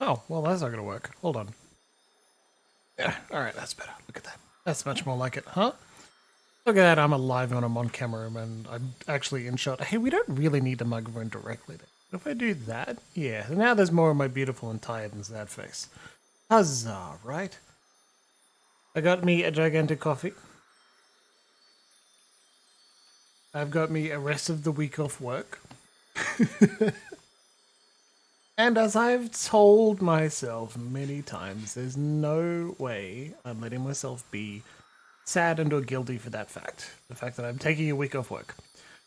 Oh, well, that's not going to work. Hold on. Yeah, alright, that's better. Look at that. That's much more like it, huh? Look at that, I'm alive when I'm on camera and I'm actually in shot. Hey, we don't really need the microphone directly there. If I do that, yeah, now there's more of my beautiful and tired and sad face. Huzzah, right? I got me a gigantic coffee. I've got me a rest of the week off work. And as I've told myself many times, there's no way I'm letting myself be saddened or guilty for that fact. The fact that I'm taking a week off work.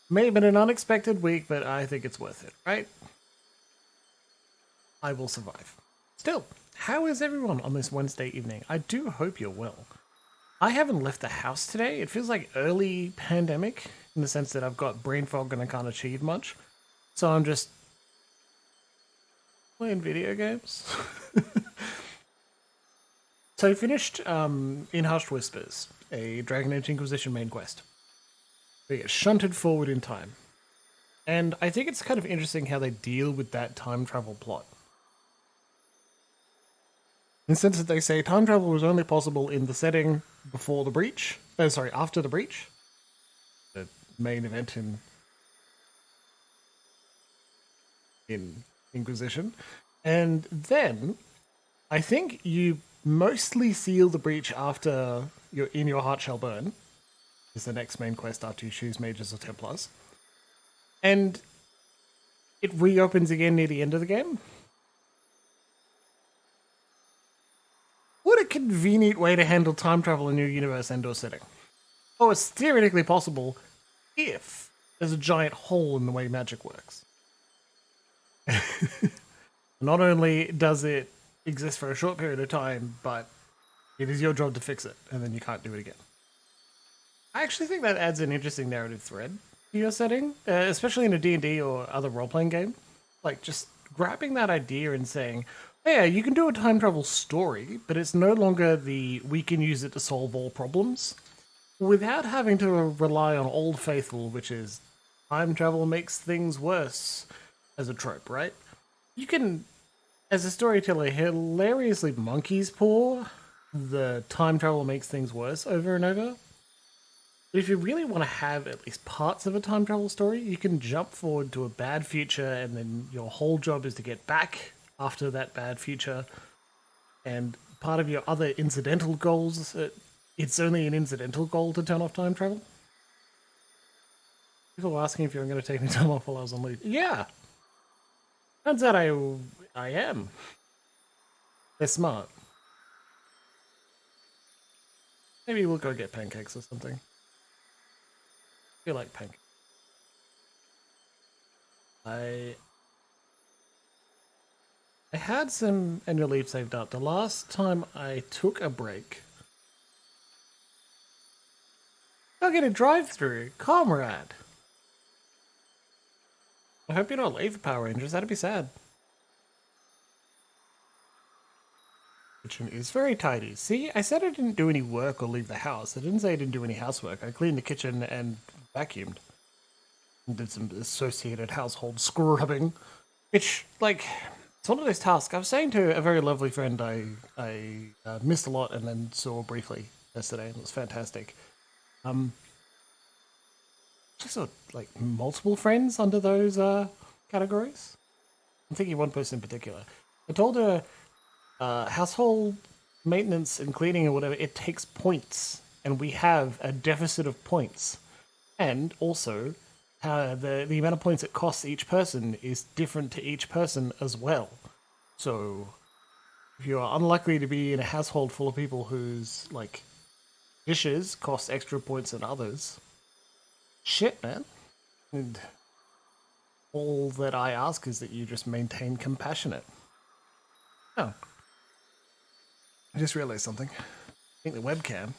May have been an unexpected week, but I think it's worth it, right? I will survive. Still, how is everyone on this Wednesday evening? I do hope you're well. I haven't left the house today. It feels like early pandemic in the sense that I've got brain fog and I can't achieve much. So I'm just playing video games. So I finished in Hushed Whispers, a Dragon Age Inquisition main quest. We get shunted forward in time. And I think it's kind of interesting how they deal with that time travel plot. In the sense that they say time travel was only possible in the setting before the breach. Oh, sorry, after the breach. The main event in Inquisition. And then I think you mostly seal the breach after you're in your heart shall burn. Is the next main quest after you choose mages or templars. And it reopens again near the end of the game. What a convenient way to handle time travel in your universe and/or setting. Oh, it's theoretically possible if there's a giant hole in the way magic works. Not only does it exist for a short period of time, but it is your job to fix it, and then you can't do it again. I actually think that adds an interesting narrative thread to your setting, especially in a D&D or other role-playing game. Like, just grabbing that idea and saying, yeah, you can do a time travel story, but it's no longer the we can use it to solve all problems, without having to rely on Old Faithful, which is time travel makes things worse as a trope, right? You can, as a storyteller, hilariously monkey's paw the time travel makes things worse over and over. But if you really want to have at least parts of a time travel story, you can jump forward to a bad future, and then your whole job is to get back after that bad future. And part of your other incidental goals, it's only an incidental goal to turn off time travel. People were asking if you were going to take any time off while I was on leave. Yeah. Turns out I am. They're smart. Maybe we'll go get pancakes or something. I feel like pancakes. I had some annual leave saved up. The last time I took a break, I'll get a drive-through, comrade. I hope you're not late for Power Rangers. That'd be sad. Kitchen is very tidy. See, I said I didn't do any work or leave the house. I didn't say I didn't do any housework. I cleaned the kitchen and vacuumed. And did some associated household scrubbing. Which, like, it's one of those tasks. I was saying to a very lovely friend I missed a lot and then saw briefly yesterday, and it was fantastic. Just saw, like, multiple friends under those categories. I'm thinking one person in particular. I told her household maintenance and cleaning or whatever, it takes points, and we have a deficit of points. And also, the amount of points it costs each person is different to each person as well. So, if you are unlikely to be in a household full of people whose, like, dishes cost extra points than others, shit, man. And all that I ask is that you just maintain compassionate. Oh. I just realized something. I think the webcam.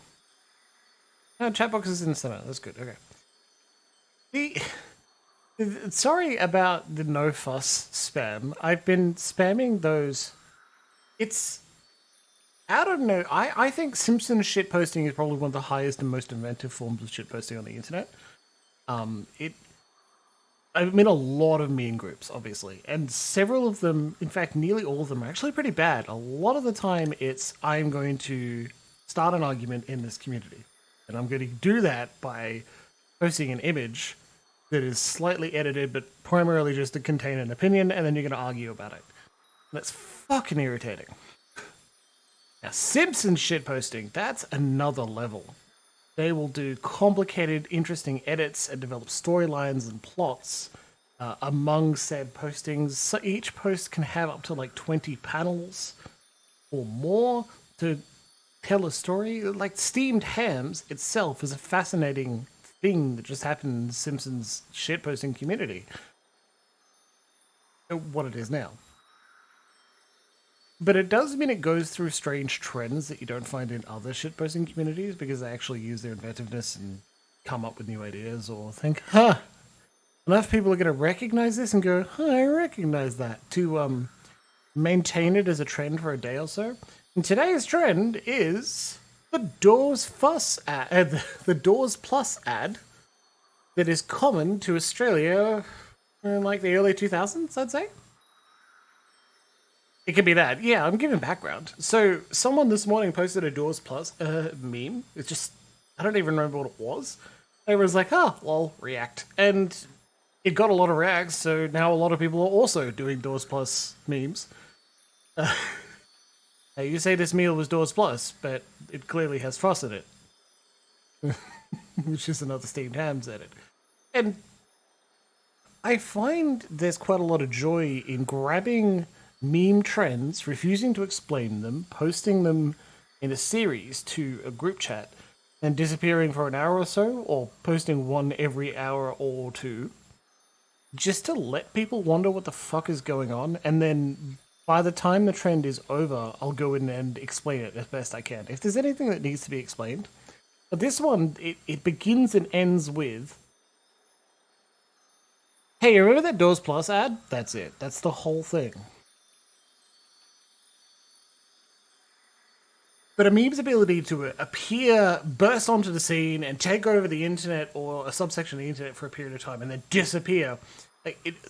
No, chat box is in the center. That's good. Okay. Sorry about the no fuss spam. I've been spamming those. It's. I don't know. I think Simpson shitposting is probably one of the highest and most inventive forms of shitposting on the internet. It I'm in a lot of meme groups, obviously, and several of them, in fact, nearly all of them, are actually pretty bad. A lot of the time, it's I'm going to start an argument in this community, and I'm going to do that by posting an image that is slightly edited, but primarily just to contain an opinion, and then you're going to argue about it. That's fucking irritating. Now, Simpsons shitposting, that's another level. They will do complicated, interesting edits and develop storylines and plots among said postings. So each post can have up to like 20 panels or more to tell a story. Like steamed hams itself is a fascinating thing that just happened in the Simpsons shitposting community. What it is now. But it does mean it goes through strange trends that you don't find in other shitposting communities because they actually use their inventiveness and come up with new ideas or think, enough people are going to recognize this and go, I recognize that, to maintain it as a trend for a day or so. And today's trend is the Doors Fuss ad, the Doors Plus ad that is common to Australia in like the early 2000s, I'd say. It could be that. Yeah, I'm giving background. So someone this morning posted a Doors Plus meme. It's just, I don't even remember what it was. Everyone's like, lol, react. And it got a lot of reacts, so now a lot of people are also doing Doors Plus memes. Hey, you say this meal was Doors Plus, but it clearly has fuss in it. Which is another steamed hams edit. And I find there's quite a lot of joy in grabbing meme trends, refusing to explain them, posting them in a series to a group chat, and disappearing for an hour or so, or posting one every hour or two, just to let people wonder what the fuck is going on, and then by the time the trend is over, I'll go in and explain it as best I can. If there's anything that needs to be explained. But this one, it begins and ends with, hey, remember that Doors Plus ad? That's it. That's the whole thing. But a meme's ability to appear, burst onto the scene, and take over the internet or a subsection of the internet for a period of time and then disappear,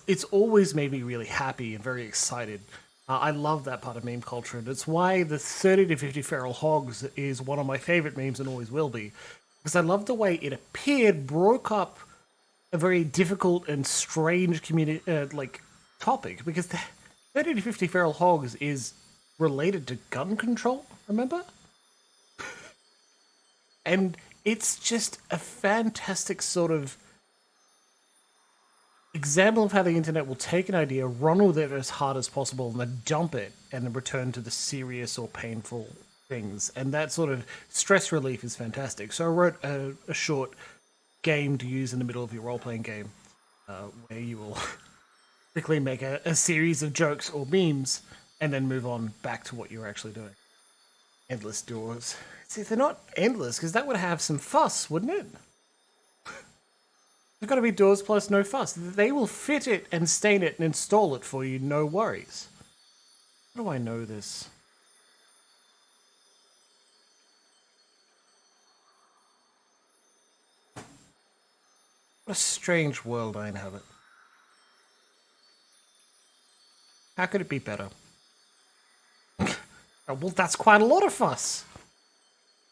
it's always made me really happy and very excited. I love that part of meme culture, and it's why the 30 to 50 feral hogs is one of my favorite memes and always will be. Because I love the way it appeared, broke up a very difficult and strange community, topic, because the 30 to 50 feral hogs is related to gun control, remember? And it's just a fantastic sort of example of how the internet will take an idea, run with it as hard as possible, and then dump it, and then return to the serious or painful things. And that sort of stress relief is fantastic. So I wrote a short game to use in the middle of your role-playing game, where you will quickly make a series of jokes or memes, and then move on back to what you're actually doing. Endless doors. See, they're not endless, because that would have some fuss, wouldn't it? There's got to be doors plus no fuss. They will fit it and stain it and install it for you, no worries. How do I know this? What a strange world I inhabit. How could it be better? Oh, well, that's quite a lot of fuss.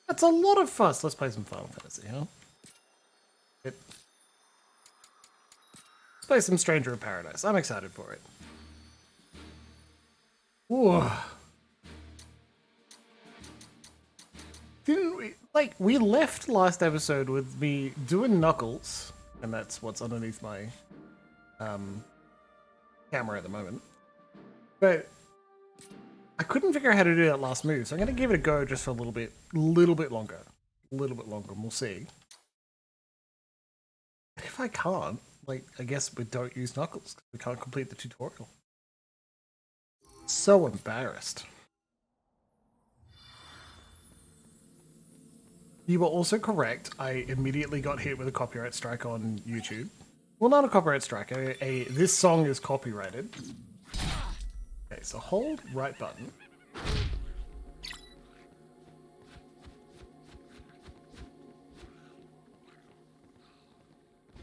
That's a lot of fuss. Let's play some Final Fantasy, huh? Let's play some Stranger in Paradise. I'm excited for it. Whoa. Didn't we... Like, we left last episode with me doing Knuckles, and that's what's underneath my camera at the moment. But I couldn't figure out how to do that last move, so I'm going to give it a go just for a little bit longer. A little bit longer, and we'll see. If I can't, like, I guess we don't use Knuckles, because we can't complete the tutorial. So embarrassed. You were also correct. I immediately got hit with a copyright strike on YouTube. Well, not a copyright strike. This song is copyrighted. Okay, so hold right button.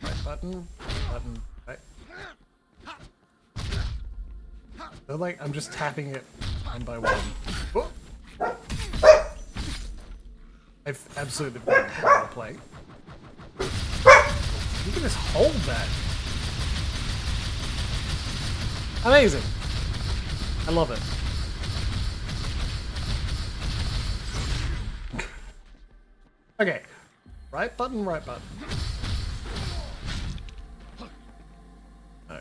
Right button, right. So like I'm just tapping it one by one. Whoa. I've absolutely forgotten how to play. You can just hold that. Amazing. I love it. Okay. Right button, right button. No.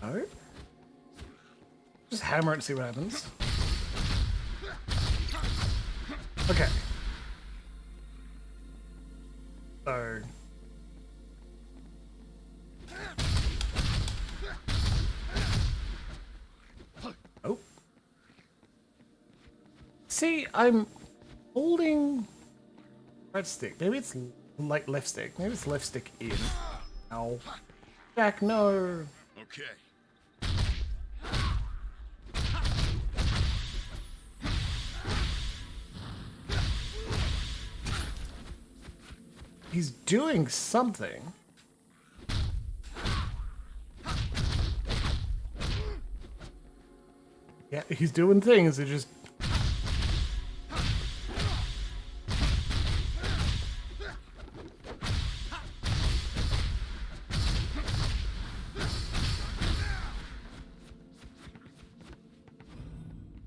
No. Just hammer it and see what happens. Okay. So. Oh. See, I'm holding right stick. Maybe it's like left stick. Maybe it's left stick in. Ow. Jack, no. Okay. He's doing something. Yeah, he's doing things. It just.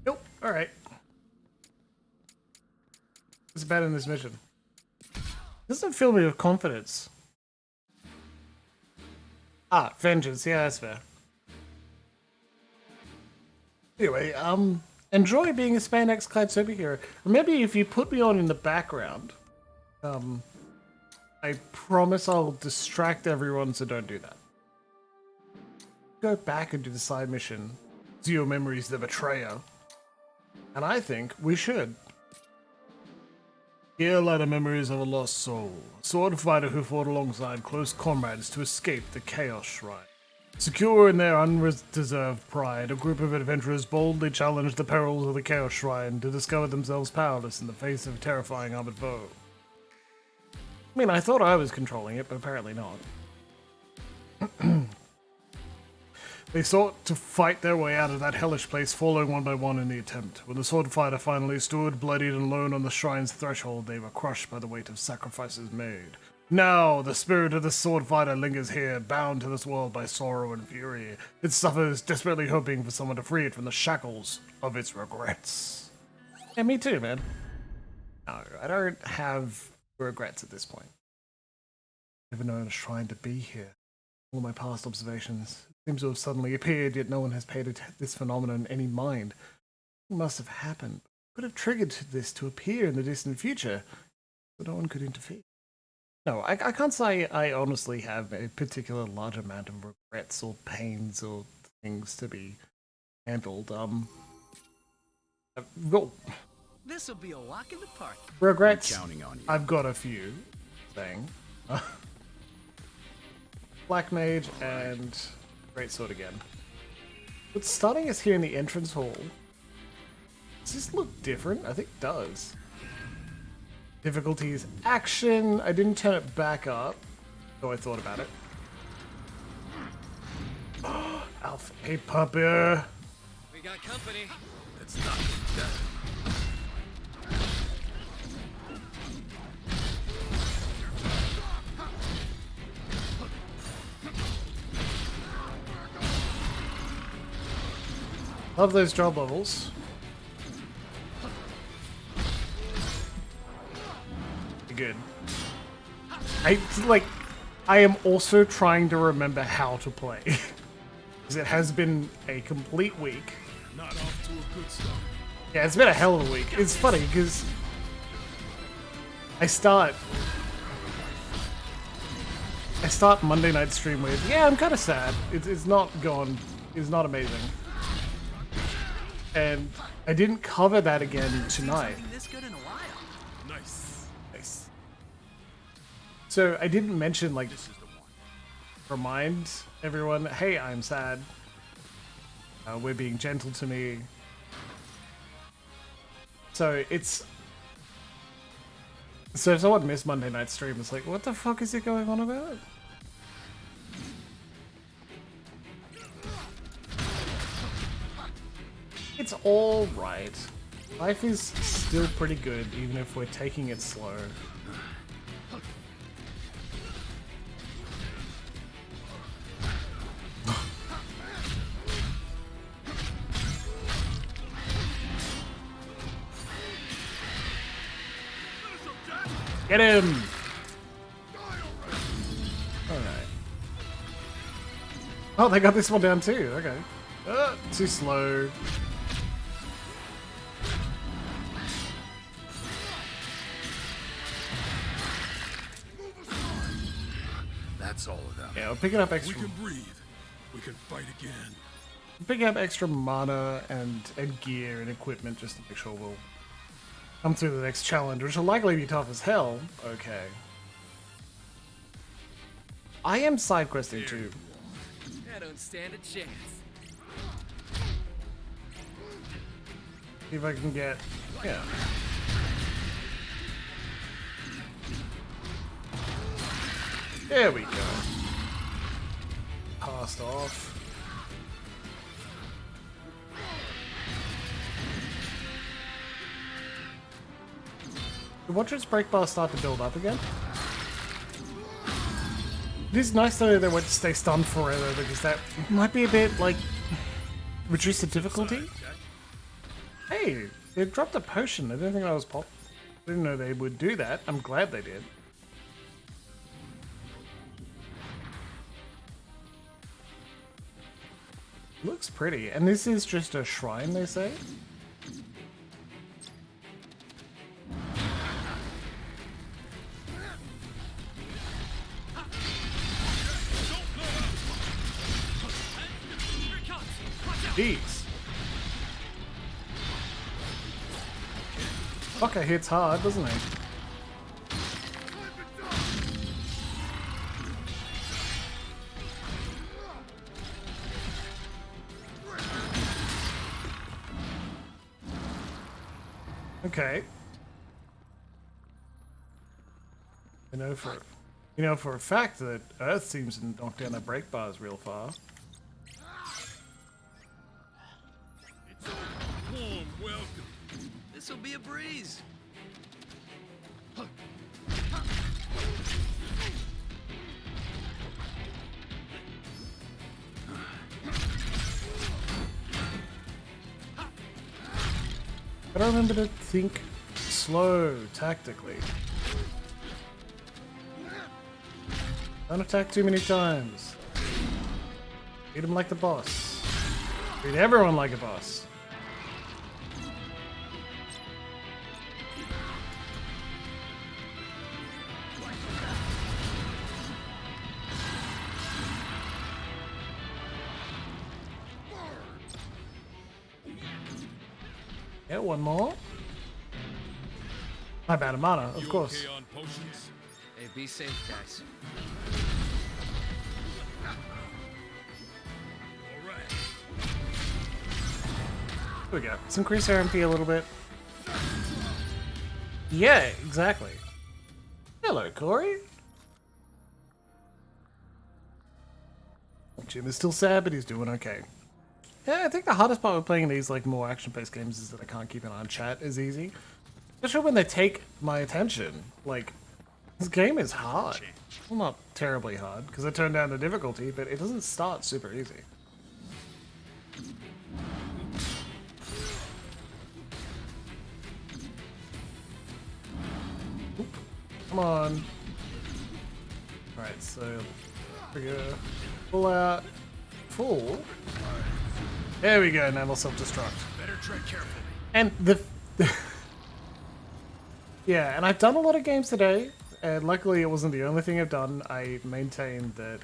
Nope. All right. What's bad in this mission? Doesn't fill me with confidence. Ah, vengeance. Yeah, that's fair. Anyway, enjoy being a Spandex-clad superhero. Remember, if you put me on in the background, I promise I'll distract everyone, so don't do that. Go back and do the side mission. Zero Memories, the Betrayer. And I think we should. Here lie the memories of a lost soul, a sword fighter who fought alongside close comrades to escape the Chaos Shrine. Secure in their undeserved pride, a group of adventurers boldly challenged the perils of the Chaos Shrine to discover themselves powerless in the face of a terrifying armored foe. I mean, I thought I was controlling it, but apparently not. They sought to fight their way out of that hellish place, falling one by one in the attempt. When the sword fighter finally stood, bloodied and alone on the shrine's threshold, they were crushed by the weight of sacrifices made. Now, the spirit of the sword fighter lingers here, bound to this world by sorrow and fury. It suffers, desperately hoping for someone to free it from the shackles of its regrets. Yeah, me too, man. No, I don't have regrets at this point. I've never known a shrine to be here. All my past observations seem to have suddenly appeared, yet no one has paid this phenomenon any mind. It must have happened. Could have triggered this to appear in the distant future, but no one could interfere. No, I can't say I honestly have a particular large amount of regrets or pains or things to be handled. Well, This'll be a walk in the park. regrets. I'm counting on you. I've got a few. Thing. Black Mage and Greatsword again. What's starting us here in the entrance hall? Does this look different? I think it does. Difficulties, action. I didn't turn it back up, though I thought about it. Alpha, hey puppy. We got company. It's not that. Love those job levels. Good. I am also trying to remember how to play. Because it has been a complete week. Not off to a good start. Yeah, it's been a hell of a week. It's funny because I start Monday night stream with, yeah, I'm kind of sad. It's not amazing. And I didn't cover that again tonight. This good in a while. Nice. Nice. So I didn't mention, like, This is the one. remind everyone, hey, I'm sad. We're being gentle to me. So it's... So if someone missed Monday night stream, it's like, what the fuck is it going on about? It's alright. Life is still pretty good, even if we're taking it slow. Get him! Alright. Oh, they got this one down too, okay. Too slow. That's all of them. Yeah, we're picking up We extra... can breathe. We can fight again. Picking up extra mana and gear and equipment just to make sure we'll come through the next challenge, which will likely be tough as hell. Okay. I am side questing too. I don't stand a chance. See if I can get... Yeah. There we go. Passed off. Watch its break bar start to build up again. It is nice though they won't stay stunned forever because that might be a bit like reduce the difficulty. Hey, they dropped a potion. I didn't think that was pop. I didn't know they would do that. I'm glad they did. Looks pretty. And this is just a shrine, they say? Jeez. Fucker hits hard, doesn't he? Okay. You know for a fact that Earth seems to knock down the break bars real far. Warm welcome. This'll be a breeze. I don't remember to think slow tactically. Don't attack too many times. Treat him like the boss. Treat everyone like a boss. Yeah, one more. My bad, mana, of You course. okay on potions? Hey, be safe, guys. All right. Here we go. Let's increase our MP a little bit. Yeah, exactly. Hello, Corey. Jim is still sad, but he's doing okay. Yeah, I think the hardest part with playing these like more action-based games is that I can't keep an eye on chat as easy. Especially when they take my attention. Like, this game is hard. Well, not terribly hard, because I turned down the difficulty, but it doesn't start super easy. Oop. Come on. Alright, so we go full out, full. There we go, now we'll self-destruct. Better tread carefully. And the yeah, and I've done a lot of games today, and luckily it wasn't the only thing I've done. I maintain that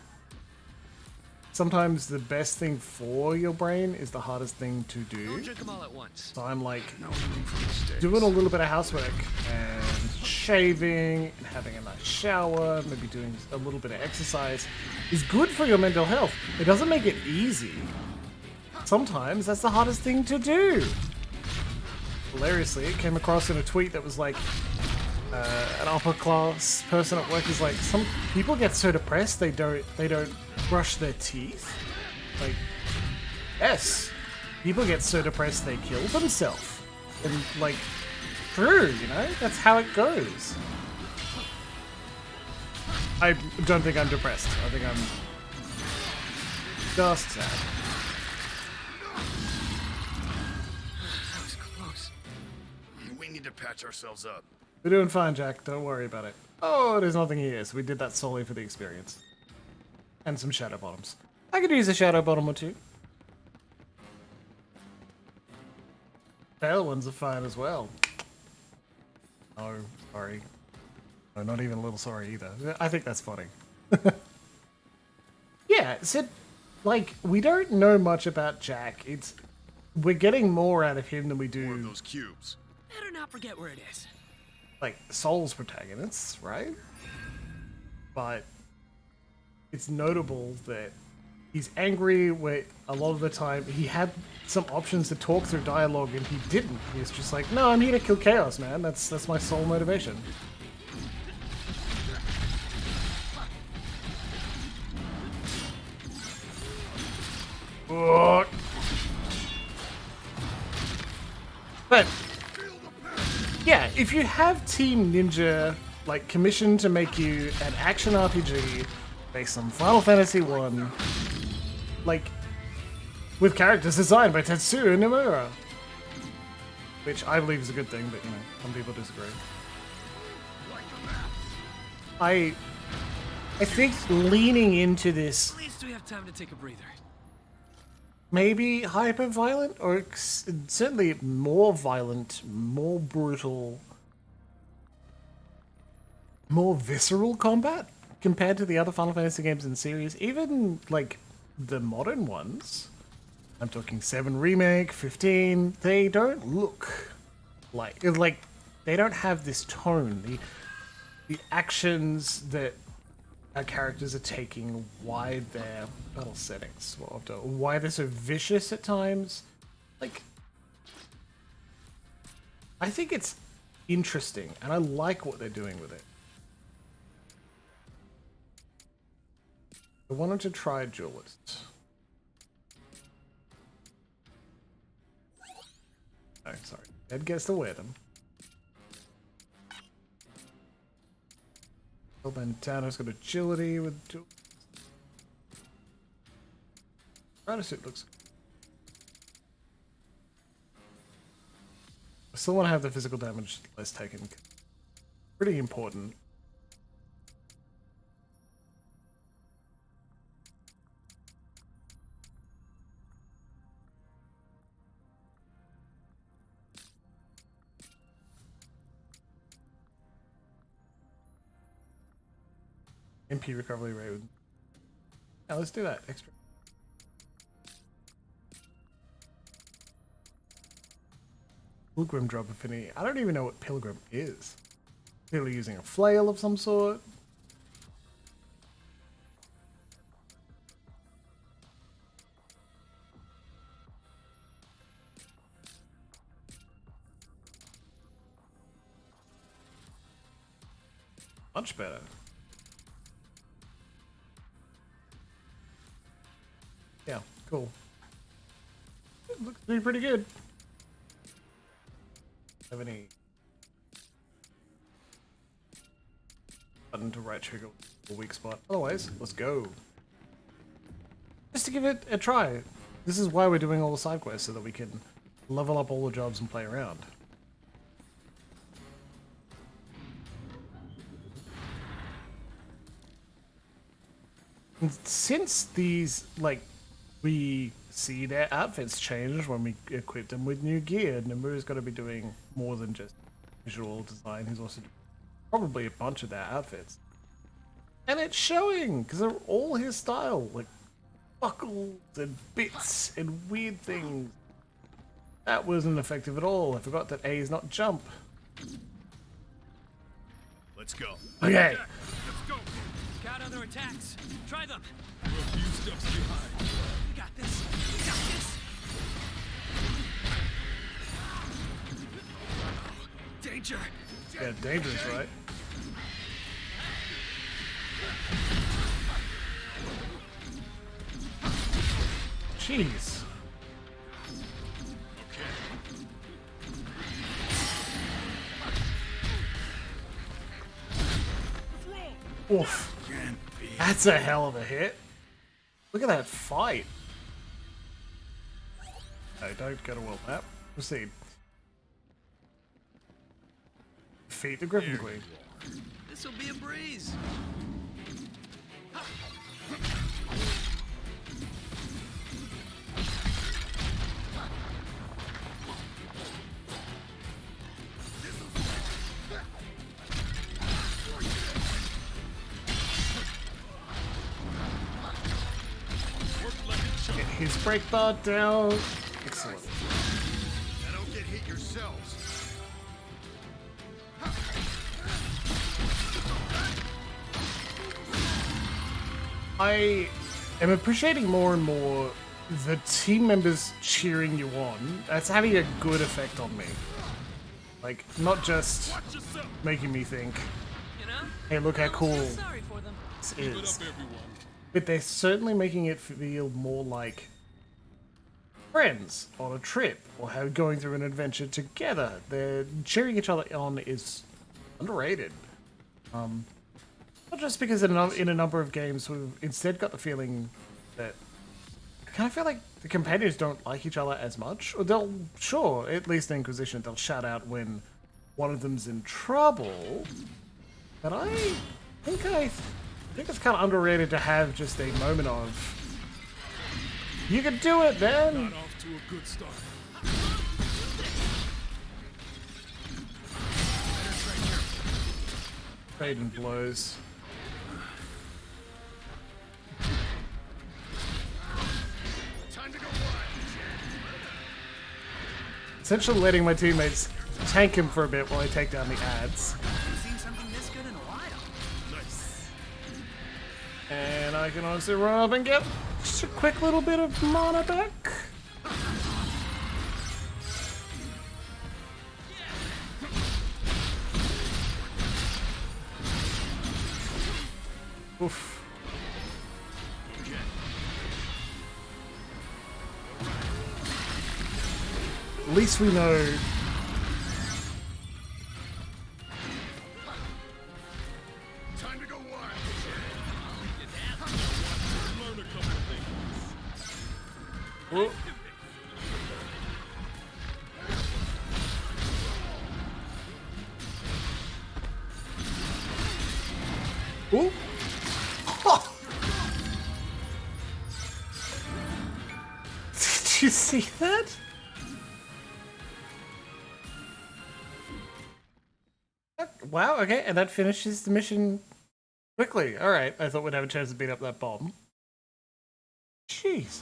sometimes the best thing for your brain is the hardest thing to do. Don't drink them all at once. So I'm like No room for mistakes. doing a little bit of housework and shaving and having a nice shower, maybe doing a little bit of exercise is good for your mental health. It doesn't make it easy. Sometimes that's the hardest thing to do. hilariously, it came across in a tweet that was like, an upper class person at work is like, some people get so depressed they don't brush their teeth. Like, yes, people get so depressed they kill themselves, and like, true, you know, that's how it goes. I don't think I'm depressed. I think I'm just sad. That was close. We need to patch ourselves up. We're doing fine, Jack. Don't worry about it. Oh, there's nothing here, so we did that solely for the experience. And some shadow bottoms. I could use a shadow bottom or two. Pale ones are fine as well. Oh, sorry. No, not even a little sorry either. I think that's funny. Yeah, so, like, we don't know much about Jack. We're getting more out of him than we One of do, those cubes. Better not forget where it is. like, Soul's protagonists, right? But it's notable that he's angry where a lot of the time he had some options to talk through dialogue and he didn't. He's just like, no, I'm here to kill chaos, man. That's my sole motivation. Oh. But yeah, if you have Team Ninja like commissioned to make you an action RPG based on Final Fantasy 1, like with characters designed by Tetsuya Nomura, which I believe is a good thing, but you know, some people disagree. I think leaning into this, At least we have time to take a breather. maybe hyper-violent, or certainly more violent, more brutal, more visceral combat compared to the other Final Fantasy games in the series, even like the modern ones. I'm talking 7 Remake, 15, they don't look like they don't have this tone. The actions that our characters are taking, why their battle settings, why they're so vicious at times. Like, I think it's interesting, and I like what they're doing with it. I wanted to try Duelist. Oh, sorry. Ed gets to wear them. Bandana's got agility with Rider suit looks good. I still want to have the physical damage less taken. Pretty important. MP recovery rate. Yeah, let's do that. Extra. Pilgrim drop affinity. I don't even know what Pilgrim is. Clearly using a flail of some sort. Much better. Yeah, cool. It looks to be pretty good. Have any button to right trigger a weak spot? Otherwise, let's go. Just to give it a try. This is why we're doing all the side quests, so that we can level up all the jobs and play around. And since these, like, we see their outfits change when we equip them with new gear, Nomura's got to be doing more than just visual design. He's also doing probably a bunch of their outfits. And it's showing, because they're all his style. Like, buckles and bits and weird things. That wasn't effective at all. I forgot that A is not jump. Let's go. Okay. Let's go. Scout other attacks. Try them. We're a few steps behind. We got this. We got this. Danger! Yeah, dangerous, right? Jeez. Oof. That's a hell of a hit. Look at that fight. No, don't go to world map. Proceed. Defeat the Griffin Queen. This'll be a breeze. Get his break bar down. Excellent. Now don't get hit yourselves. I am appreciating more and more the team members cheering you on. That's having a good effect on me. Like, not just Watch yourself. making me think, You know? hey, look how cool Feel sorry for them. this Keep it is. up, everyone. But they're certainly making it feel more like friends on a trip or how going through an adventure together. They're cheering each other on is underrated. Not just because in a number of games we've instead got the feeling that I kind of feel like the companions don't like each other as much. Or they'll, sure, at least in Inquisition, they'll shout out when one of them's in trouble. But I think it's kind of underrated to have just a moment of, you can do it, man. Not off to a good start. Fading blows. Time to go wild. Essentially letting my teammates tank him for a bit while I take down the ads. Haven't seen something this good in a while. Nice. And I can also run up and get just a quick little bit of mana back. Oof. At least we know. Time to go wild. Learn a couple things. Ooh. Ooh. Did you see that? Wow, okay, and that finishes the mission quickly. Alright, I thought we'd have a chance to beat up that bomb. Jeez.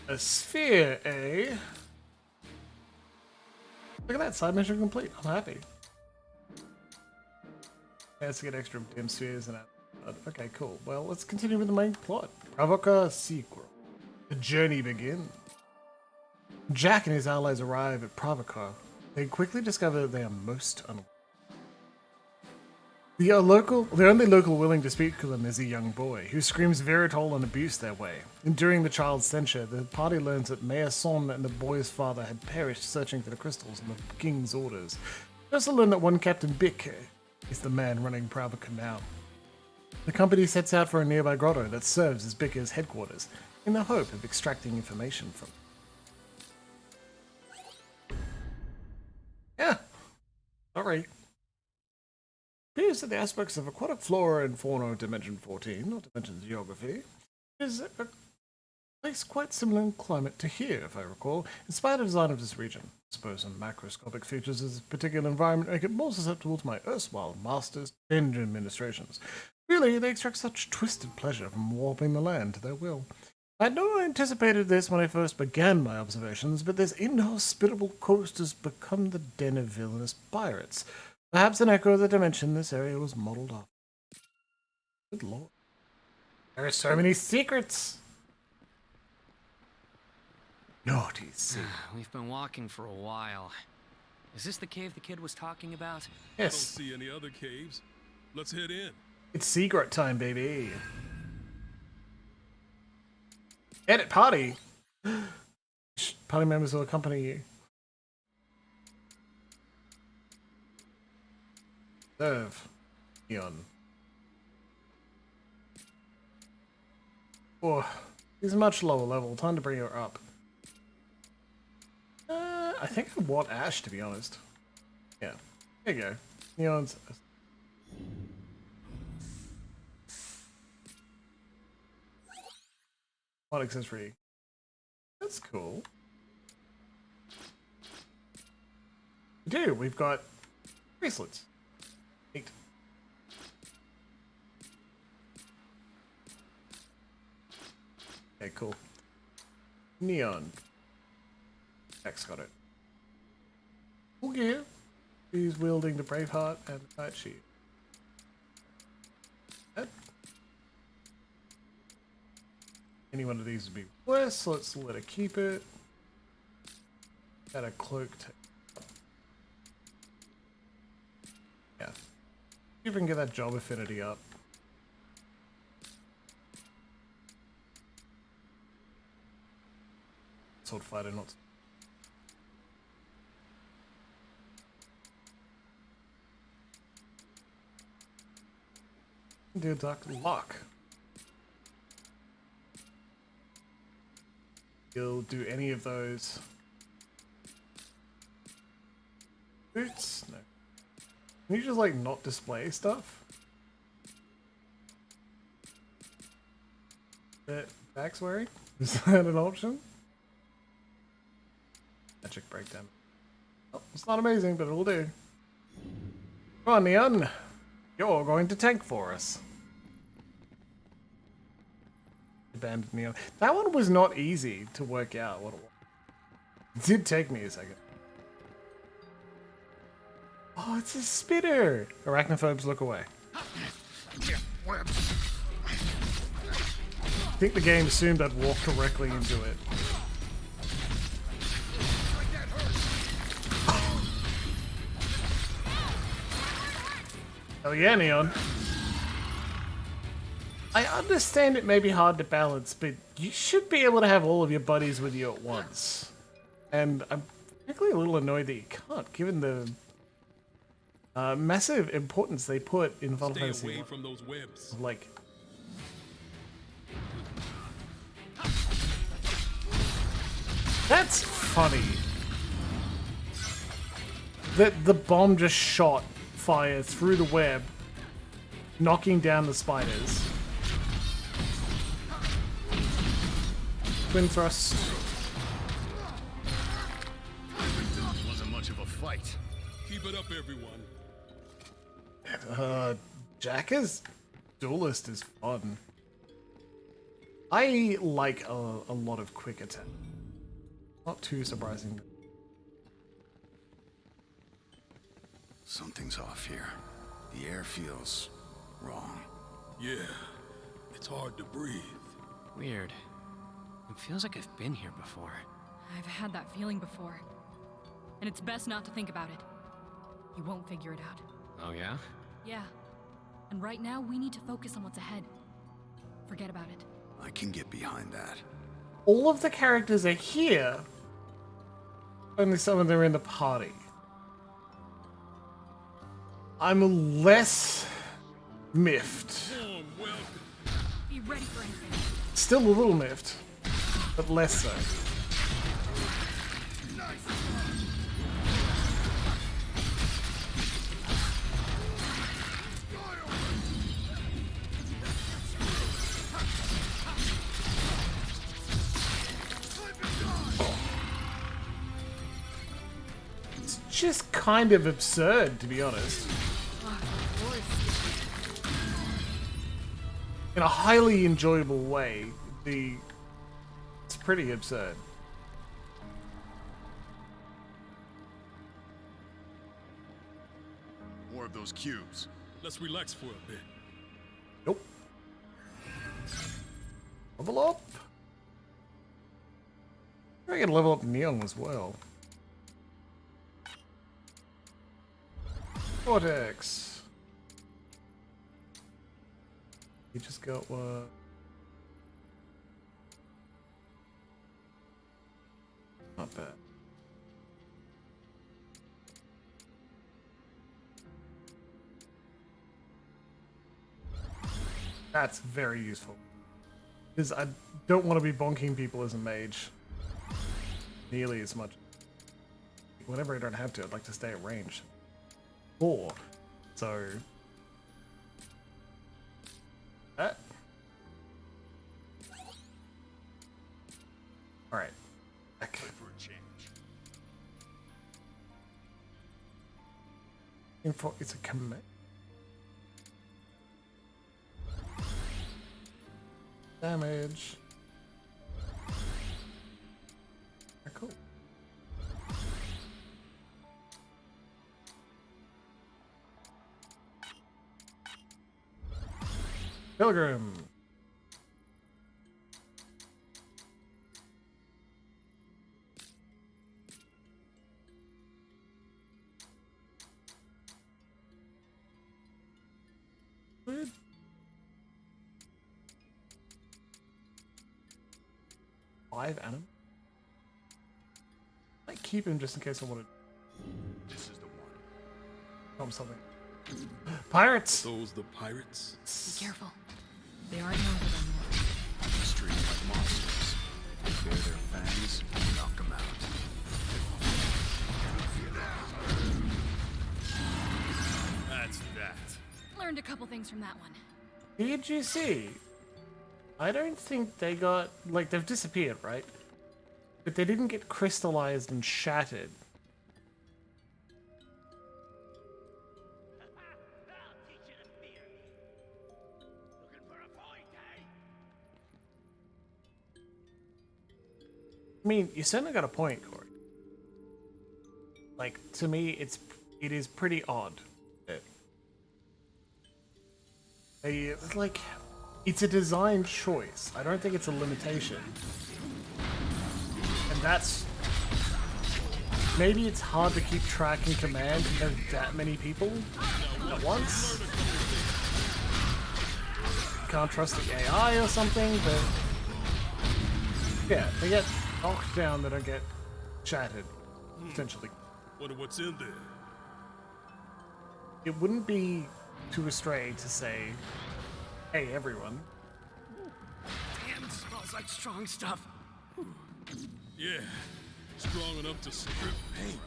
A sphere, eh? Look at that, side mission complete. I'm happy. Let's get extra dim spheres and okay, cool. Well, let's continue with the main plot. Pravoka sequel. The journey begins. Jack and his allies arrive at Pravoka. They quickly discover that they are most unaware. The only local willing to speak to them is a young boy, who screams viritol and abuse their way. And during the child's censure, the party learns that Mayor Son and the boy's father had perished searching for the crystals in the king's orders. They also learn that one Captain Bick is the man running Pravoka now. The company sets out for a nearby grotto that serves as Bicker's headquarters, in the hope of extracting information from it. Yeah, alright. Appears that the aspects of aquatic flora and fauna of Dimension 14, or Dimension Geography, is a place quite similar in climate to here, if I recall, in spite of the design of this region. I suppose some macroscopic features of this particular environment make it more susceptible to my erstwhile master's engine administrations. Really, they extract such twisted pleasure from warping the land to their will. I had not anticipated this when I first began my observations, but this inhospitable coast has become the den of villainous pirates. Perhaps an echo of the dimension this area was modelled off. Good lord. There are so many secrets! Naughty sea. We've been walking for a while. Is this the cave the kid was talking about? I don't Yes, see any other caves. Let's head in. it's secret time, baby. Edit party. Party members will accompany you. Serve. Neon. Oh, he's much lower level. Time to bring her up. I think I want Ash, to be honest. Yeah. There you go. Neon's. What accessory? That's cool. We do. We've got bracelets. Neat. Okay, cool. Neon. X got it. Full gear. He's wielding the Braveheart and the Kite Sheet. Yep. Any one of these would be worse, so let's let her keep it. Got a cloak. Yeah. See if we can get that job affinity up. Sword fighter, not. Do dark luck. You'll do any of those boots? No. Can you just like not display stuff? Back's wearing? Is that an option? Magic breakdown. Oh, it's not amazing, but it'll do. Come on, Neon. You're going to tank for us. Abandoned Neon. That one was not easy to work out what it was. It did take me a second. Oh, it's a spitter! Arachnophobes, look away. I think the game assumed I'd walk directly into it. Oh yeah, Neon. I understand it may be hard to balance, but you should be able to have all of your buddies with you at once. And I'm frankly a little annoyed that you can't, given the massive importance they put in Final Stay Fantasy. away from those webs. Like, that's funny. That the bomb just shot fire through the web, knocking down the spiders. Twin thrust. Wasn't much of a fight. Keep it up, everyone. Jacka's duelist is fun. I like a lot of quick attack. Not too surprising. Something's off here. The air feels wrong. Yeah, it's hard to breathe. Weird. It feels like I've been here before. I've had that feeling before. And it's best not to think about it. You won't figure it out. Oh yeah? Yeah. And right now, we need to focus on what's ahead. Forget about it. I can get behind that. All of the characters are here. Only some of them are in the party. I'm less miffed. Warm welcome. Be ready for anything. Still a little miffed, but less so. It's just kind of absurd, to be honest. In a highly enjoyable way, it's pretty absurd. More of those cubes. Let's relax for a bit. Nope. Level up. I can level up Neon as well. Vortex. You just got what? Not bad. That's very useful. Because I don't want to be bonking people as a mage. Nearly as much. Whenever I don't have to, I'd like to stay at range. 4. So... that. Alright. Back. For a change. Info, it's a command. Damage. Ah, cool. Pilgrim. Good. Five animals? I might keep him just in case I want to This is the one. film something. Pirates! Those the pirates? Be careful. They aren't known for them more. Street like monsters. Bare their fangs, knock them out. That's that. Learned a couple things from that one. Did you see? I don't think they got... like, they've disappeared, right? But they didn't get crystallized and shattered. I mean, you certainly got a point, Corey. Like, to me, it is pretty odd that it's like, it's a design choice. I don't think it's a limitation. And that's, maybe it's hard to keep track in command of that many people at once. Can't trust the AI or something, but yeah, they get knocked down, they don't get shattered, potentially. Wonder what's in there. It wouldn't be too astray to say, hey everyone, Damn, it smells like strong stuff. Yeah, strong enough to strip paint.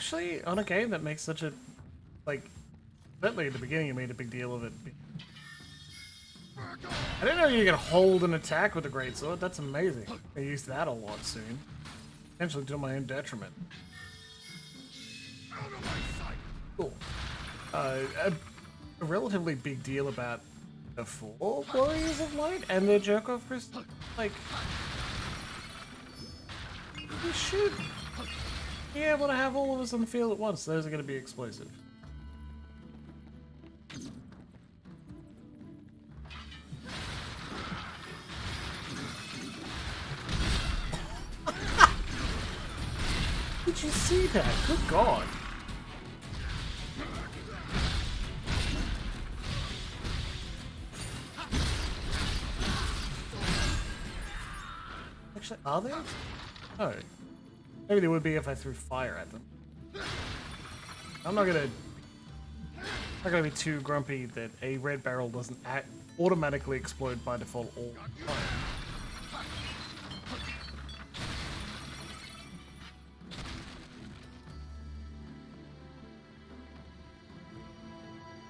especially on a game that makes such a, like, certainly at the beginning you made a big deal of it. I didn't know you could hold an attack with a greatsword. That's amazing. I use that a lot soon. Potentially to my own detriment. Cool. A relatively big deal about the 4 Warriors of Light and their jerk-off crystal. Like, you should be able to have all of us on the field at once. Those are going to be explosive. Did you see that? Good God. Actually, are they? Oh. Maybe they would be if I threw fire at them. I'm not gonna be too grumpy that a red barrel doesn't automatically explode by default all the time.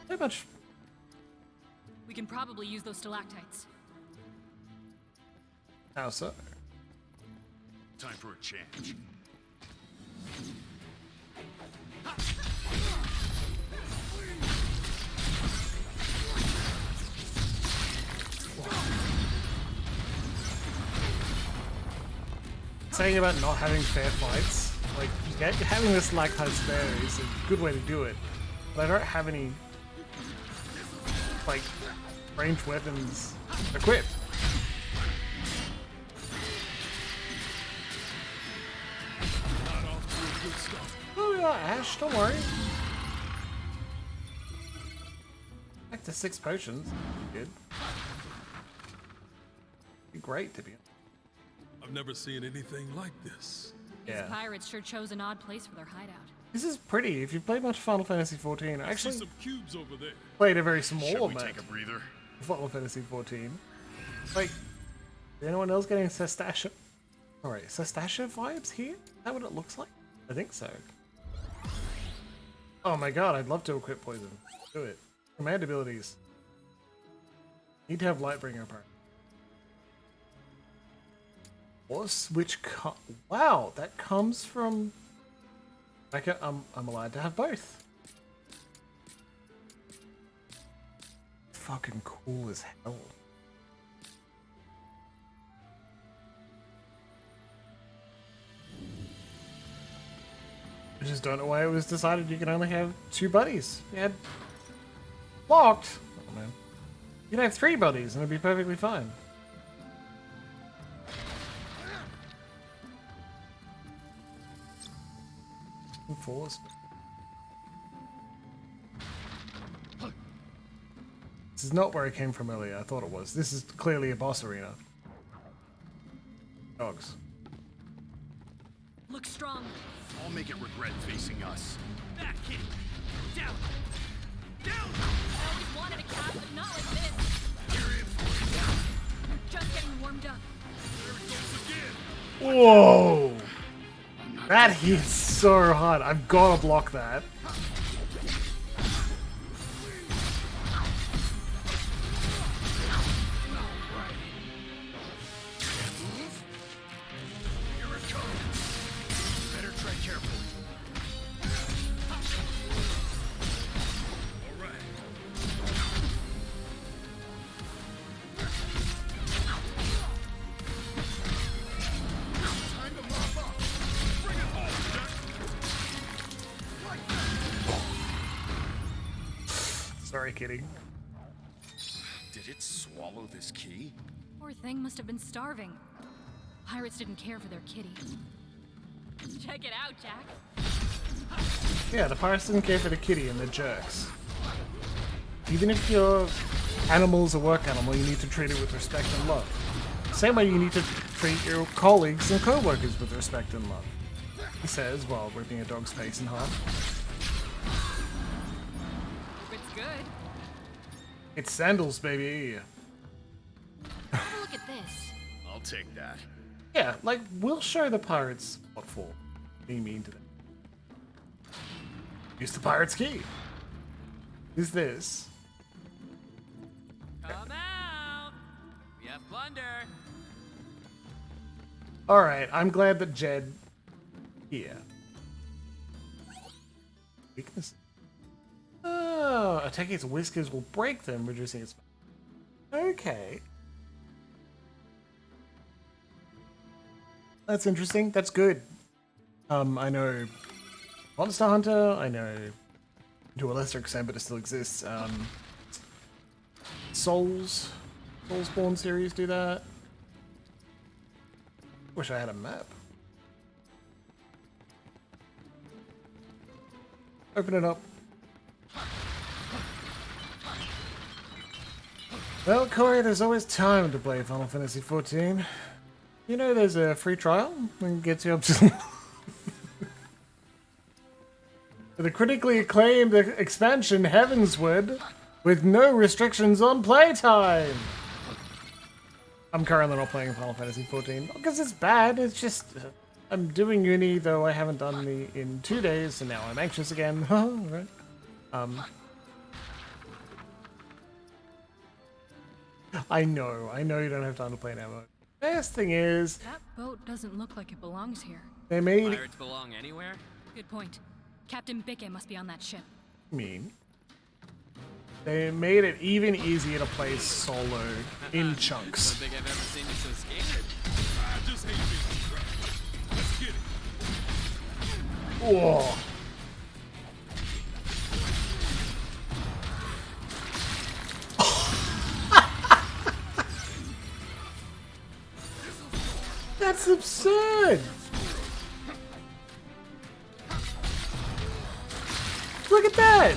Pretty much. We can probably use those stalactites. How so? Time for a change. Saying about not having fair fights, like, Yeah, having this lactite spare is a good way to do it. But I don't have any, like, ranged weapons equipped. Oh yeah, Ash, don't worry. Back to 6 potions. Good. Be great to be. I've never seen anything like this. These Yeah. pirates sure chose an odd place for their hideout. This is pretty. If you've played much Final Fantasy XIV, I I see actually some cubes over there. played a very small Should we amount take a breather? of Final Fantasy XIV. Like, is anyone else getting Sestasha? Alright, Sestasha vibes here? Is that what it looks like? I think so. Oh my god, I'd love to equip poison. Do it. Command abilities. Need to have Lightbringer apparently. Force, which wow, that comes from. I'm allowed to have both. Fucking cool as hell. I just don't know why it was decided you can only have 2 buddies. You had locked. Oh man, you can have 3 buddies and it'd be perfectly fine. Force. This is not where I came from earlier. I thought it was. This is clearly a boss arena. Dogs. Look strong. I'll make it regret facing us. Back, kid. Down. Down. I always wanted a cat, but not like this. Just getting warmed up. Whoa! That hits so hard. I've got to block that. Here it comes. Better tread carefully. All right. Time to mop up. Bring it home, Jack. Like that. Sorry, kitty. Did it swallow this key? Poor thing must have been starving. Pirates didn't care for their kitty. Check it out, Jack. Yeah, the pirates didn't care for the kitty and they're jerks. Even if your animal's a work animal, you need to treat it with respect and love. Same way you need to treat your colleagues and co-workers with respect and love. He says while ripping a dog's face in half. It's good. It's sandals, baby. Have a look at this. I'll take that. Yeah, like, we'll show the pirates what for. Being mean to them. Use the pirate's key. Is this? Come out. We have plunder. Alright, I'm glad that Jed here. Weakness. Oh, attacking its whiskers will break them, reducing its. Okay. That's interesting. That's good. I know Monster Hunter, I know to a lesser extent, but it still exists. Soulsborne series do that. Wish I had a map. Open it up. Well, Corey, there's always time to play Final Fantasy XIV. You know there's a free trial that gets you up to the critically acclaimed expansion Heavensward with no restrictions on playtime. I'm currently not playing Final Fantasy XIV because it's bad. It's just I'm doing uni, though I haven't done uni in 2 days, and now I'm anxious again. Right. I know you don't have time to play an ammo. Best thing is That boat doesn't look like it belongs here. they made it Pirates belong anywhere? Good point. Captain Bicket must be on that ship. mean. They made it even easier to play solo in chunks. Don't think I've ever seen you so scared. I just hate being trapped. Let's get it. Oh. That's absurd. Look at that.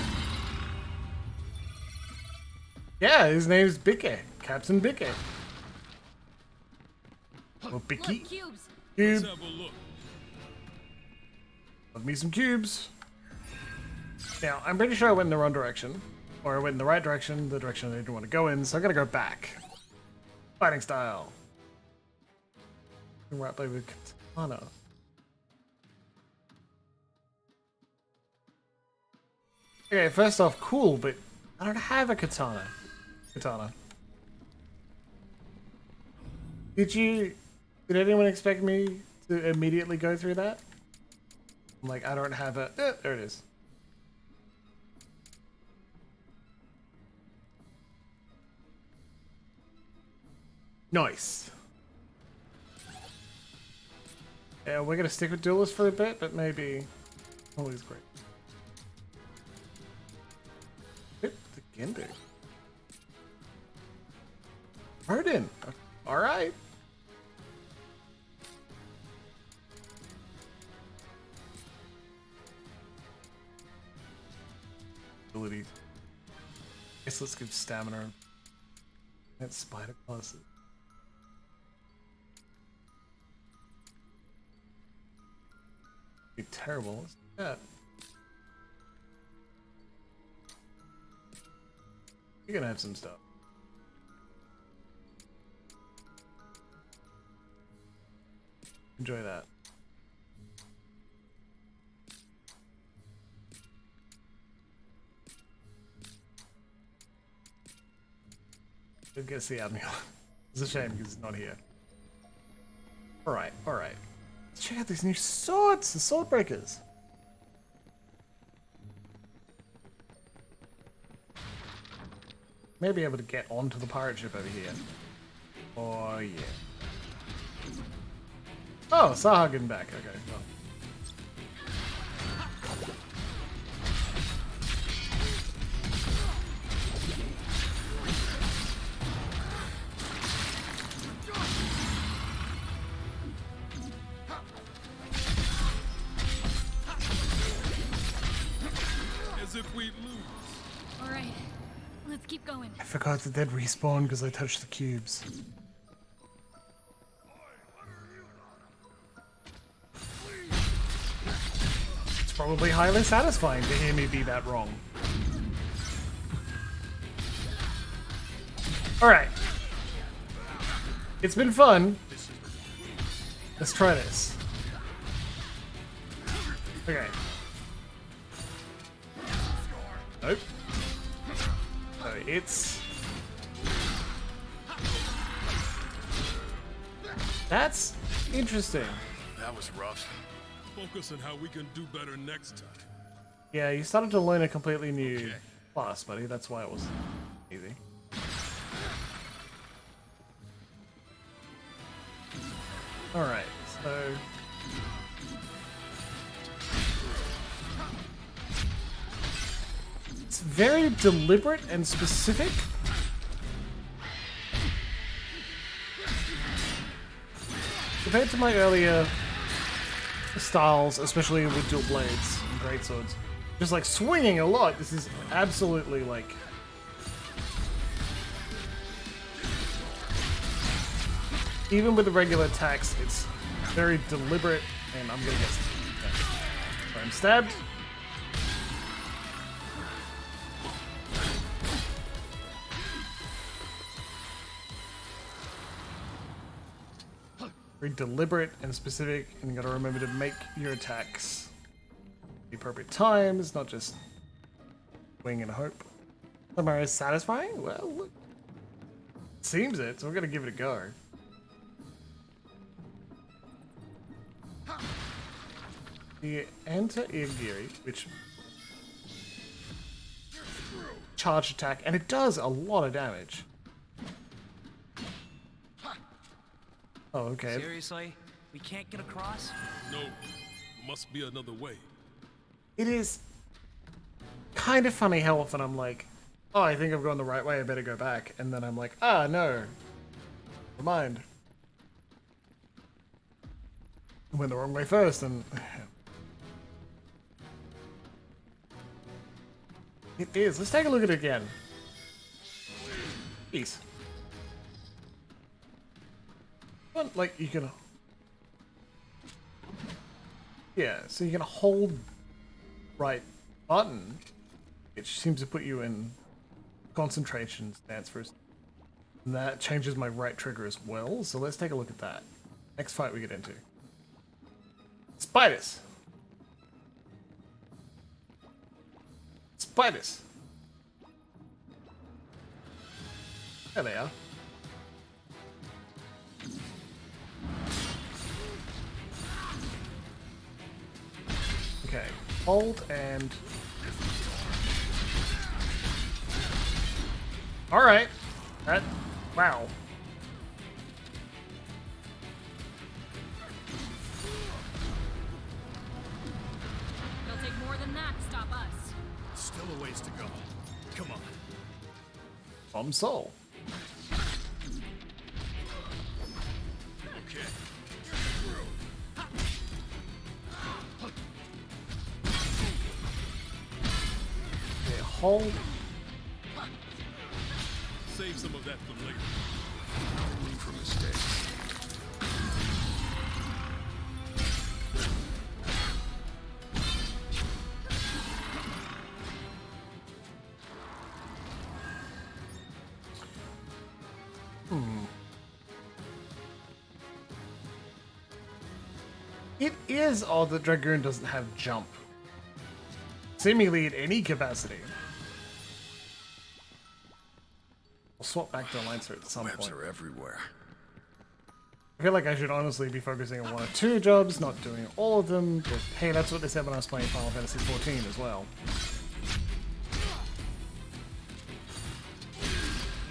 Yeah, his name's Bicky. Captain Bicky. Or Bicky. Look, cubes. Cube. Let's have a look. Love me some cubes. Now, I'm pretty sure I went in the wrong direction. Or I went in the right direction, the direction I didn't want to go in, so I'm gonna go back. Fighting style. Right blade with katana. Okay, first off, cool, but I don't have a katana. Did anyone expect me to immediately go through that? I'm like, I don't have a... there it is. Nice. Yeah, we're gonna stick with duelists for a bit, but maybe... Always great. Hit the Gendu. Odin. Alright. Abilities. Guess let's give stamina. That spider classes. Be terrible. Let's do that. You're gonna have some stuff. Enjoy that. Didn't get to see Admiral. It's a shame because he's not here. Alright, alright. Let's check out these new swords, the sword breakers. May be able to get onto the pirate ship over here. Oh yeah. Oh, Saha getting back. Okay, well. As if we'd lose. All right, let's keep going. I forgot that they'd respawn because I touched the cubes. It's probably highly satisfying to hear me be that wrong. Alright. It's been fun. Let's try this. Okay. Nope. So it's... That's interesting. That was rough. Focus on how we can do better next time. Yeah, you started to learn a completely new class, buddy. That's why it was easy. Alright, so... It's very deliberate and specific. Compared to my earlier styles, especially with dual blades and greatswords, just like swinging a lot, this is absolutely like... Even with the regular attacks, it's very deliberate, and I'm gonna get... So I'm stabbed. Very deliberate and specific, and you gotta remember to make your attacks at the appropriate times, not just wing and hope. Somehow is satisfying? Well, look. It seems it, so we're gonna give it a go. The anti-Igiri, which charge attack, and it does a lot of damage. Oh, okay. Seriously? We can't get across? No, must be another way. It is kind of funny how often I'm like, oh, I think I've gone the right way, I better go back. And then I'm like, ah, no. Never mind. I went the wrong way first, and... It is. Let's take a look at it again. Jeez. Like, you can... Yeah, so you can hold right button, which seems to put you in concentration stance first. And that changes my right trigger as well, so let's take a look at that. Next fight we get into. Spiders! Spiders! There they are. Okay, hold and... Alright. That... Wow. It'll take more than that to stop us. Still a ways to go. Come on. Bomb soul. Okay. Okay, hold. Save some of that for later. Room for mistakes. It is odd that Dragoon doesn't have jump. Seemingly in any capacity. I'll swap back to Lancer at some Webs point. are everywhere. I feel like I should honestly be focusing on one or two jobs, not doing all of them, but hey, that's what they said when I was playing Final Fantasy XIV as well.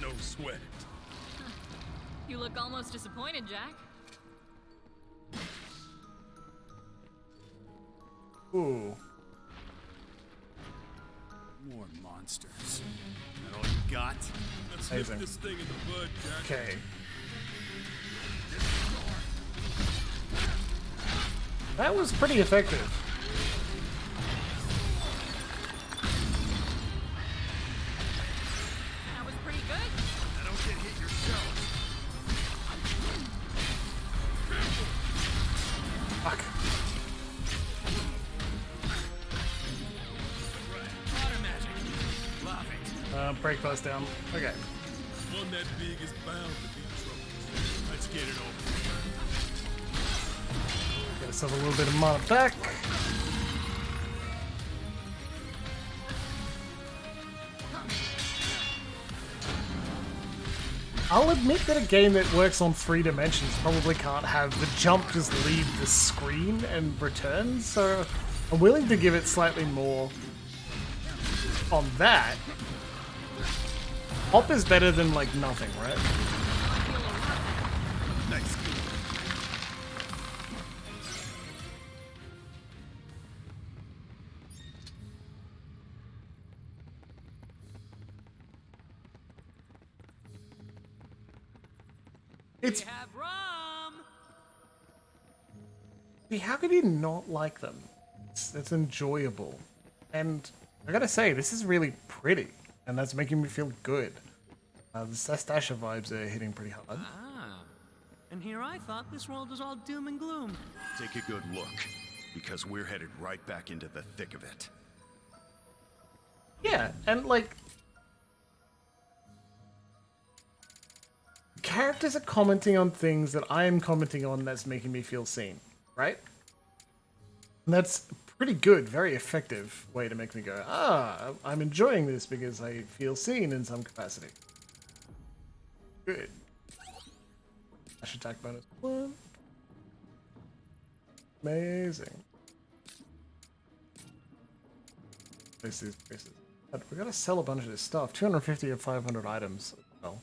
No sweat. You look almost disappointed, Jack. Ooh. More monsters. That all you got? Let's nip Amazing. this thing in the bud, Jack. Okay. That was pretty effective. That was pretty good. I don't get hit yourself. Fuck. Water magic. Love it. Break those down. Okay. One that big is bound to be trouble. Let's get it over. Get ourselves a little bit of mana back. I'll admit that a game that works on 3 dimensions probably can't have the jump just leave the screen and return, so I'm willing to give it slightly more on that. Hop is better than, like, nothing, right? Nice. It's... Have rum. How could you not like them? It's enjoyable. And I gotta say, this is really pretty, and that's making me feel good. The Sastasha vibes are hitting pretty hard. Ah. And here I thought this world was all doom and gloom. Take a good look, because we're headed right back into the thick of it. Yeah, and like... characters are commenting on things that I am commenting on that's making me feel seen, right? And that's pretty good, very effective way to make me go, ah, I'm enjoying this because I feel seen in some capacity. Good. Dash attack bonus 1. Amazing. Place these places. But we gotta sell a bunch of this stuff. 250 of 500 items. Well,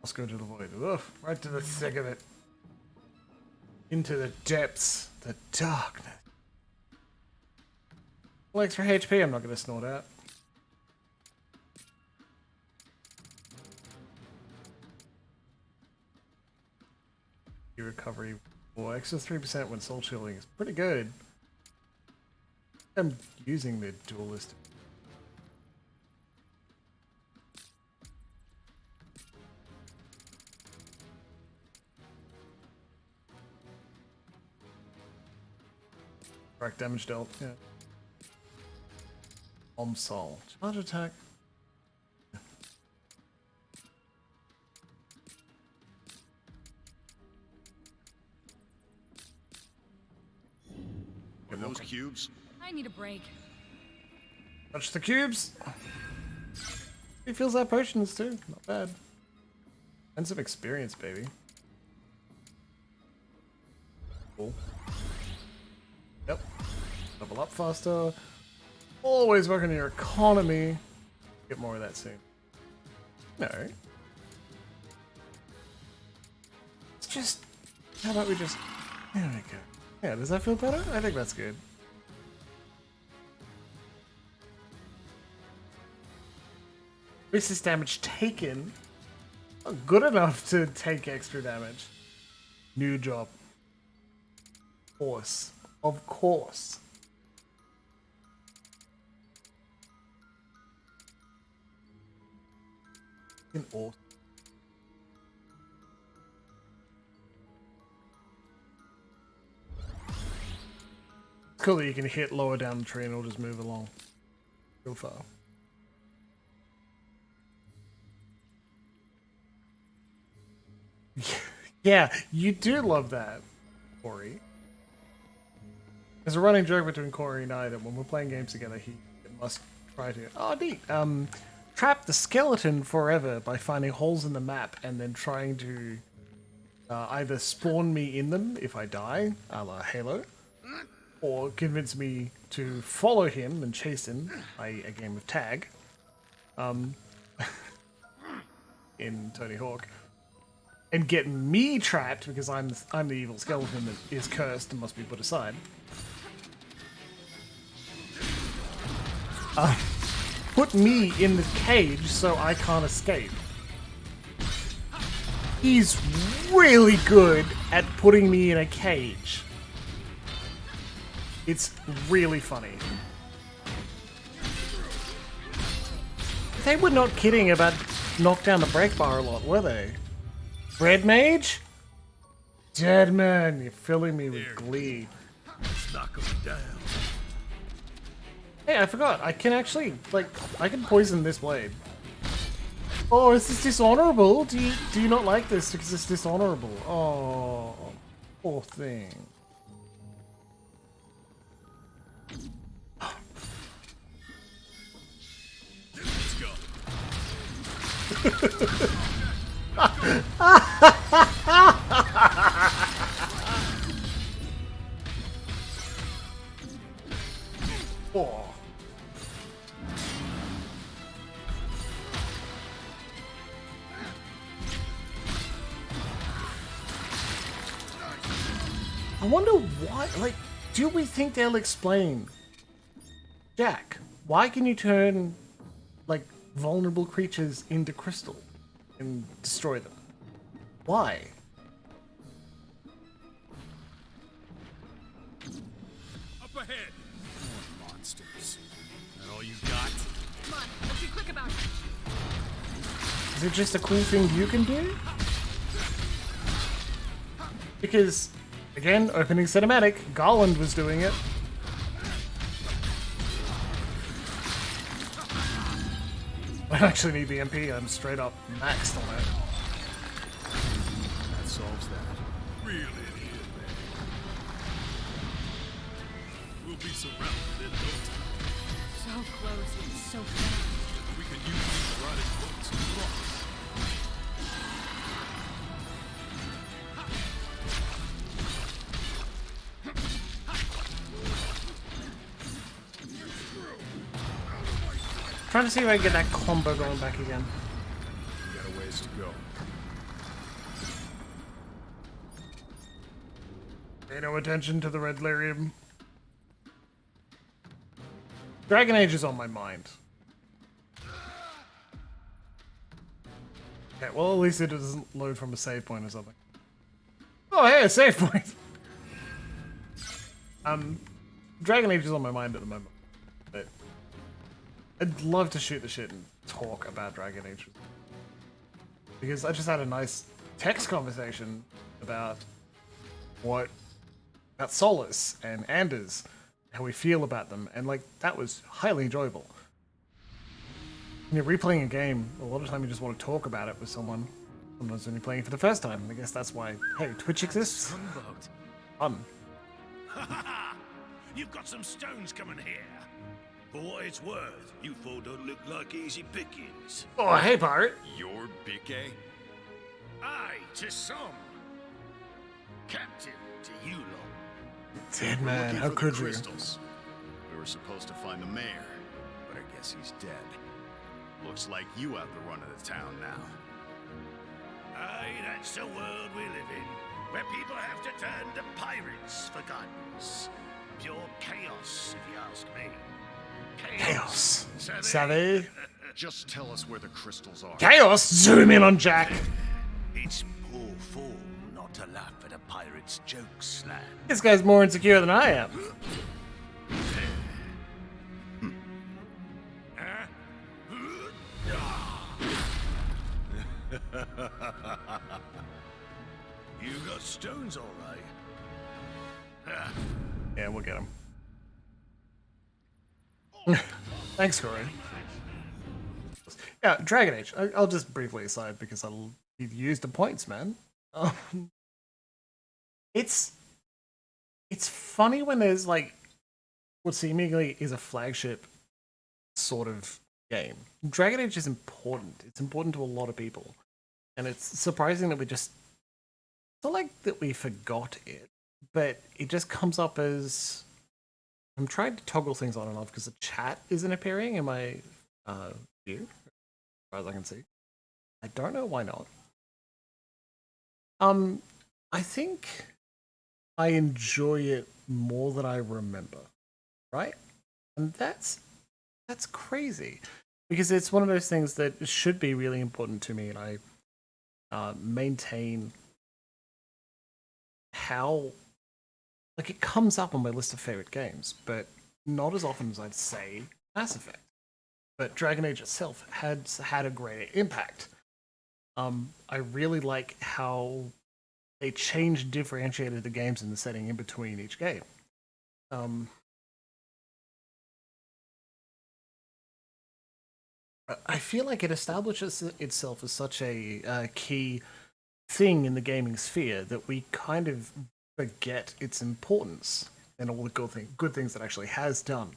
let's go to the void. Ugh, right to the thick of it. Into the depths. The darkness. Well, extra HP I'm not going to snort out. Your recovery. Well, extra 3% when soul shielding is pretty good. I'm using the duelist. Direct damage dealt, yeah. Soul. Charge attack. Are those cubes? I need a break. Touch the cubes. He feels that potions too. Not bad. And some experience, baby. Cool. Yep. Level up faster. Always work on your economy. Get more of that soon. No. It's just... How about we just... There we go. Yeah, does that feel better? I think that's good. Increases damage taken. Not good enough to take extra damage. New job. Of course. Of course. Awesome. It's cool that you can hit lower down the tree and it'll just move along real far. Yeah, you do love that, Corey. There's a running joke between Corey and I that when we're playing games together, he must try to... Oh, neat. Trap the skeleton forever by finding holes in the map and then trying to either spawn me in them if I die, a la Halo, or convince me to follow him and chase him, i.e. a game of tag, in Tony Hawk, and get me trapped because I'm the evil skeleton that is cursed and must be put aside. Put me in the cage so I can't escape. He's really good at putting me in a cage. It's really funny. They were not kidding about knock down the break bar a lot, were they? Red Mage? Dead man, you're filling me with glee. Let's knock 'em down. Hey, I forgot. I can actually, like, I can poison this blade. Oh, is this dishonorable? Do you not like this because it's dishonorable? Oh, poor thing. Let's go. Oh. I wonder why, like, do we think they'll explain? Jack, why can you turn, like, vulnerable creatures into crystal and destroy them? Why? Up ahead. More monsters. That all you got? Come on, let's be quick about it. Is it just a cool thing you can do? Because, again, opening cinematic, Garland was doing it. I don't actually need the MP, I'm straight up maxed on it. That solves that. Reel it in, man. We'll be surrounded in no time. So close and so fast. We can use these rotted boats to cross. Trying to see if I can get that combo going back again. We got a ways to go. Pay no attention to the red lyrium. Dragon Age is on my mind. Okay, well at least it doesn't load from a save point or something. Oh hey, a save point! Dragon Age is on my mind at the moment. But I'd love to shoot the shit and talk about Dragon Age. Because I just had a nice text conversation about Solus and Anders, how we feel about them, and like that was highly enjoyable. When you're replaying a game, a lot of time you just want to talk about it with someone. Sometimes when you're playing for the first time. I guess that's why, hey, Twitch exists. Fun. You've got some stones coming here. For what it's worth, you four don't look like easy pickings. Oh, hey, pirate. Your Bique? Aye, to some. Captain, to you lot. Dead man, Looking how for could the you? crystals. We were supposed to find the mayor, but I guess he's dead. Looks like you have the run of the town now. Aye, that's the world we live in, where people have to turn to pirates for guidance. Pure chaos, if you ask me. Chaos. Savvy? Savvy? Just tell us where the crystals are. Chaos! Zoom in on Jack. It's poor form not to laugh at a pirate's jokes, lad. This guy's more insecure than I am. You got stones, all right. Yeah, we'll get him. Thanks, Corey. Yeah, Dragon Age. I'll just briefly aside because I'll use the points, man. It's funny when there's like what seemingly is a flagship sort of game. Dragon Age is important. It's important to a lot of people, and it's surprising that we just it's not like that we forgot it, but it just comes up as I'm trying to toggle things on and off because the chat isn't appearing in my view, as far as I can see. I don't know why not. I think I enjoy it more than I remember, right? And that's crazy because it's one of those things that should be really important to me, and I maintain how like it comes up on my list of favorite games, but not as often as I'd say Mass Effect. But Dragon Age itself has had a greater impact. I really like how they changed and differentiated the games in the setting in between each game. I feel like it establishes itself as such a key thing in the gaming sphere that we kind of forget its importance and all the good things that actually has done.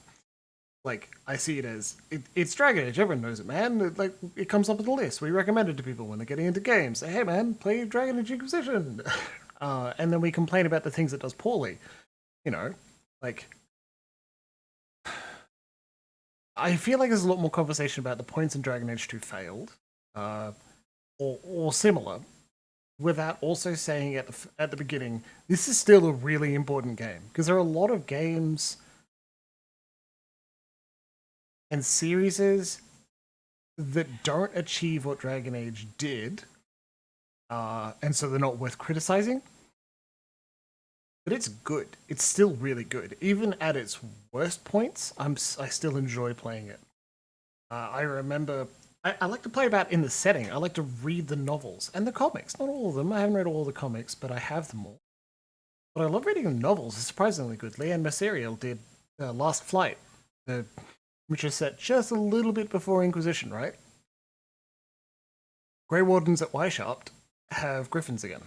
Like, I see it as it's Dragon Age. Everyone knows it, man. It comes up with a list. We recommend it to people when they're getting into games. Say, hey, man, play Dragon Age Inquisition. And then we complain about the things it does poorly. You know, like I feel like there's a lot more conversation about the points in Dragon Age 2 failed, or similar, without also saying at the beginning, this is still a really important game. Because there are a lot of games and series that don't achieve what Dragon Age did, and so they're not worth criticizing. But it's good. It's still really good. Even at its worst points, I still enjoy playing it. I remember I like to play about in the setting. I like to read the novels and the comics. Not all of them. I haven't read all the comics, but I have them all. But I love reading the novels. It's surprisingly good. Leanne Maserial did Last Flight, which is set just a little bit before Inquisition, right? Grey Wardens at Weishaupt have griffins again.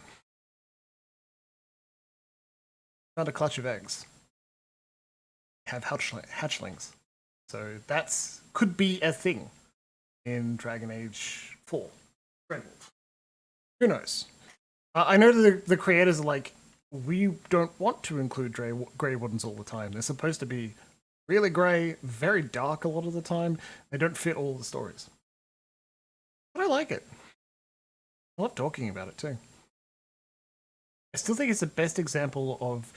Found a clutch of eggs. Have hatchlings. So that's could be a thing in Dragon Age 4. Who knows? I know that the creators are like, we don't want to include Grey Wardens all the time. They're supposed to be really grey, very dark a lot of the time. They don't fit all the stories. But I like it. I love talking about it too. I still think it's the best example of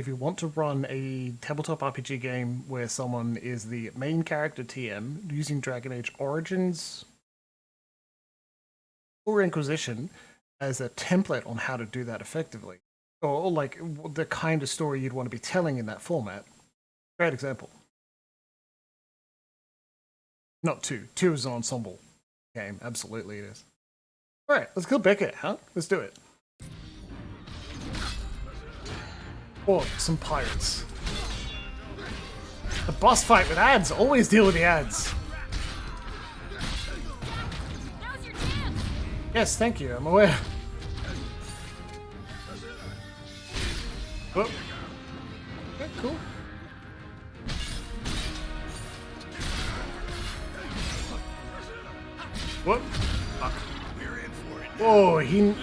if you want to run a tabletop RPG game where someone is the main character TM using Dragon Age Origins or Inquisition as a template on how to do that effectively, or like the kind of story you'd want to be telling in that format. Great example. Not 2. 2 is an ensemble game. Absolutely it is. Alright, let's kill Beckett, huh? Let's do it. Or some pirates. The boss fight with ads. Always deal with the ads. Now's your chance! Yes, thank you. I'm aware. Whoop. Okay, cool. Whoop. Fuck. Whoa, he...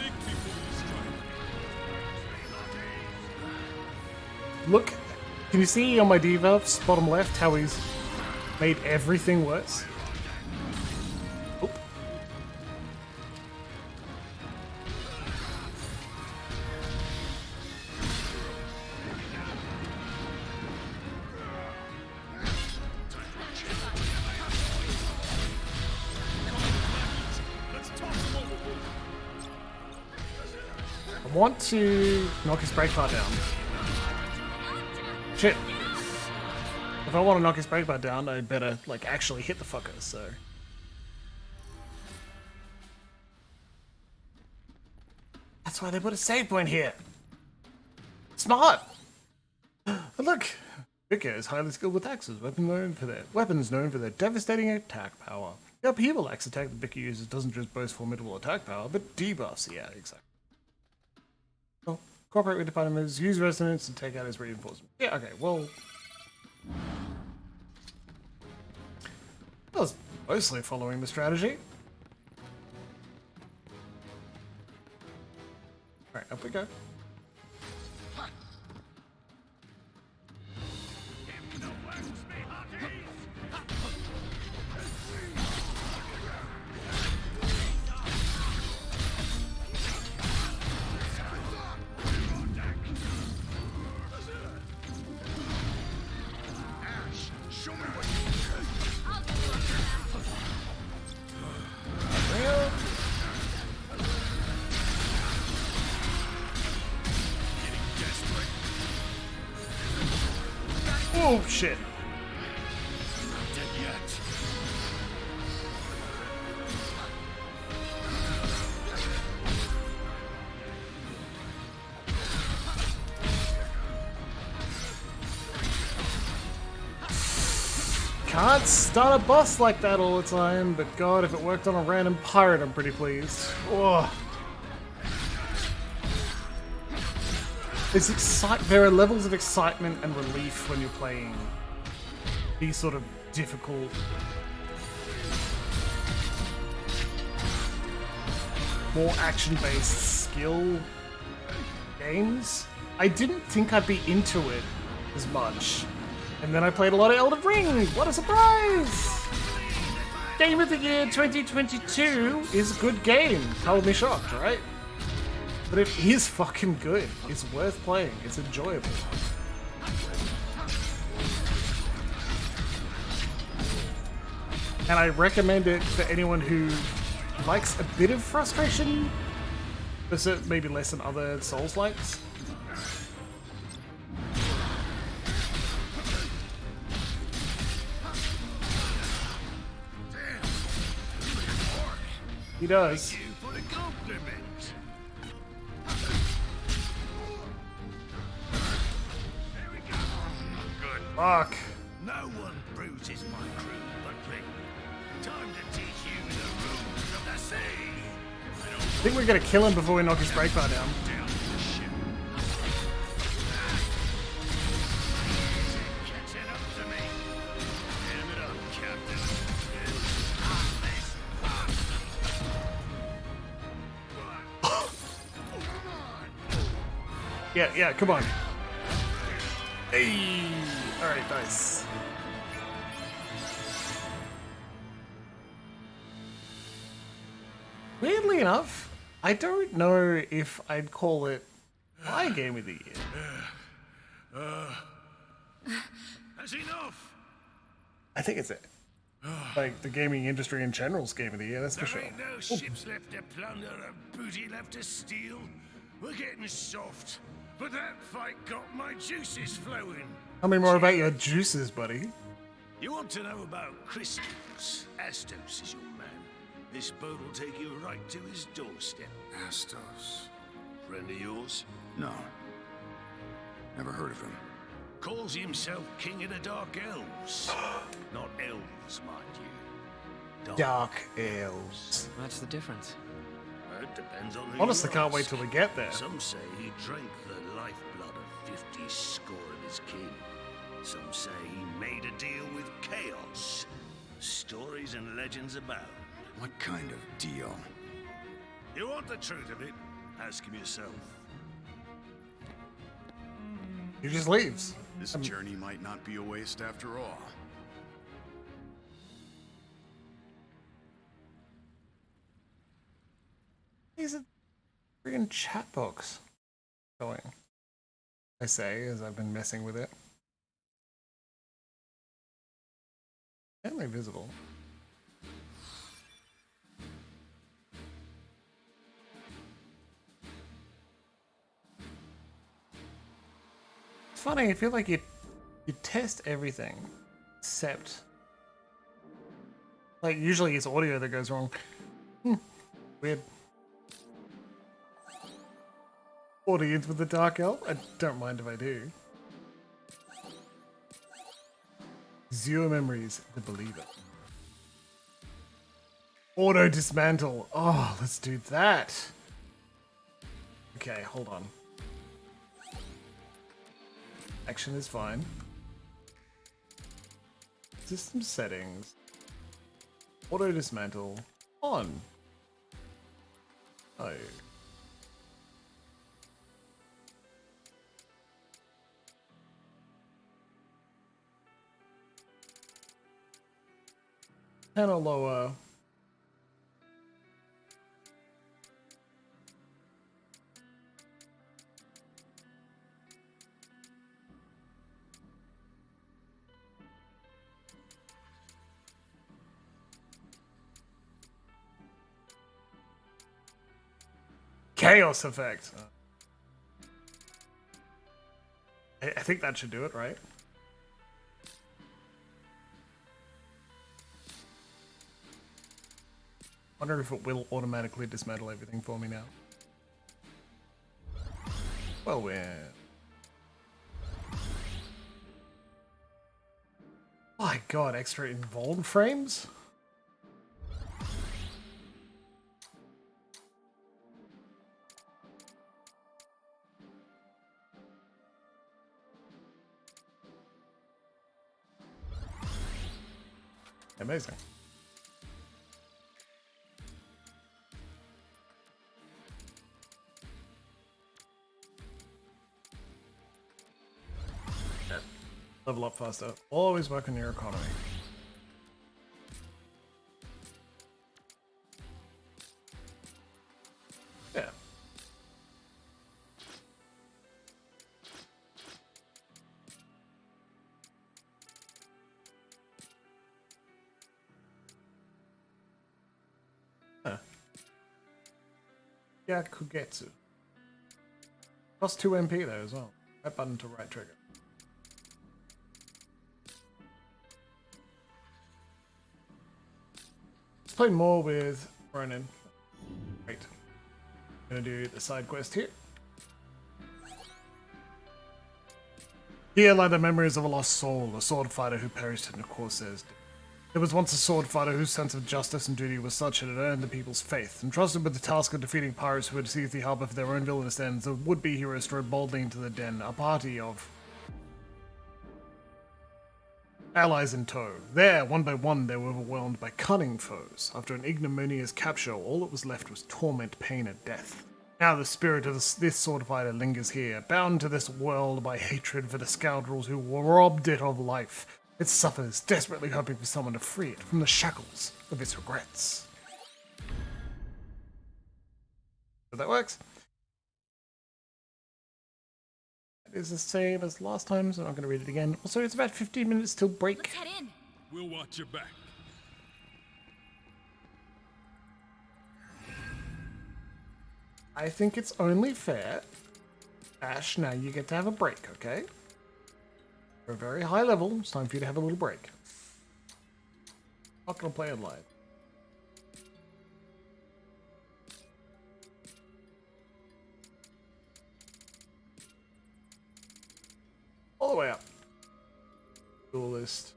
Look, can you see on my debuffs, bottom left, how he's made everything worse? Oop. I want to knock his brake bar down. Shit. If I want to knock his brake bar down, I better, like, actually hit the fucker, so... That's why they put a save point here! Smart! But look! Vicar is highly skilled with axes, weapons known for their devastating attack power. The upheaval axe attack that Vicar uses doesn't just boast formidable attack power, but debuffs, yeah, exactly. Well, cooperate with defining moves, use resonance, and take out his reinforcement. Yeah, okay, well... I was mostly following the strategy. Alright, up we go. Oh shit! Can't start a boss like that all the time, but god, if it worked on a random pirate, I'm pretty pleased. Oh. There are levels of excitement and relief when you're playing these sort of difficult, more action-based skill games. I didn't think I'd be into it as much. And then I played a lot of Elden Ring! What a surprise! Game of the Year 2022 is a good game. Color me shocked, right? But it is fucking good. It's worth playing. It's enjoyable. And I recommend it for anyone who likes a bit of frustration, but maybe less than other Souls-likes. He does. Fuck. No one bruises my crew but me. Time to teach you the rules of the sea. I think we're gonna kill him before we knock his brake bar down. Down to the ship. Catching up to me. Damn it up, Captain. Yeah, come on. Hey! Alright, nice. Weirdly enough, I don't know if I'd call it my game of the year. That's enough. I think it's it. Like the gaming industry in general's game of the year, that's for There sure. ain't no ships left to plunder and booty left to steal. We're getting soft, but that fight got my juices flowing. Tell me more about your juices, buddy. You want to know about crystals? Astos is your man. This boat will take you right to his doorstep. Astos. Friend of yours? No. Never heard of him. Calls himself King of the Dark Elves. Not elves, mind you. Dark Elves. What's the difference? It depends on who Honestly, you can't wait ask. till we get there. Some say he drank the lifeblood of 50 score of his kin. Some say he made a deal with chaos. Stories and legends abound. What kind of deal? You want the truth of it? Ask him yourself. He just leaves. This journey might not be a waste after all. He's a friggin' chat box going. I say as I've been messing with it. Certainly visible. It's funny, I feel like you test everything except like usually it's audio that goes wrong. Weird. Audience with the Dark Elf? I don't mind if I do. Zero memories, the believer. Auto dismantle. Oh, let's do that. Okay, hold on. Action is fine. System settings. Auto dismantle on. Oh. Panel lower. Chaos effect. I think that should do it, right? Wonder if it will automatically dismantle everything for me now. Well, my god, extra involved frames? Amazing. Level up faster. Always work on your economy. Yeah. Huh. Yeah, Kugetsu. Cost 2 MP though as well. Right button to right trigger. Let's play more with Ronin. Great. Gonna do the side quest here. Here lie the memories of a lost soul, a sword fighter who perished in the Corsairs. There was once a sword fighter whose sense of justice and duty was such that it earned the people's faith. Entrusted with the task of defeating pirates who had seized the harbor for their own villainous ends, the would-be heroes strode boldly into the den, a party of allies in tow. There, one by one, they were overwhelmed by cunning foes. After an ignominious capture, all that was left was torment, pain, and death. Now the spirit of this sword fighter lingers here, bound to this world by hatred for the scoundrels who robbed it of life. It suffers, desperately hoping for someone to free it from the shackles of its regrets. So that works. is the same as last time, so I'm not going to read it again. Also, it's about 15 minutes till break. Let's head in. We'll watch your back. I think it's only fair. Ash, now you get to have a break, okay? You're a very high level. It's time for you to have a little break. Not going to play it live. All the way up. Duelist.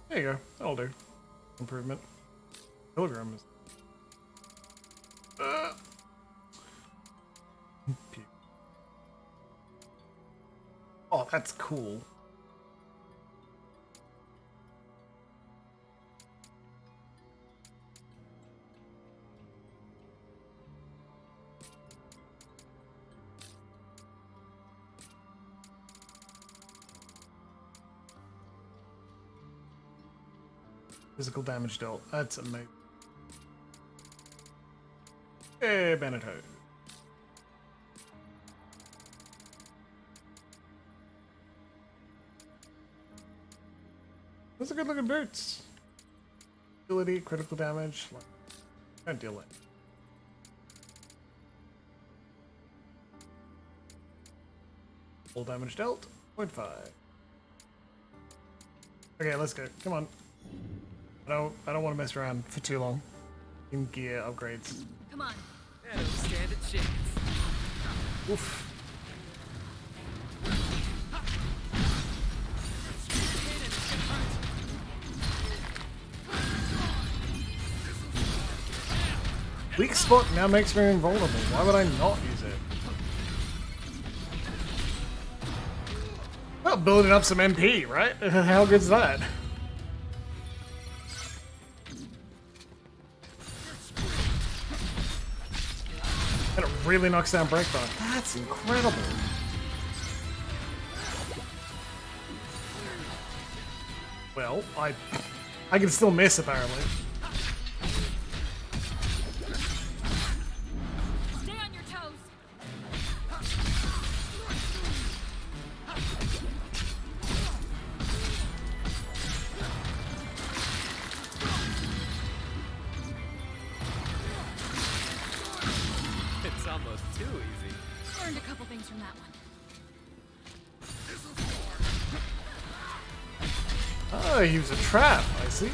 There you go. That'll do. Improvement. Pilgrim is. Oh, that's cool. Physical damage dealt. That's amazing. Hey, Beneteau. Those are good looking boots. Ability, critical damage. Don't deal it. Full damage dealt. 0.5. Okay, let's go. Come on. I don't want to mess around for too long. In gear upgrades. Come on. I don't stand a chance. Oof. Weak spot now makes me invulnerable. Why would I not use it? Well, building up some MP, right? How good's that? And it really knocks down breakdown. That's incredible. Well, I can still miss apparently. Stay on your toes. It's almost too easy. Learned a couple things from that one. Oh, he was a trap. I see.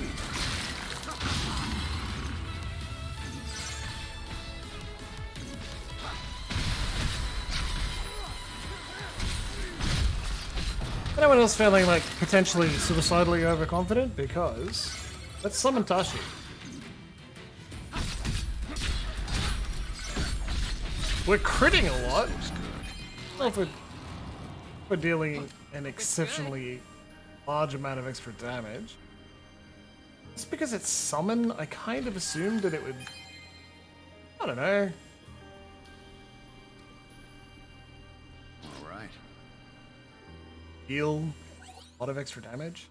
Anyone else feeling like potentially suicidally overconfident? Because let's summon Tashi. We're critting a lot. Well, if we're dealing an exceptionally large amount of extra damage. Just because it's summon, I kind of assumed that it would. I don't know. All right. Deal a lot of extra damage.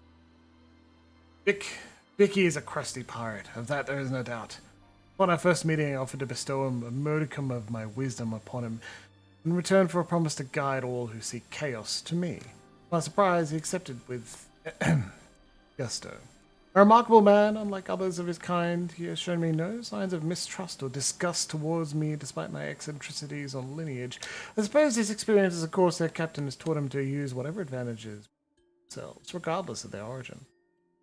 Vicky is a crusty pirate, of that there is no doubt. Upon our first meeting, I offered to bestow him a modicum of my wisdom upon him, in return for a promise to guide all who seek chaos to me. To my surprise, he accepted with gusto. A remarkable man, unlike others of his kind, he has shown me no signs of mistrust or disgust towards me despite my eccentricities on lineage. I suppose his experience as a Corsair captain has taught him to use whatever advantages themselves, regardless of their origin.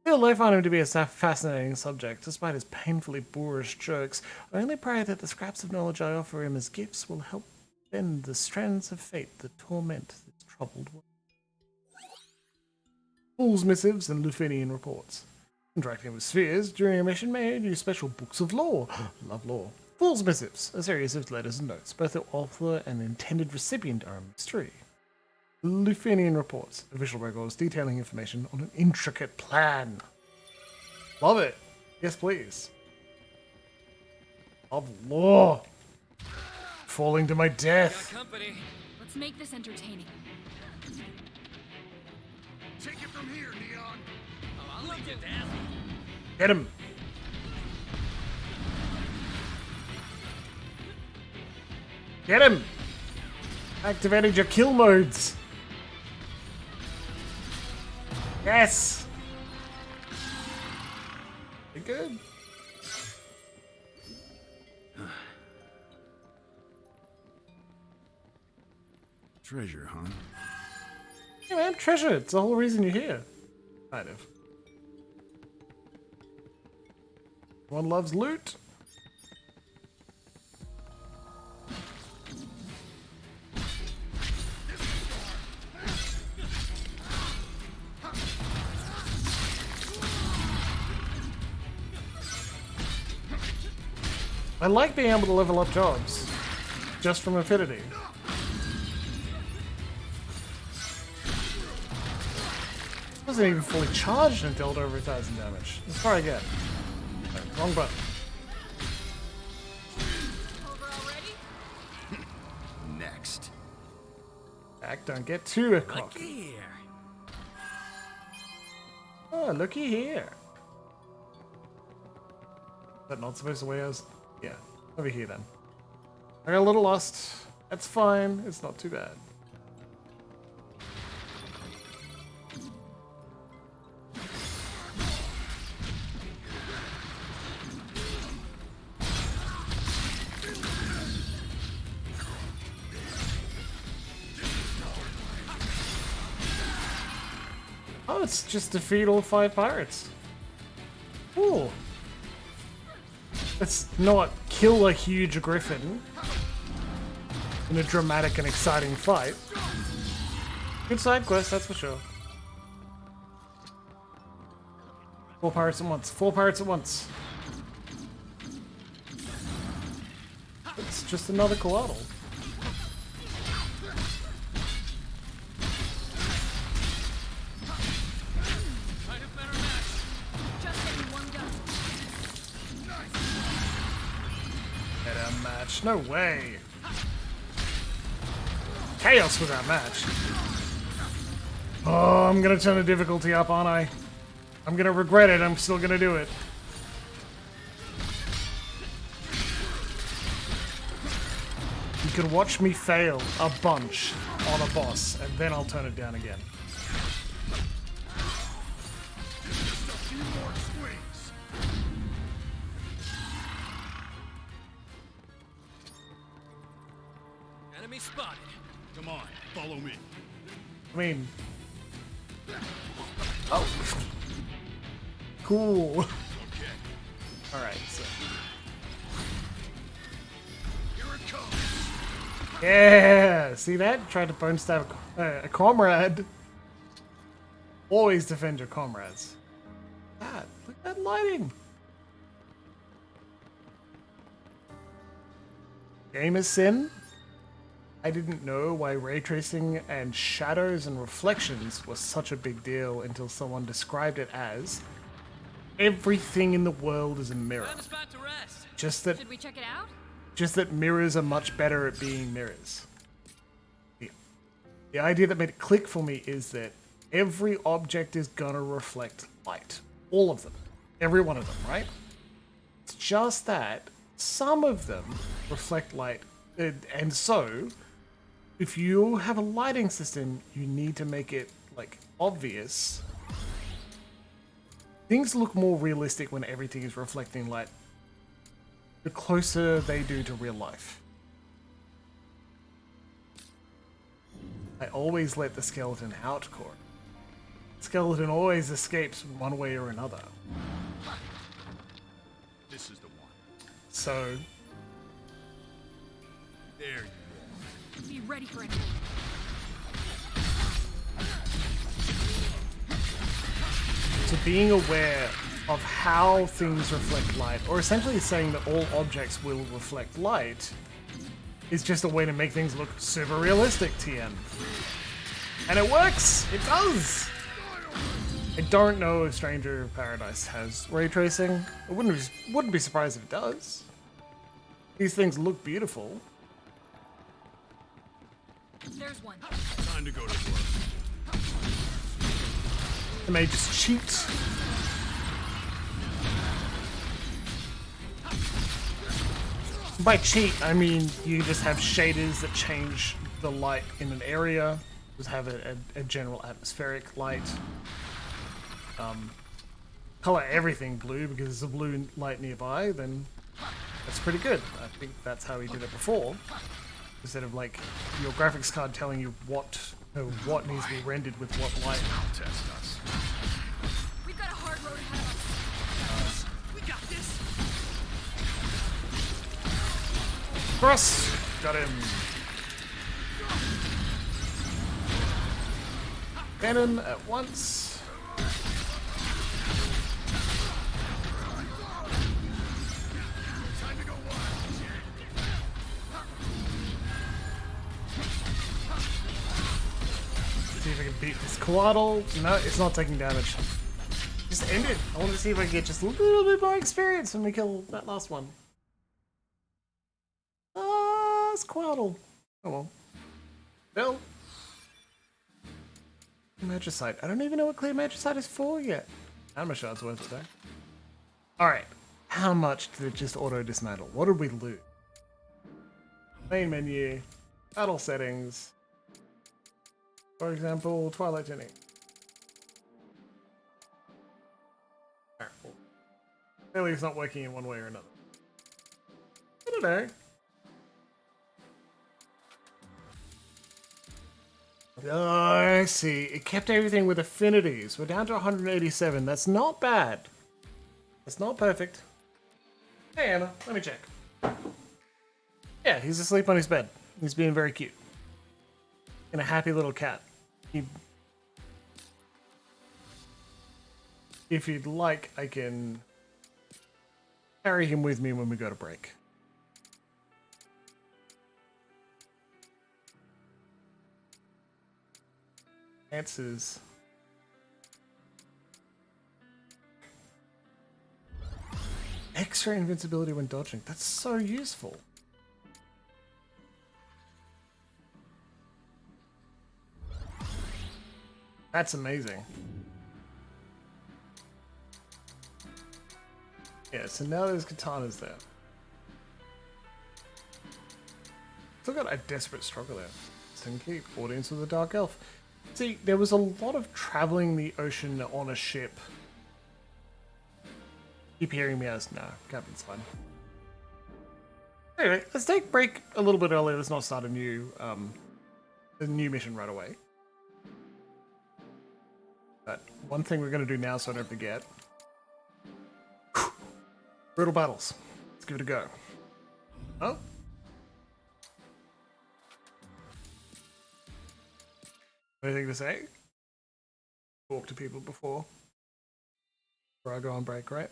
Still, I find him to be a fascinating subject, despite his painfully boorish jokes. I only pray that the scraps of knowledge I offer him as gifts will help bend the strands of fate that torment this troubled world. Fool's missives and Lufinian reports. Interacting with spheres during a mission may use special books of lore. Love lore. Fool's missives, a series of letters and notes. Both the author and intended recipient are a mystery. Lufinian reports, official records detailing information on an intricate plan. Love it. Yes, please. Love lore. falling to my death. Company. Let's make this entertaining. Take it from here, Neon. Oh, I'll leave you down. Get him. Get him. Activating your kill modes. Yes. You're good. Treasure, huh? Yeah, man, treasure. It's the whole reason you're here. Kind of. One loves loot. I like being able to level up jobs just from affinity. Wasn't even fully charged and dealt over 1,000 damage. That's far I get. No, wrong button. Over already? Next. Back, don't get too cocky. Here. Oh, looky here. Is that not supposed to weigh us? Yeah, over here then. I got a little lost. That's fine. It's not too bad. Oh, it's just defeat all 5 pirates. Cool. Let's not kill a huge griffin in a dramatic and exciting fight. Good side quest, that's for sure. 4 pirates at once. 4 pirates at once. It's just another coatl. Just getting warmed up. Better match. No way. Chaos was our match. Oh, I'm gonna turn the difficulty up, aren't I? I'm gonna regret it. I'm still gonna do it. You can watch me fail a bunch on a boss, and then I'll turn it down again. Just a few more swings. Enemy spotted. Come on, follow me. I mean... Oh. Cool. Okay. Alright, so... Here it comes. Yeah! See that? Tried to bone stab a comrade. Always defend your comrades. That, look at that lighting. Game is sin. I didn't know why ray tracing and shadows and reflections was such a big deal until someone described it as everything in the world is a mirror. Found a spot to rest. Just that Should we check it out? mirrors are much better at being mirrors. The idea that made it click for me is that every object is gonna reflect light. All of them. Every one of them, right? It's just that some of them reflect light. And so, if you have a lighting system, you need to make it, like, obvious. Things look more realistic when everything is reflecting light the closer they do to real life. I always let the skeleton out, Core. Skeleton always escapes one way or another. This is the one. So, There you are. Be ready for it. so being aware of how things reflect light, or essentially saying that all objects will reflect light, is just a way to make things look super realistic, TM. And it works! It does! I don't know if Stranger of Paradise has ray tracing. I wouldn't be surprised if it does. These things look beautiful. There's one. Time to go to work. The mage just cheats. By cheat, I mean you just have shaders that change the light in an area. Just have a general atmospheric light. Color everything blue because there's a blue light nearby, then that's pretty good. I think that's how he did it before. Instead of like your graphics card telling you what needs to be rendered with what light. Test us. We've got a hard road ahead of us. We got this. Cross! Got him. Cannon at once. See if I can beat this Coatl. No, it's not taking damage. Just end it. I want to see if I can get just a little bit more experience when we kill that last one. It's Coatl. Oh well. Bill. Magicite. I don't even know what clear magicite is for yet. How much shards worth it though? Alright. How much did it just auto dismantle? What did we lose? Main menu. Battle settings. For example, Twilight Tuning. Alright, well, clearly it's not working in one way or another. I don't know. Oh, I see. It kept everything with affinities. We're down to 187. That's not bad. It's not perfect. Hey, Anna. Let me check. Yeah, he's asleep on his bed. He's being very cute. And a happy little cat. If you'd like, I can carry him with me when we go to break. Answers. Extra invincibility when dodging. That's so useful. That's amazing. Yeah, so now there's katanas there. Still got a desperate struggle there. Sting Keep, audience with a dark elf. See, there was a lot of traveling the ocean on a ship. Keep hearing me as no, Captain's fine. Anyway, let's take a break a little bit early. Let's not start a new mission right away. But one thing we're going to do now so I don't forget. Brutal battles. Let's give it a go. Oh? Anything to say? Talk to people before I go on break, right?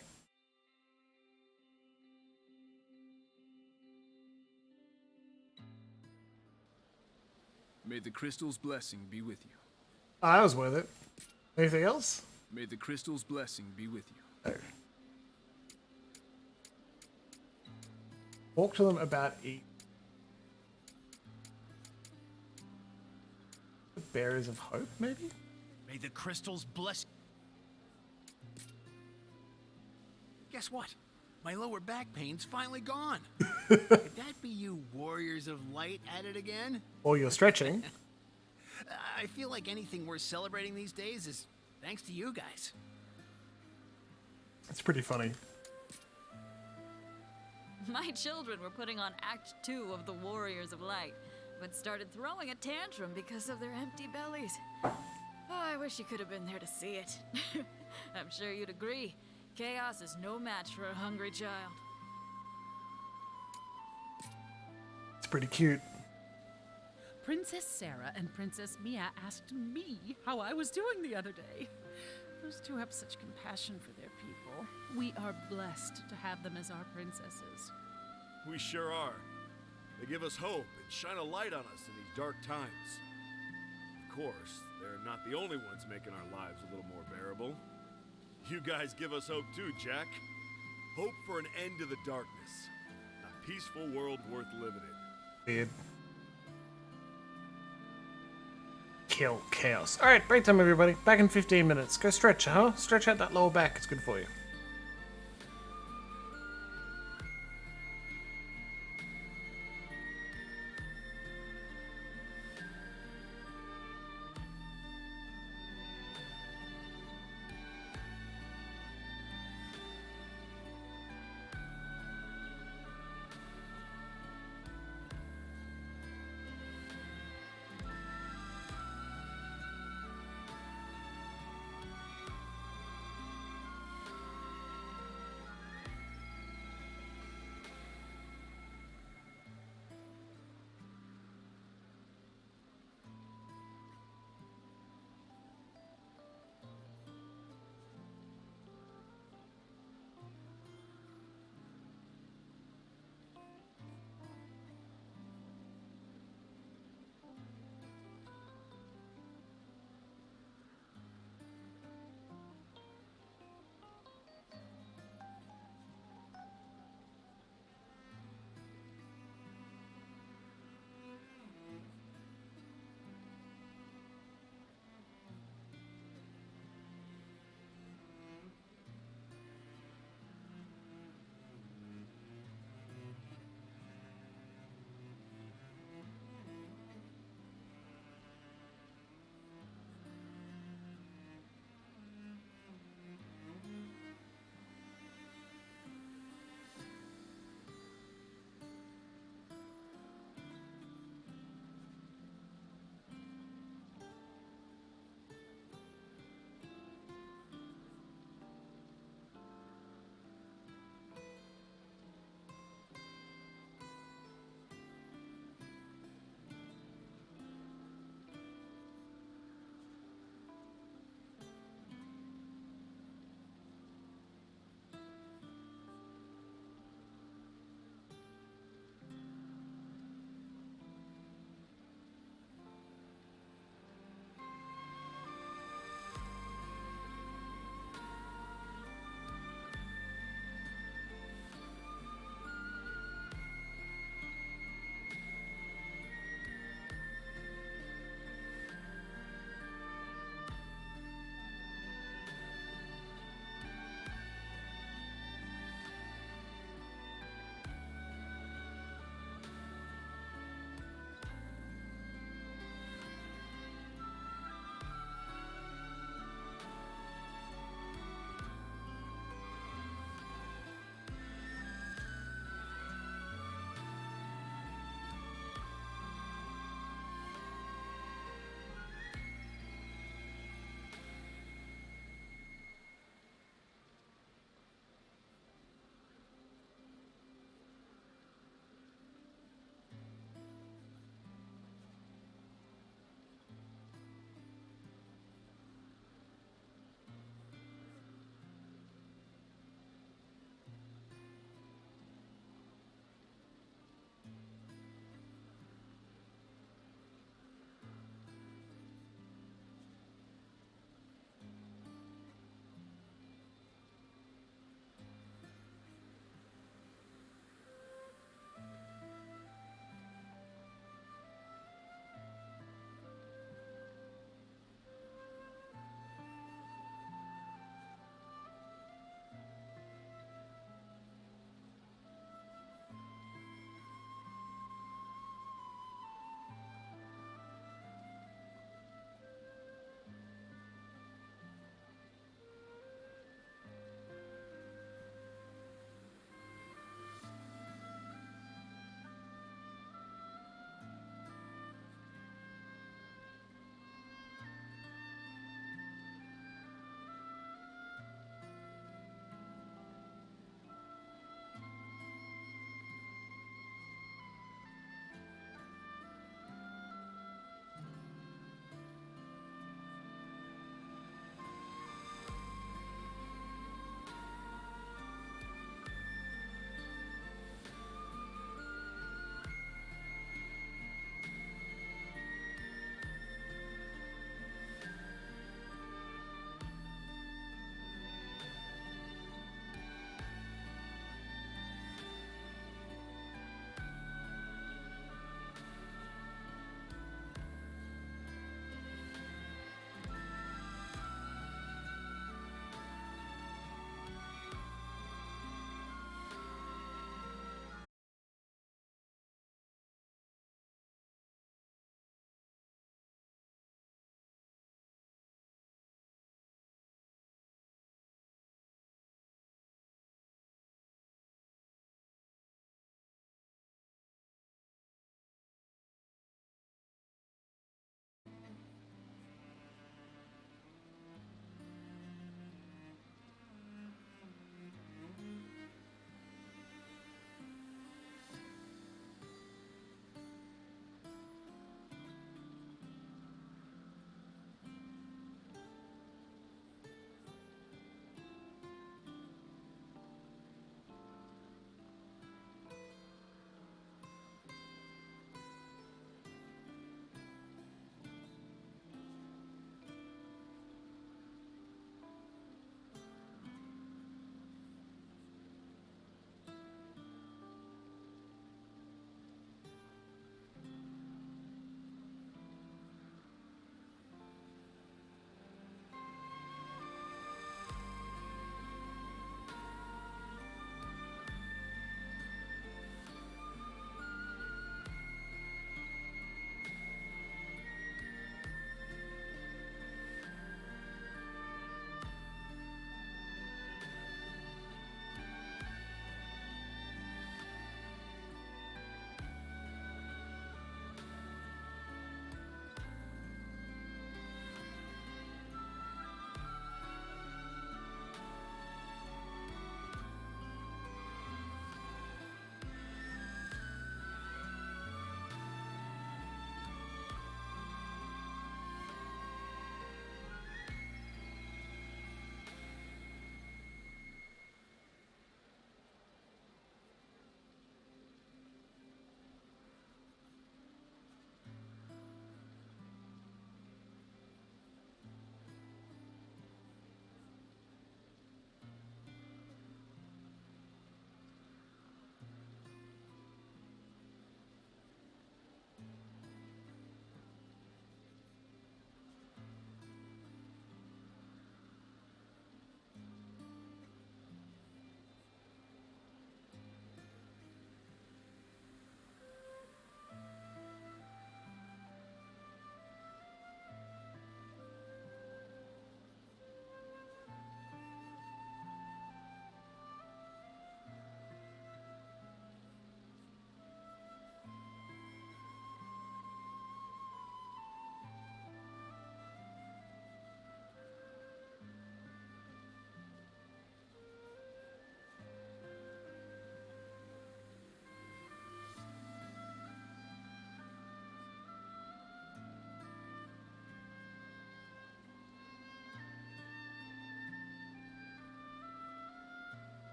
May the crystal's blessing be with you. That was worth it. Anything else? May the crystal's blessing be with you. No. Talk to them about eat. The Bearers of Hope, maybe? May the crystals bless. Guess what? My lower back pain's finally gone. Could that be you warriors of light at it again? Or you're stretching. I feel like anything worth celebrating these days is thanks to you guys. It's pretty funny. My children were putting on Act 2 of the Warriors of Light, but started throwing a tantrum because of their empty bellies. Oh, I wish you could have been there to see it. I'm sure you'd agree. Chaos is no match for a hungry child. It's pretty cute. Princess Sarah and Princess Mia asked me how I was doing the other day. Those two have such compassion for their people. We are blessed to have them as our princesses. We sure are. They give us hope and shine a light on us in these dark times. Of course, they're not the only ones making our lives a little more bearable. You guys give us hope too, Jack. Hope for an end to the darkness. A peaceful world worth living in. Weird. kill chaos. All right, break time, everybody. Back in 15 minutes. Go stretch, huh? Stretch out that lower back. It's good for you.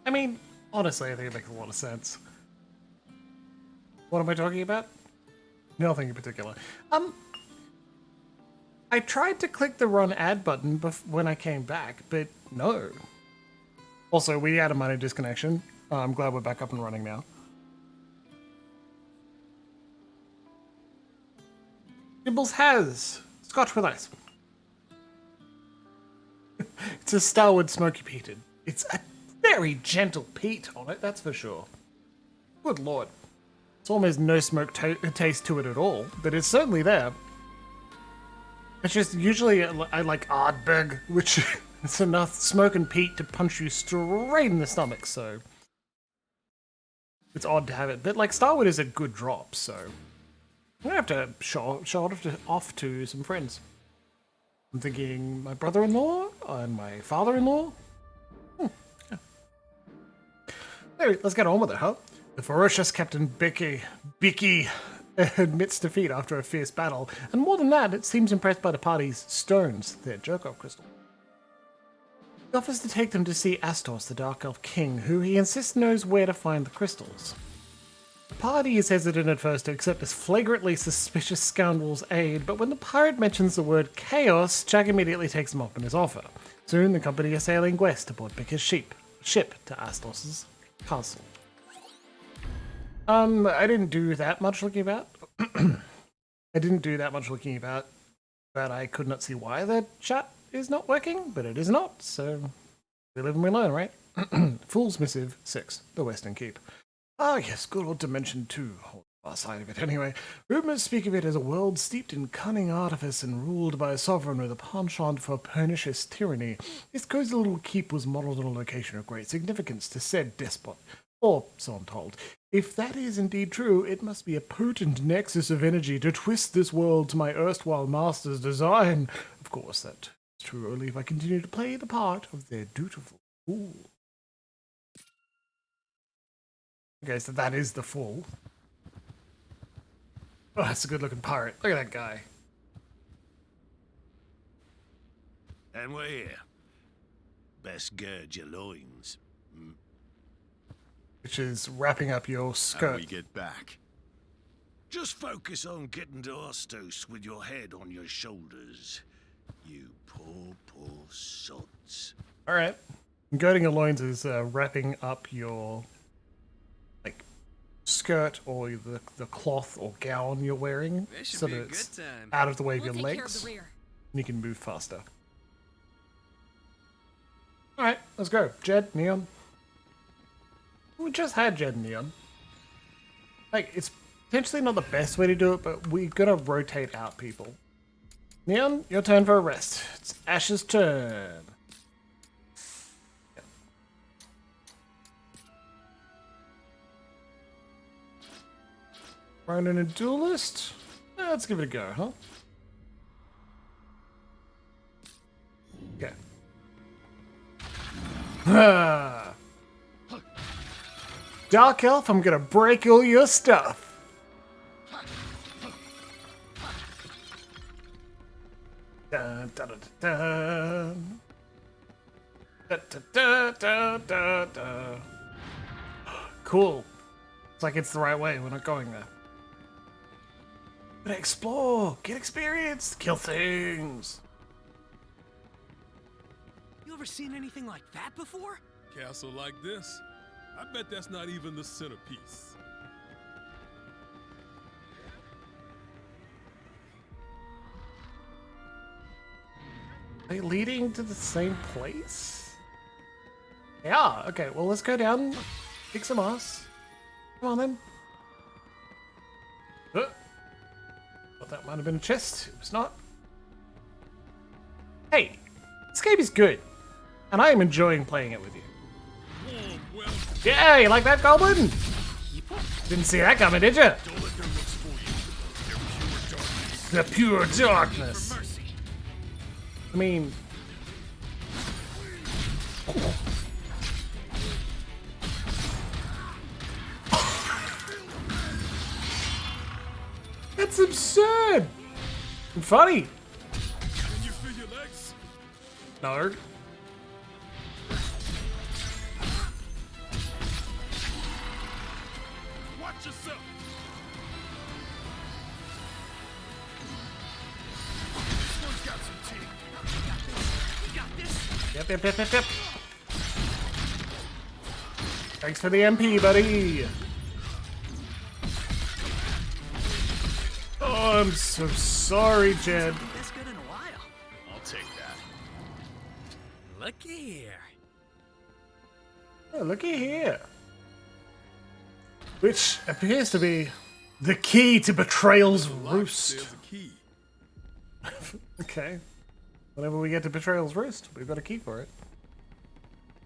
I mean, honestly, I think it makes a lot of sense. What am I talking about? Nothing in particular. I tried to click the run ad button when I came back, but no. Also, we had a minor disconnection. I'm glad we're back up and running now. Jimbles has Scotch with ice. It's a starwood smoky peated. It's a very gentle peat on it, that's for sure. Good lord. It's almost no smoke taste to it at all, but it's certainly there. It's just usually I like Ardbeg, which is enough smoke and peat to punch you straight in the stomach, so it's odd to have it. But like Starwood is a good drop, so I'm gonna have to show it off to some friends. I'm thinking my brother-in-law and my father-in-law. Yeah. Anyway, let's get on with it, huh? The ferocious Captain Bicky admits defeat after a fierce battle, and more than that, it seems impressed by the party's stones, their jerk-off crystal. He offers to take them to see Astos, the Dark Elf King, who he insists knows where to find the crystals. The party is hesitant at first to accept this flagrantly suspicious scoundrel's aid, but when the pirate mentions the word chaos, Jack immediately takes him up on his offer. Soon the company is sailing west aboard Bicker's ship to Astos' castle. I didn't do that much looking about. But I could not see why the chat is not working, but it is not, so we live and we learn, right? Fool's Missive 6, the Western Keep. Ah, yes, good old Dimension 2, on the far side of it anyway. Rumours speak of it as a world steeped in cunning artifice and ruled by a sovereign with a penchant for pernicious tyranny. This cozy little keep was modelled on a location of great significance to said despot. Or, so I'm told. If that is indeed true, it must be a potent nexus of energy to twist this world to my erstwhile master's design. Of course, that is true only if I continue to play the part of their dutiful fool. Okay, so that is the fool. Oh, that's a good-looking pirate. Look at that guy. And we're here. Best gird your loins. Which is wrapping up your How do skirt. we get back? Just focus on getting to Astos with your head on your shoulders. You poor sods. Alright. Girding your loins is wrapping up your like skirt or the cloth or gown you're wearing This should so be that a good it's time. out of the way of We'll your take care of legs the rear. and you can move faster. Alright, let's go. Jed, Neon. We just had Jed and Neon. Like, it's potentially not the best way to do it, but we're gonna rotate out people. Neon, your turn for a rest. It's Ash's turn. Ronin and Duelist? Let's give it a go, huh? Okay. Dark Elf, I'm gonna break all your stuff. Dun, dun, dun, dun. Dun, dun, dun, dun, dun. Cool. It's like it's the right way. We're not going there. But explore, get experience, kill things. You ever seen anything like that before? Castle like this? I bet that's not even the centerpiece. Are they leading to the same place? Yeah, okay, well let's go down, kick some ass. Come on then. Thought that might have been a chest, it was not. Hey, this game is good, and I am enjoying playing it with you. Warm, well, Yeah, you like that, Goblin? Didn't see that coming, did you? don't let them look for you. They're pure darkness. The pure darkness. Mercy. I mean... That's absurd! And funny. Can you feel your legs? No. Watch yourself. This one's got some teeth. You got this. Yep. Thanks for the MP, buddy. Oh, I'm so sorry, Jed. That's good in a while. I'll take that. Looky here. Oh, looky here. Which appears to be the key to Betrayal's Roost. There's a key. Okay. Whenever we get to Betrayal's Roost, we've got a key for it.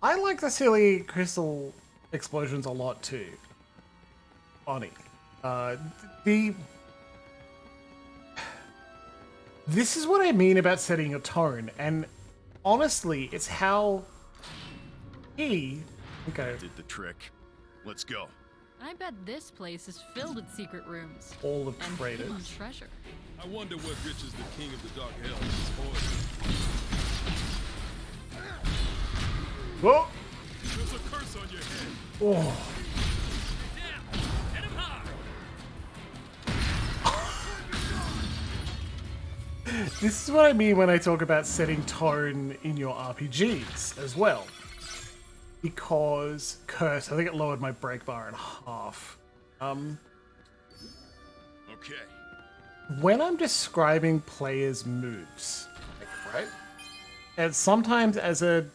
I like the silly crystal explosions a lot too. Bonnie. This is what I mean about setting a tone, and honestly, it's how he... Okay, Did the trick. Let's go. I bet this place is filled with secret rooms. all of And traitors. hidden treasure. I wonder what riches the king of the dark elves is hoarding. Whoa! There's a curse on your head. Oh. Hit him hard. This is what I mean when I talk about setting tone in your RPGs as well. Because Curse, I think it lowered my break bar in half. Okay. When I'm describing players' moves, like, right? And sometimes as a,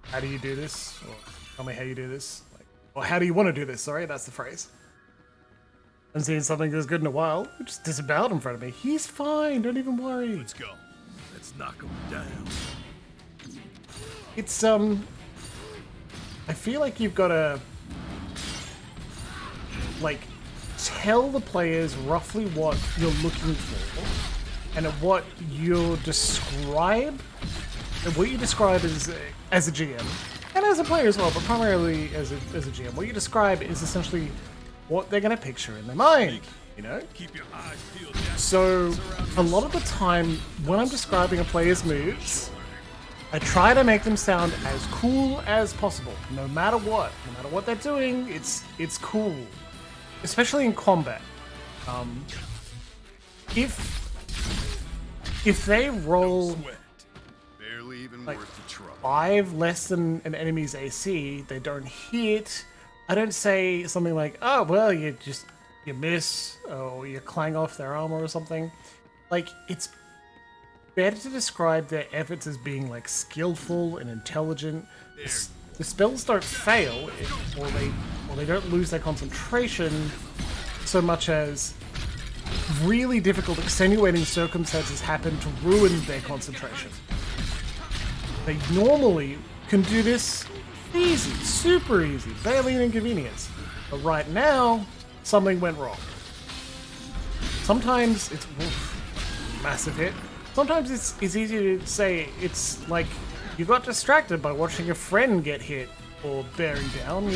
how do you do this? Or tell me how you do this. Like, or how do you want to do this? Sorry, that's the phrase. I'm seeing something that's good in a while. It just disemboweled in front of me. He's fine. Don't even worry. Let's go. Let's knock him down. It's I feel like you've got to like tell the players roughly what you're looking for, and what you describe, and what you describe as a GM and as a player as well, but primarily as a GM. What you describe is essentially what they're going to picture in their mind. You know. Keep your eyes peeled. Jack. So a lot of the time when I'm describing a player's moves, I try to make them sound as cool as possible, no matter what. No matter what they're doing, it's cool, especially in combat. If they roll Sweat. Barely even like worth the trouble. 5 less than an enemy's AC, they don't hit. I don't say something like, "Oh well, you miss," or you clang off their armor or something. Like, it's better to describe their efforts as being like skillful and intelligent. The spells don't fail, or they don't lose their concentration so much as really difficult, extenuating circumstances happen to ruin their concentration. They normally can do this easy, super easy, barely an inconvenience. But right now, something went wrong. Sometimes it's massive hit. Sometimes it's easy to say it's like you got distracted by watching a friend get hit or bearing down,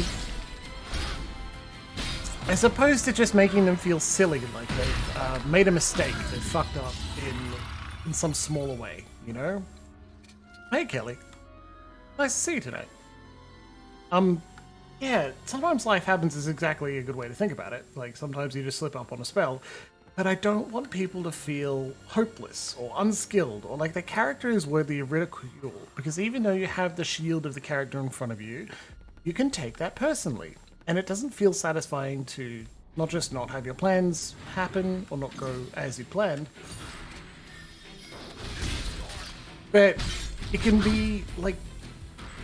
as opposed to just making them feel silly, like they've made a mistake, they fucked up in some smaller way, you know? Hey Kelly, nice to see you tonight. Yeah, sometimes life happens is exactly a good way to think about it. Like, sometimes you just slip up on a spell. But I don't want people to feel hopeless or unskilled or like their character is worthy of ridicule, because even though you have the shield of the character in front of you, you can take that personally. And it doesn't feel satisfying to not just not have your plans happen or not go as you planned, but it can be like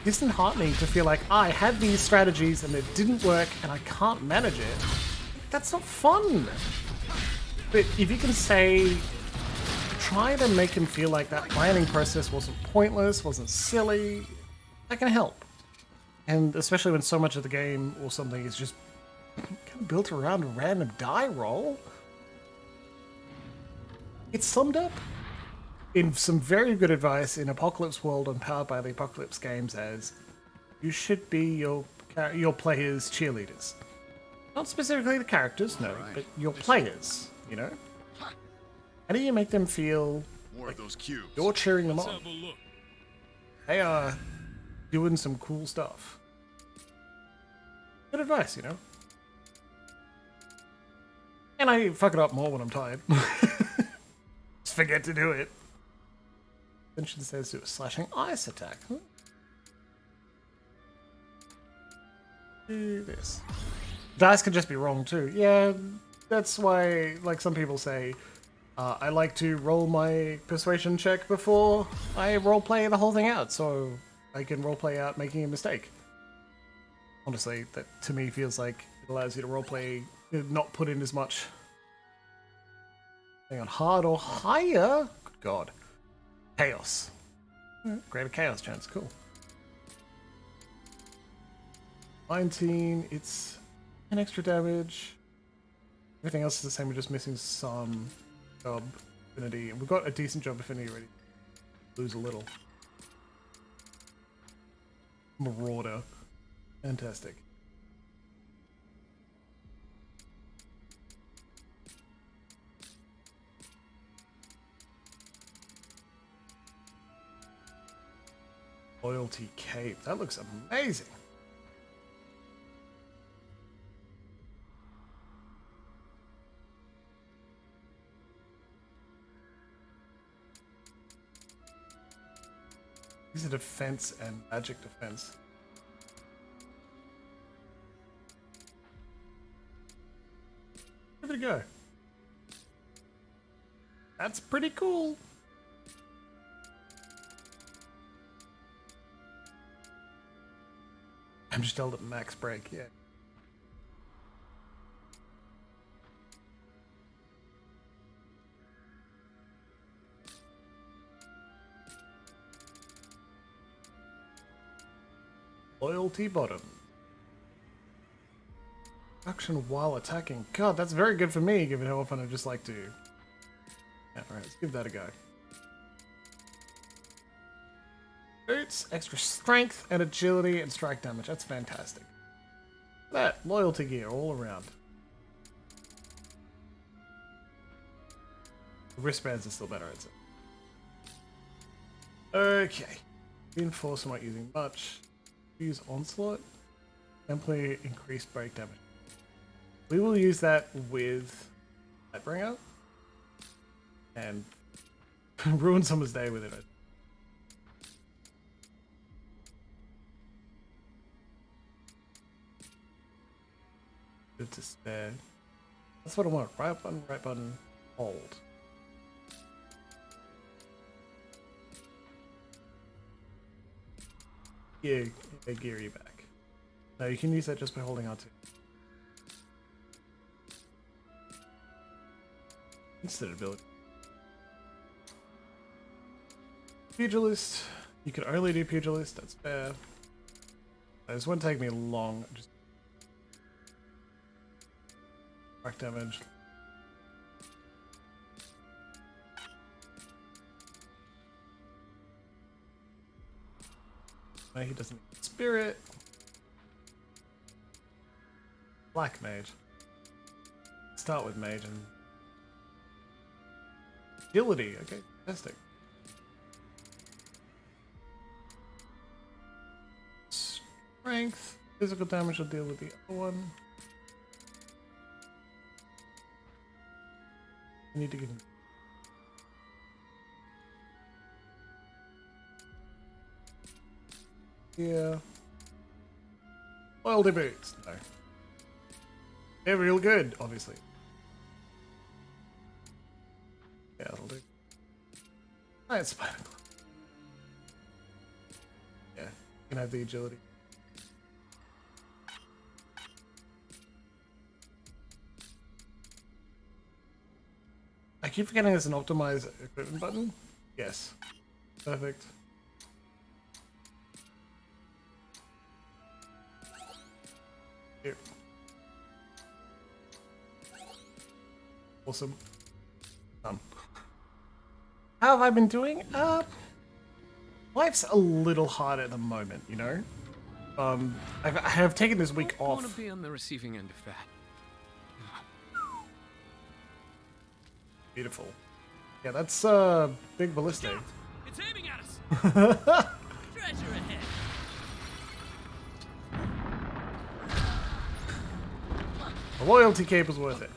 disheartening to feel like I had these strategies and it didn't work and I can't manage it. That's not fun. But if you can say, try to make him feel like that planning process wasn't pointless, wasn't silly, that can help. And especially when so much of the game or something is just kind of built around a random die roll. It's summed up in some very good advice in Apocalypse World and Powered by the Apocalypse games as you should be your players' cheerleaders. Not specifically the characters, no, but your players, you know? How do you make them feel More of those cubes. you're cheering them Let's on? have a look. They are doing some cool stuff. Good advice, you know? And I fuck it up more when I'm tired. Just forget to do it. Mention says do a slashing ice attack. Do this. Dice can just be wrong too. Yeah, that's why, like some people say, I like to roll my persuasion check before I roleplay the whole thing out, so I can roleplay out making a mistake. Honestly, that to me feels like it allows you to roleplay, not put in as much. Hang on, hard or higher? Good God. Chaos. Greater chaos chance, cool. 19, it's an extra damage. Everything else is the same, we're just missing some job affinity. And we've got a decent job affinity already. Lose a little. Marauder. Fantastic. Loyalty Cape. That looks amazing. These are defense and magic defense. Give it a go. That's pretty cool. I'm just held at max break, yeah. Loyalty bottom. Action while attacking. God, that's very good for me, given how often I just like to... Yeah, alright, let's give that a go. Boots, extra strength and agility and strike damage. That's fantastic. That, loyalty gear all around. The wristbands are still better, I'd say. Okay. Reinforce, I'm not using much. Use Onslaught. Simply increase break damage. We will use that with Lightbringer. And ruin someone's day with it. Good to spare. That's what I want. Right button, hold. Yeah, gear you back. No, you can use that just by holding on to it. Instant ability. Pugilist. You can only do Pugilist, that's fair. This won't take me long. Just strike damage. No, he doesn't need spirit. Black mage. Start with mage and agility. Okay, fantastic. Strength. Physical damage will deal with the other one. I need to get. Yeah. Loyalty boots. No. They're real good, obviously. Yeah, that'll do. Alright, spider claw. Yeah, you can have the agility. I keep forgetting there's an optimize equipment button. Yes. Perfect. Here. Awesome. Done. How have I been doing? Life's a little hard at the moment, you know? I have taken this week I off. want to be on the receiving end of that. Beautiful. Yeah, that's big ballistic. It's aiming at us. Treasure ahead. The loyalty cape was worth it.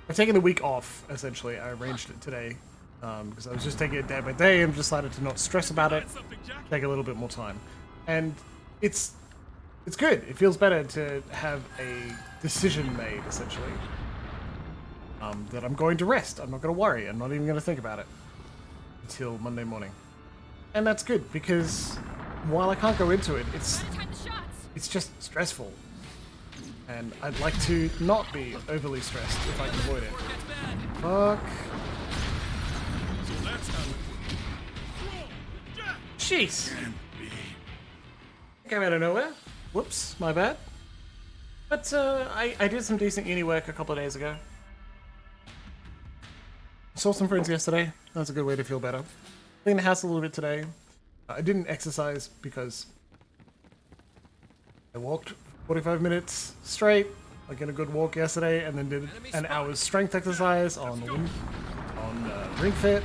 I've taken the week off, essentially. I arranged it today because I was just taking it day by day and decided to not stress about it, take a little bit more time. And it's good. It feels better to have a decision made, essentially. That I'm going to rest. I'm not going to worry. I'm not even going to think about it until Monday morning. And that's good because while I can't go into it, it's just stressful. And I'd like to not be overly stressed if I can avoid it. Fuck. Jeez. Came out of nowhere. Whoops, my bad. But I did some decent uni work a couple of days ago. Saw some friends yesterday. That's a good way to feel better. Cleaned the house a little bit today. I didn't exercise because I walked 45 minutes straight, like in a good walk yesterday, and then did an hour's strength exercise on Ring Fit.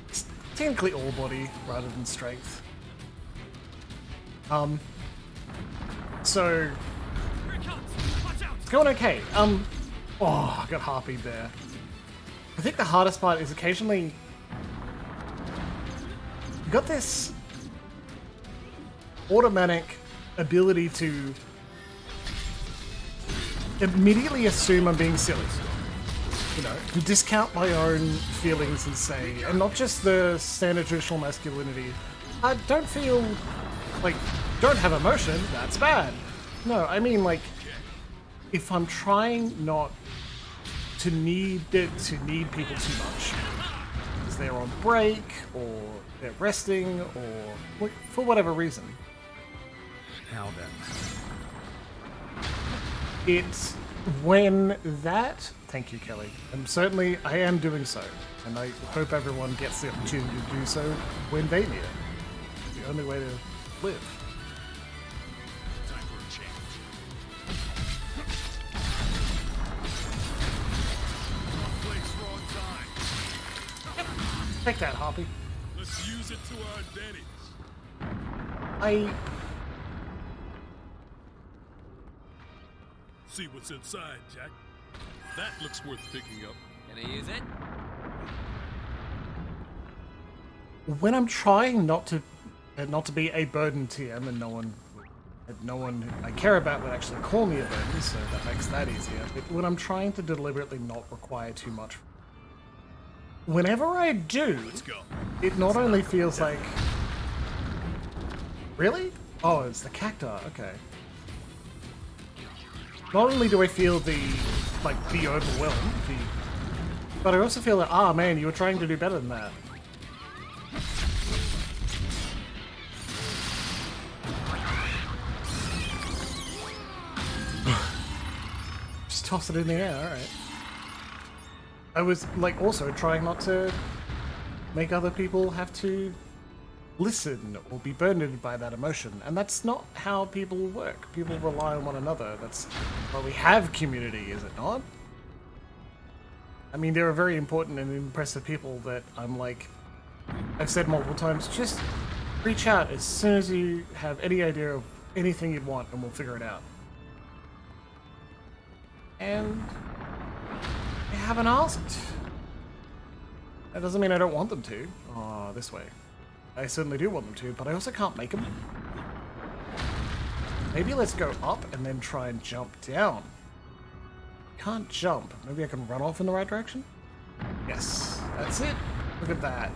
It's technically all body rather than strength. So it's going okay. Oh, I got harpied there. I think the hardest part is occasionally you got this automatic ability to immediately assume I'm being silly. You know, to discount my own feelings and say, and not just the standard traditional masculinity, I don't feel like, don't have emotion, that's bad. No, I mean like, if I'm trying not to need people too much, because they're on break, or they're resting, or for whatever reason. Now then. It's when that... Thank you, Kelly. And certainly I am doing so. And I hope everyone gets the opportunity to do so when they need it. It's the only way to live. Time for a change. Wrong place, wrong time. Take that, Harpy. Let's use it to our advantage. See what's inside, Jack. That looks worth picking up. Can I use it? When I'm trying not to be a burden TM, and no one I care about would actually call me a burden, so that makes that easier. But when I'm trying to deliberately not require too much, whenever I do, it not only feels like, really? Oh, it's the cacti. Okay. Not only do I feel the overwhelmed, but I also feel like, ah, man, you were trying to do better than that. Just toss it in the air, alright. I was, like, also trying not to make other people have to listen or be burdened by that emotion, and that's not how people work. People rely on one another. That's why we have community, is it not? I mean, there are very important and impressive people that I'm like, I've said multiple times, just reach out as soon as you have any idea of anything you'd want and we'll figure it out. And they haven't asked. That doesn't mean I don't want them to. Oh, this way. I certainly do want them to, but I also can't make them. Maybe let's go up and then try and jump down. Can't jump. Maybe I can run off in the right direction? Yes, that's it. Look at that.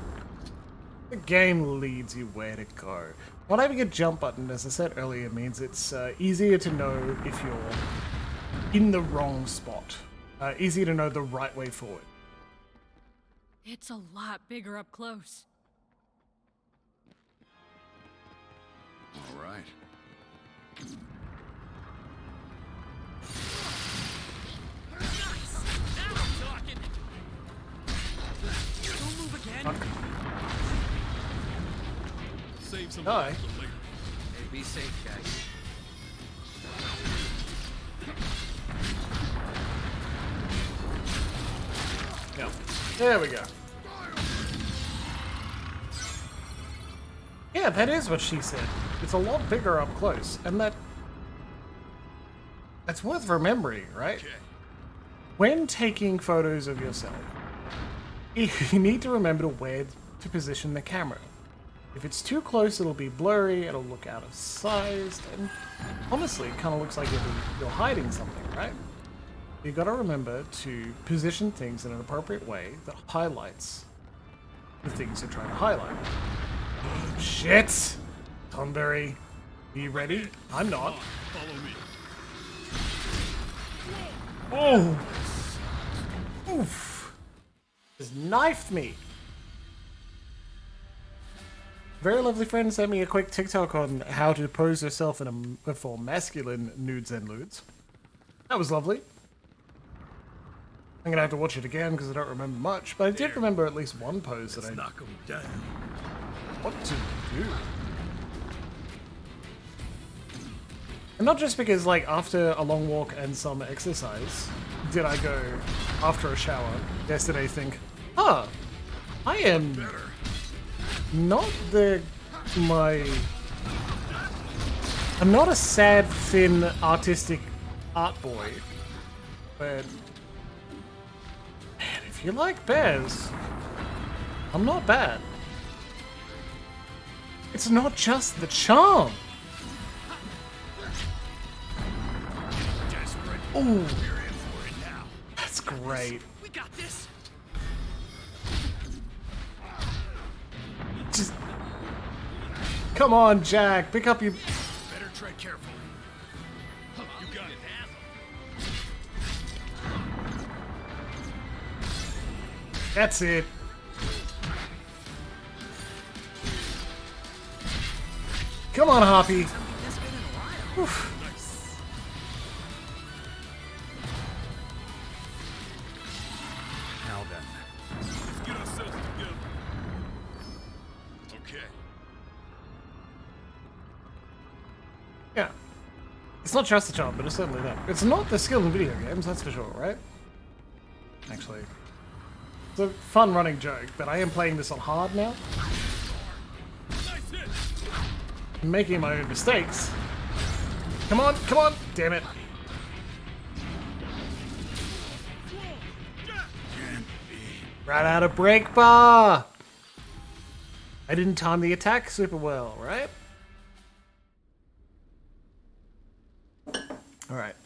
The game leads you where to go. Not having a jump button, as I said earlier, means it's easier to know if you're in the wrong spot. Easier to know the right way forward. It's a lot bigger up close. All right. Now I'm talking. Don't move again. Save some Hi. for later. Hey, be safe, guys. Yeah. There we go. Yeah, that is what she said. It's a lot bigger up close, and that's worth remembering, right? when taking photos of yourself, you need to remember where to position the camera. If it's too close, it'll be blurry, it'll look out of size, and honestly, it kind of looks like you're hiding something, right? You gotta remember to position things in an appropriate way that highlights the things you're trying to highlight. Shit! Tonberry, are you ready? I'm not. Follow me. Oh! Oof! Just knifed me! Very lovely friend sent me a quick TikTok on how to pose yourself in for masculine nudes and lewds. That was lovely. I'm gonna have to watch it again because I don't remember much, but I did remember at least one pose that I Knock him down. want to do. And not just because, like, after a long walk and some exercise, did I go, after a shower, yesterday think, huh, I am not I'm not a sad, thin, artistic art boy, but man, if you like bears, I'm not bad. It's not just the charm. Ooh, that's great. We got this. Just come on, Jack. Pick up your. Better tread carefully. You got it. That's it. Come on, Hoppy. Oof. Now then. Let's get ourselves together. Okay. Yeah. It's not just the charm, but it's certainly that. It's not the skill in video games, that's for sure, right? Actually. It's a fun running joke, but I am playing this on hard now. Nice hit. I'm making my own mistakes. Come on, come on! Damn it. Right out of break bar! I didn't time the attack super well, right? Alright.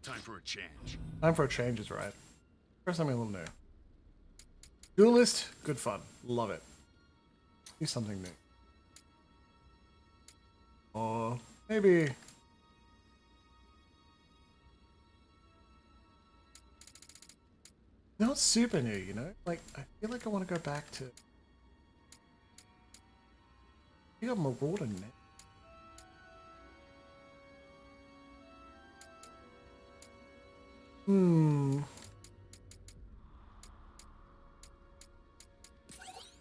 Time for a change. Time for a change is right. Try something a little new. Duelist, good fun. Love it. Do something new. Or maybe... not super new, you know? Like, I feel like I want to go back to... You got Marauder net.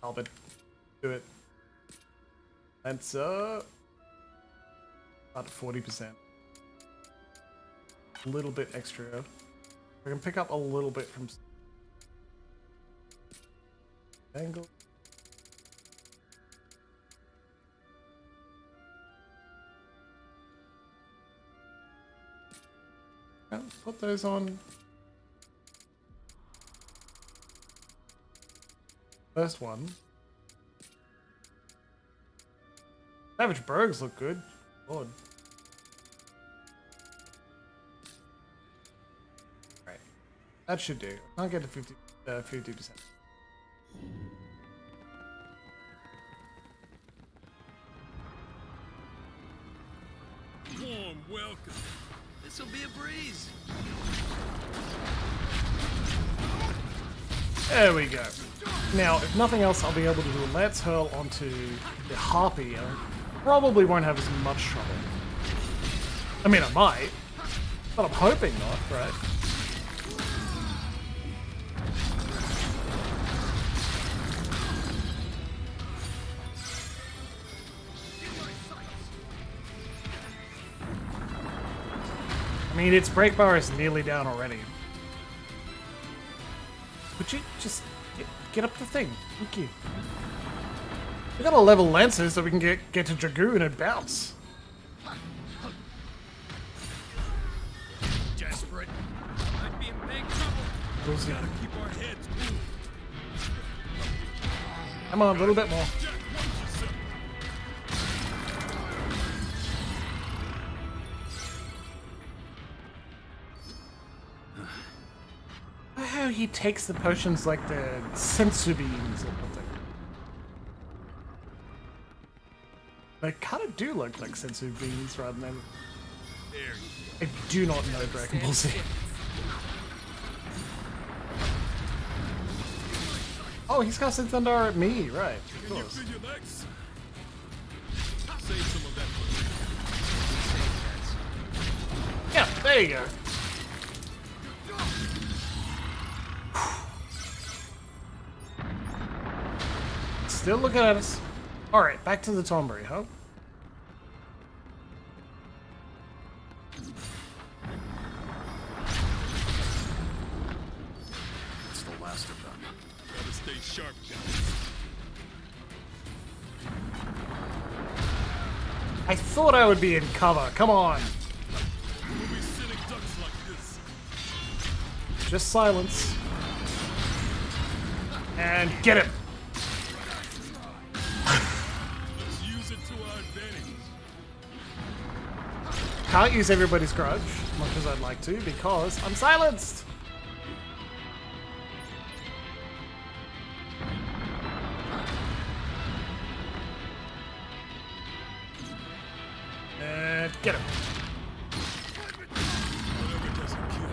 Albert, do it. That's about 40%. A little bit extra. I can pick up a little bit from angle. Yeah, put those on. First one. Savage Brogues look good. Lord. Right. That should do. I can't get to 50%. Warm welcome. This'll be a breeze. There we go. Now, if nothing else, I'll be able to do a Let's Hurl onto the Harpy, and I probably won't have as much trouble. I mean, I might, but I'm hoping not, right? I mean, its brake bar is nearly down already. Would you just get up the thing? Thank you. We gotta level Lancer so we can get to Dragoon and bounce. Desperate. I'd be in big trouble. We'll see. Gotta keep our heads cool. Come on, a little bit more. Jack, watch yourself. How he takes the potions like the sensu beams or something. They kind of do look like sensu beams rather than. There you I do not know Dragon Ball Z. Oh, he's casting thunder at me, right? Of Can you course. feel your legs? Save some of that. Yeah, there you go. Still looking at us. Alright, back to the Tombury, huh? It's the last of them. Gotta stay sharp, guys. I thought I would be in cover. Come on. We'll be sitting ducks like this. Just silence. And get him. Let's use it to our advantage. Can't use everybody's grudge, much as I'd like to, because I'm silenced. And get him. Whatever doesn't kill.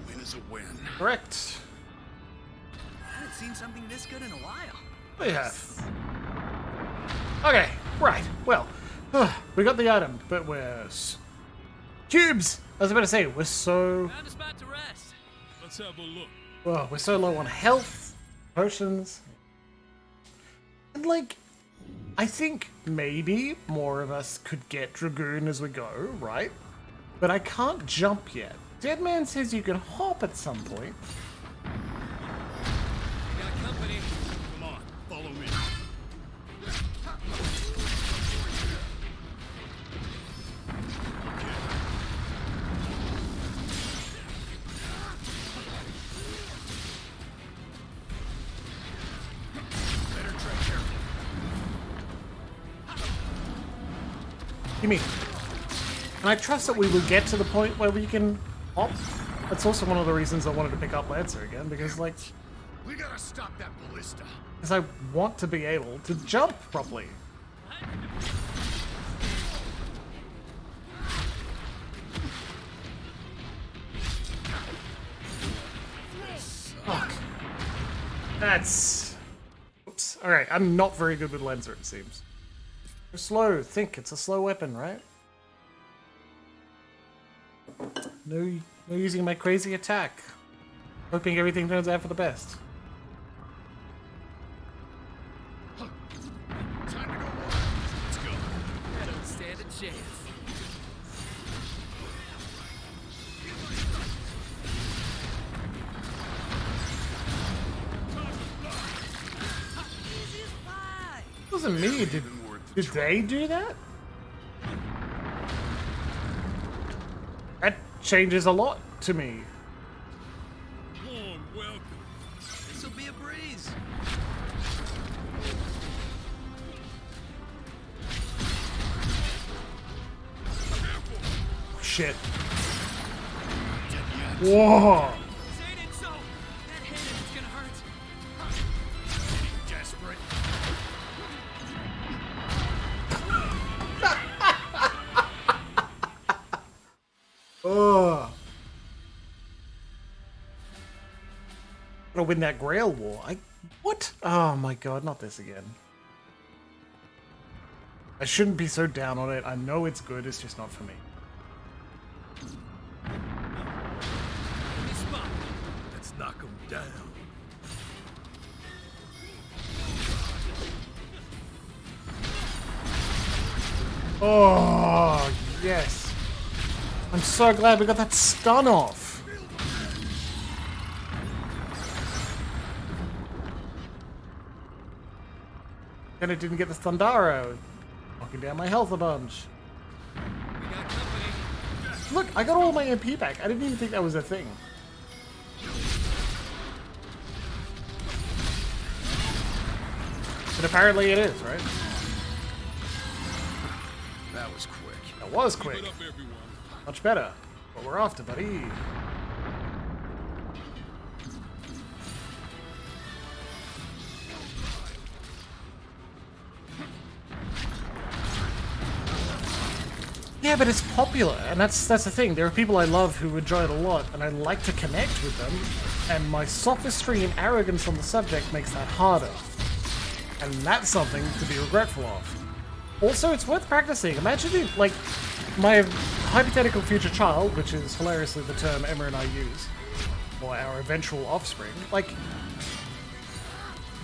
Win is a win. Correct. I haven't seen something this good in a while. We have. Okay, right. Well, we got the item, but we're cubes. I was about to say we're so Found a spot to rest. Let's have a look. we're so low on health, potions, and like I think maybe more of us could get Dragoon as we go, right? But I can't jump yet. Deadman says you can hop at some point. We got company. Come on, follow me. Better tread carefully. Gimme. And I trust that we will get to the point where we can hop. That's also one of the reasons I wanted to pick up Lancer again, because like, We gotta stop that ballista. because I want to be able to jump properly. Fuck. That's... Oops. Alright, I'm not very good with Lancer, it seems. You're slow. Think, it's a slow weapon, right? No using my crazy attack. Hoping everything turns out for the best. Time to go. Let's go. I don't stand a chance. It wasn't me. Did they do that? That changes a lot to me. Warm welcome. This'll be a breeze. Shit. Whoa. Saying it so. That hit and it's gonna hurt. Desperate. Ugh. Gotta win that Grail War. What? Oh my god, not this again. I shouldn't be so down on it. I know it's good, it's just not for me. This spot. Let's knock him down. Oh, yes. I'm so glad we got that stun off. Then it didn't get the Thundaro. Knocking down my health a bunch. We got company. Look, I got all my MP back. I didn't even think that was a thing. And apparently it is, right? That was quick. That was Keep quick. it up, everyone. Much better. What we're after, buddy. Yeah, but it's popular, and that's the thing. There are people I love who enjoy it a lot, and I like to connect with them, and my sophistry and arrogance on the subject makes that harder. And that's something to be regretful of. Also, it's worth practicing. Imagine if, like, my hypothetical future child, which is hilariously the term Emma and I use, or our eventual offspring, like,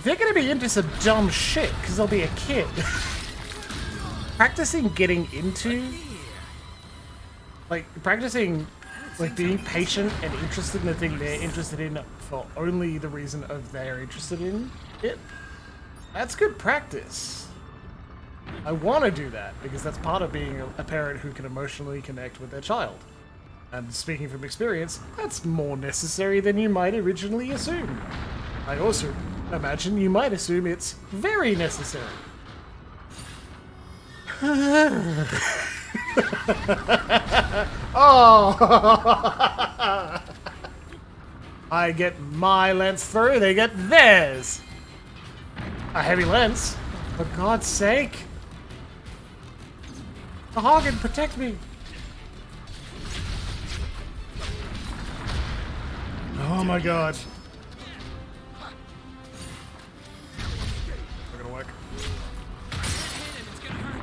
they're gonna be into some dumb shit, because they'll be a kid. Practicing getting into... Like, practicing, like, being patient and interested in the thing they're interested in for only the reason of they're interested in it, that's good practice. I want to do that, because that's part of being a parent who can emotionally connect with their child. And speaking from experience, that's more necessary than you might originally assume. I also imagine you might assume it's very necessary. Oh! I get my lens through, they get theirs! A heavy lens? For God's sake! The Hagen, protect me! Oh my god. Not gonna work.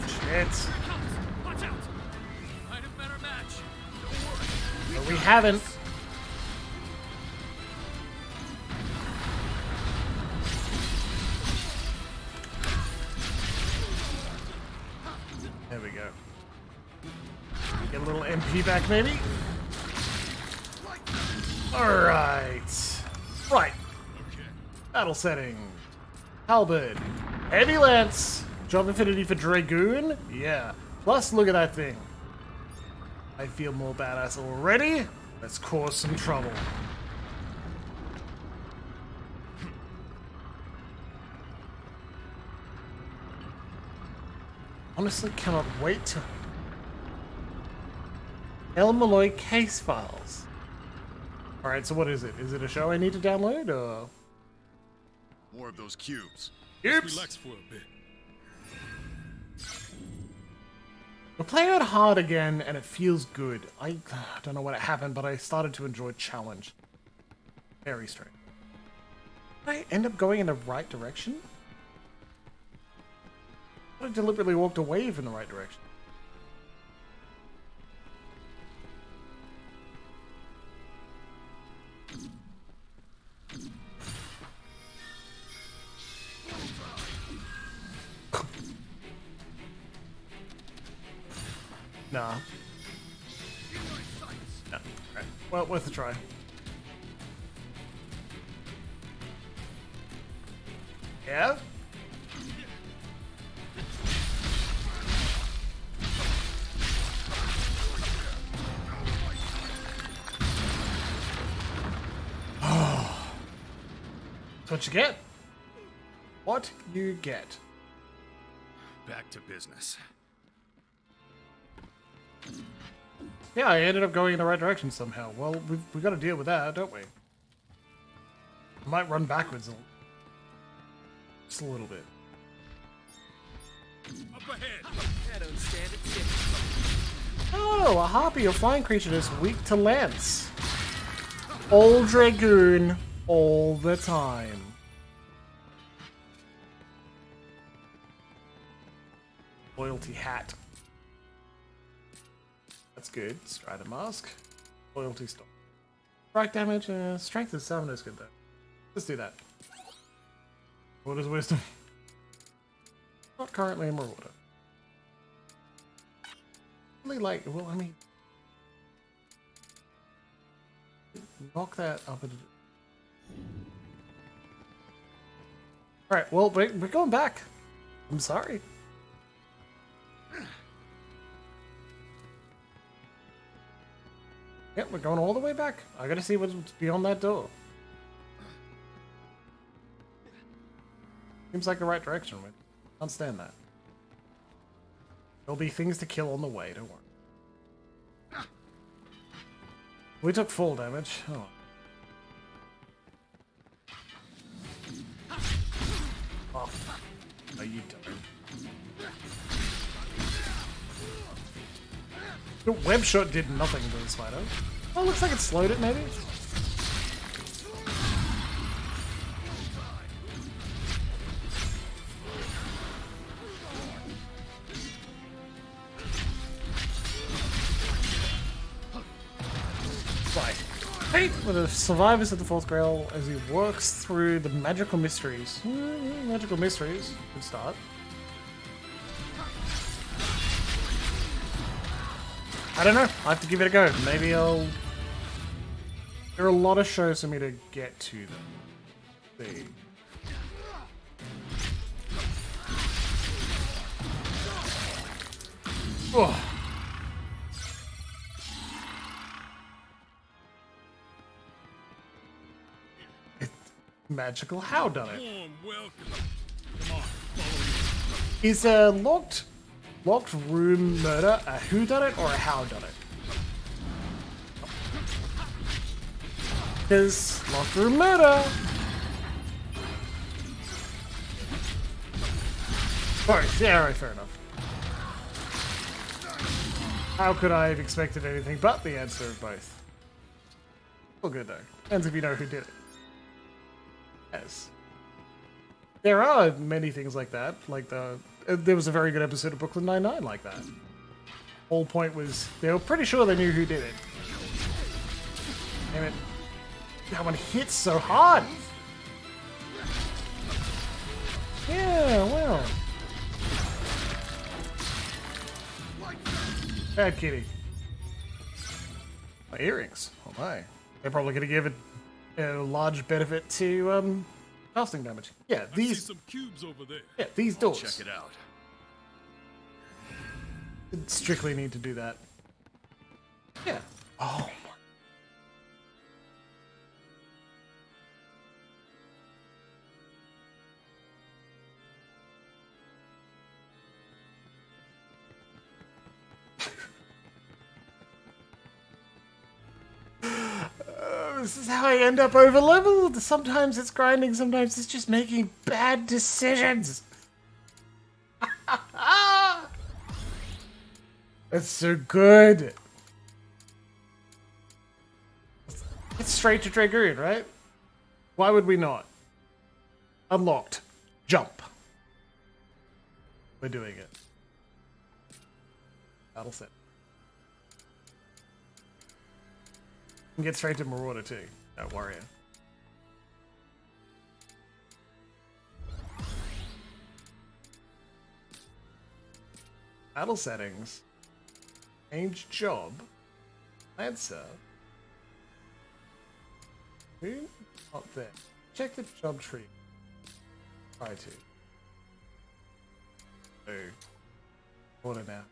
Shit. Watch out! Find a better match. But we haven't. There we go. Get a little MP back, maybe? Alright. Right. Battle setting. Halberd. Heavy lance. Jump affinity for Dragoon? Yeah. Plus, look at that thing. I feel more badass already. Let's cause some trouble. Honestly, cannot wait to... El Malloy case files. Alright, so what is it? Is it a show I need to download, or...? More of those cubes. Oops! Relax for a bit. We're playing it hard again, and it feels good. I don't know what happened, but I started to enjoy challenge. Very strange. Did I end up going in the right direction? I deliberately walked away from the right direction. Nah. No. Right. Well, worth a try. Yeah? That's what you get. What you get. Back to business. Yeah, I ended up going in the right direction somehow. Well, we've got to deal with that, don't we? I might run backwards just a little bit. Up ahead. I don't stand a chance. Oh, a harpy or flying creature that's weak to lance. All Dragoon, all the time. Loyalty hat. That's good. Strider mask. Loyalty stop. Strike damage. Strength of 7 is good though. Let's do that. What is wisdom? Not currently in Marauder. Really like, well, I mean, knock that up. Alright, well, we're going back. I'm sorry. Yep, we're going all the way back. I gotta see what's beyond that door. Seems like the right direction. We can't stand that. There'll be things to kill on the way, don't worry. We took full damage. Oh. Oh, no, you don't. The web shot did nothing to the spider. Oh, looks like it slowed it, maybe? Right. With the survivors of the Fourth Grail as he works through the magical mysteries. Magical mysteries. Good start. I don't know. I have to give it a go. Maybe I'll... There are a lot of shows for me to get to them. See. Oh. Magical how done it? Warm welcome. Come on, follow me. Is a locked room murder a who done it or a how done it? Because locked room murder. Both. Yeah, right, fair enough. How could I have expected anything but the answer of both? All good though. Depends if you know who did it. Yes. There are many things like that. Like there was a very good episode of Brooklyn Nine-Nine like that. Whole point was they were pretty sure they knew who did it. Damn it. That one hits so hard. Yeah, well. Bad kitty. My earrings. Oh my. They're probably going to give it a large benefit to casting damage. Yeah, I see these. some cubes over there. Yeah, these doors. Check it out. Strictly need to do that. Yeah. Oh my. This is how I end up over leveled. Sometimes it's grinding, sometimes it's just making bad decisions. That's so good. It's straight to Dragoon, right? Why would we not? Unlocked. Jump. We're doing it. Battle set. And get straight to Marauder too. That warrior. Battle settings. Change job. Lancer. Who? Not there. Check the job tree. Try to. Oh. Order now.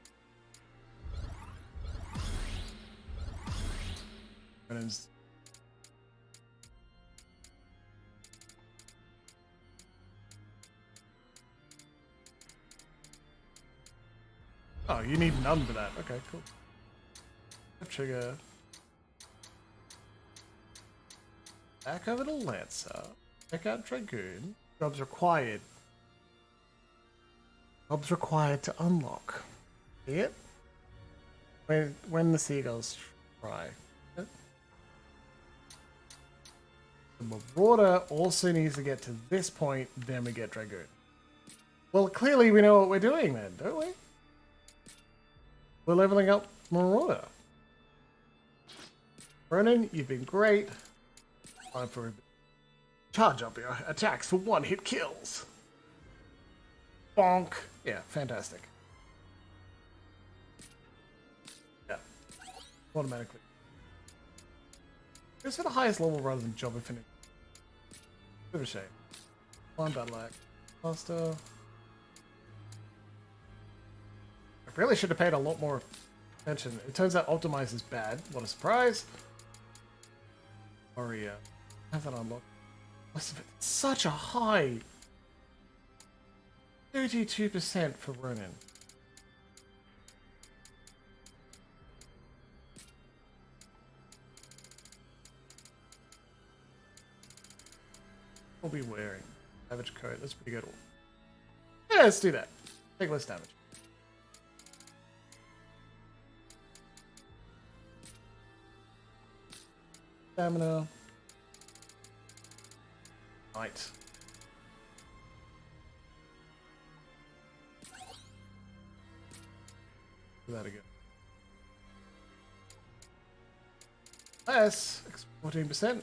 Oh, you need none for that. Okay, cool. Trigger. Back over to Lancer. Check out Dragoon. Jobs required. Jobs required to unlock. See it? When the seagulls try. The Marauder also needs to get to this point, then we get Dragoon. Well, clearly we know what we're doing then, don't we? We're leveling up Marauder. Brennan, you've been great. Time for a charge up your attacks for one-hit kills. Bonk. Yeah, fantastic. Yeah. Automatically. Goes for the highest level rather than job affinity. Bit of a shame. One battle act. Faster. I really should have paid a lot more attention. It turns out optimize is bad. What a surprise. Warrior. Have that unlocked. Such a high 32% for Ronin. We'll be wearing damage coat. That's pretty good. Yeah, let's do that. Take less damage. Stamina. Right. Do that again. Less 14%.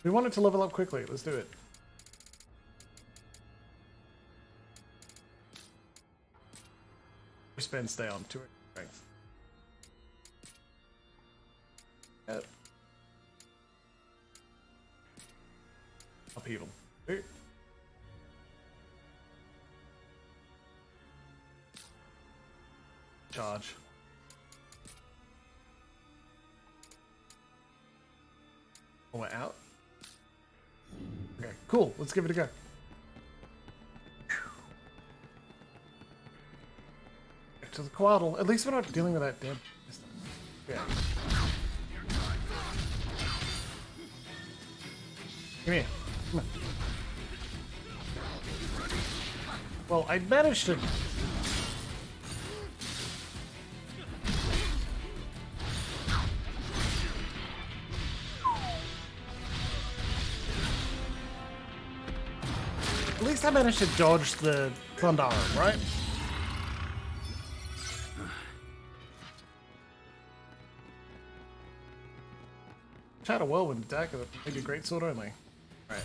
We want it to level up quickly. Let's do it. Spend stay on to it. Strength. Yep. Upheaval. Ooh. Charge. Oh, we're out. Okay, cool. Let's give it a go. Back to the Quaddle. At least we're not dealing with that damn. Yeah. Come here. Come on. Well, I managed to. At least I managed to dodge the Thundarum, right? Had a whirlwind attack, maybe a great sword only. Right.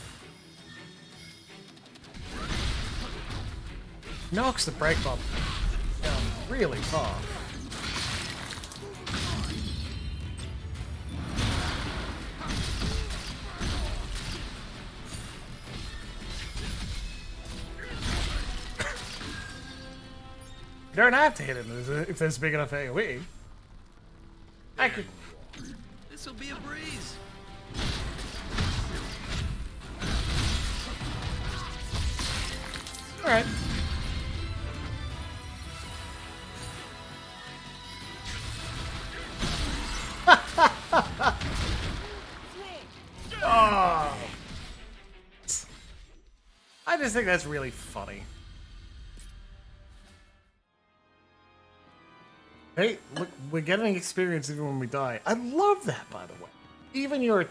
Knocks the break bump down really far. You don't have to hit him if there's big enough AoE. I could. This'll be a breeze. All right. Oh. I just think that's really funny. Hey, look, we're getting experience even when we die. I love that, by the way. Even your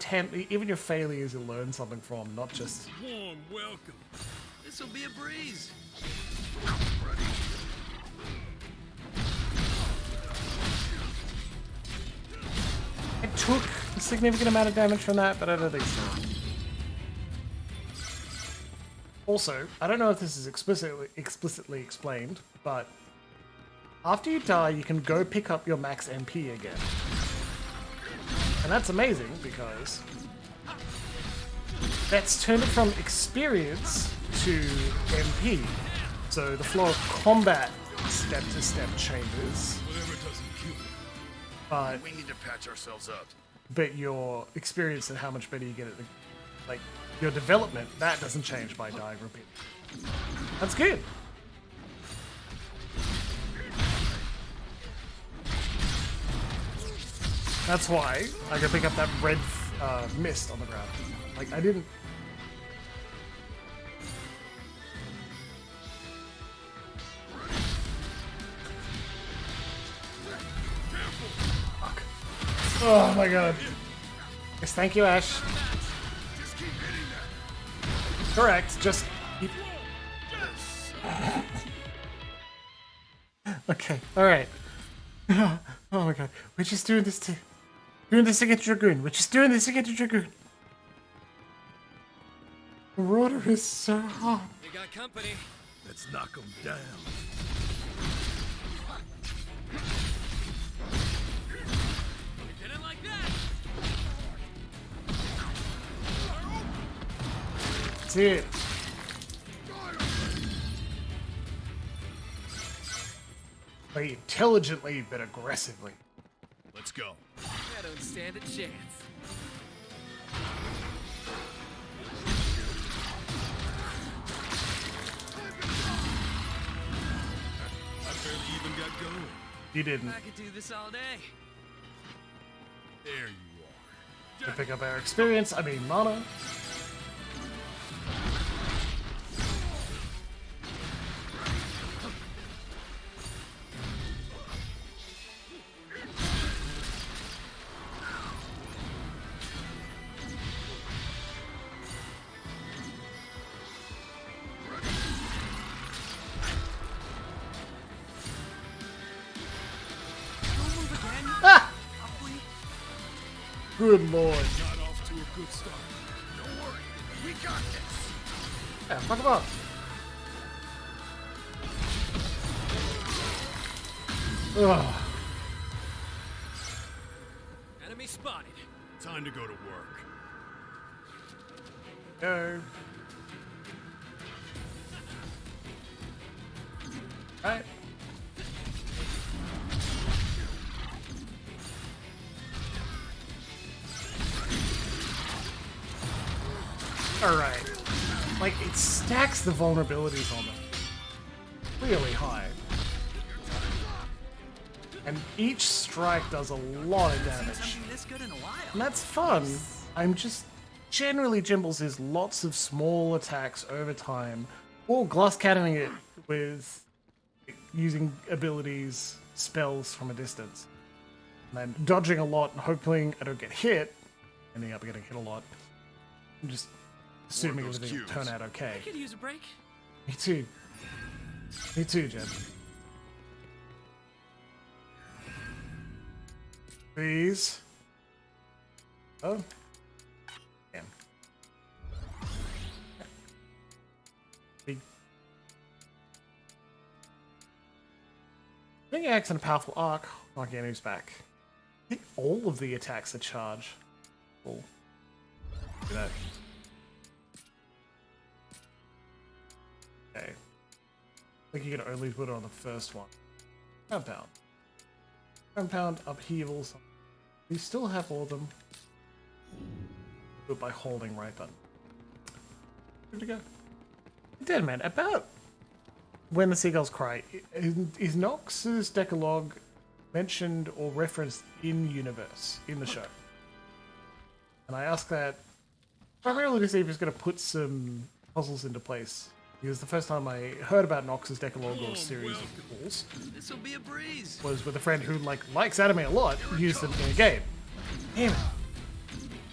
failures you learn something from, not just... Warm welcome. This'll be a breeze. I took a significant amount of damage from that, but I don't think so. Also, I don't know if this is explicitly explained, but after you die, you can go pick up your max MP again. And that's amazing because that's turned it from experience to MP. So the flow of combat step to step changes. Whatever doesn't kill you. But We need to patch ourselves up. your experience and how much better you get at the, like your development, that doesn't change by dying repeatedly. That's good. That's why I could pick up that red mist on the ground. Like, I didn't... Fuck. Oh my god. Yes, thank you, Ash. Correct, just keep... Okay, alright. Oh my god, we're just doing this against Dragoon. We're just doing this against Dragoon. The water is so hot. You got company. Let's knock them down. You did it like that. That's it. Play intelligently but aggressively. go. I don't stand a chance. I barely even got going. You didn't. I could do this all day. There you are. To pick up our experience, I mean mana. Ah! Good lord. Got off to a good start. Don't worry, we got this. Yeah, fuck him up. Ugh. Enemy spotted. Time to go to work. Go. Right. Alright. Like, it stacks the vulnerabilities on them really high. And each strike does a lot of damage. Something this good in a while. And that's fun. I'm just... Generally, Jimbles is lots of small attacks over time, or glass cannoning it with using abilities, spells from a distance. And then dodging a lot and hoping I don't get hit, ending up getting hit a lot. I'm just assuming those everything will cubes. turn out okay. Could use a break. Me too. Me too, Jen. Please. Oh. Damn. Big. Big axe and a powerful arc. Knock enemies back. I think all of the attacks are charge. Cool. Look at that. Okay. I think you can only put it on the first one. Compound. Compound, upheavals. We still have all of them. Do it by holding right button. Good to go. Dead man, about when the seagulls cry, is Nox's Decalogue mentioned or referenced in universe, in the show? And I ask that primarily to see if he's going to put some puzzles into place. Because the first time I heard about Nox's Decalogue or series of rules This'll be a breeze. was with a friend who likes anime a lot, used them in a game. Damn it.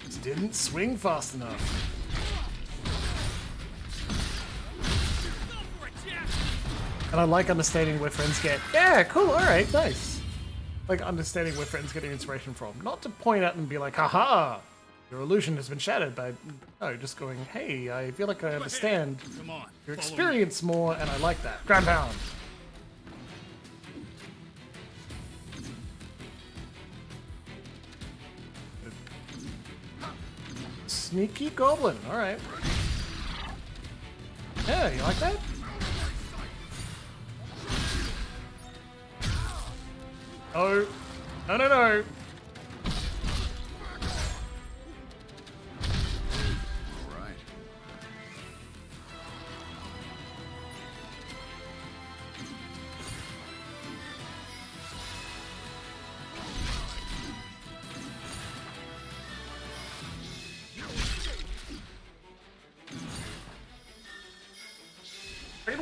Just didn't swing fast enough. And I like understanding where friends get, yeah, cool, alright, nice. Like understanding where friends getting inspiration from. Not to point at and be like, haha, your illusion has been shattered by, no, just going, hey, I feel like I understand Come on. your follow me. experience more, and I like that. Ground pound. Sneaky goblin, alright. Yeah, you like that? Oh, no, no, no. All right.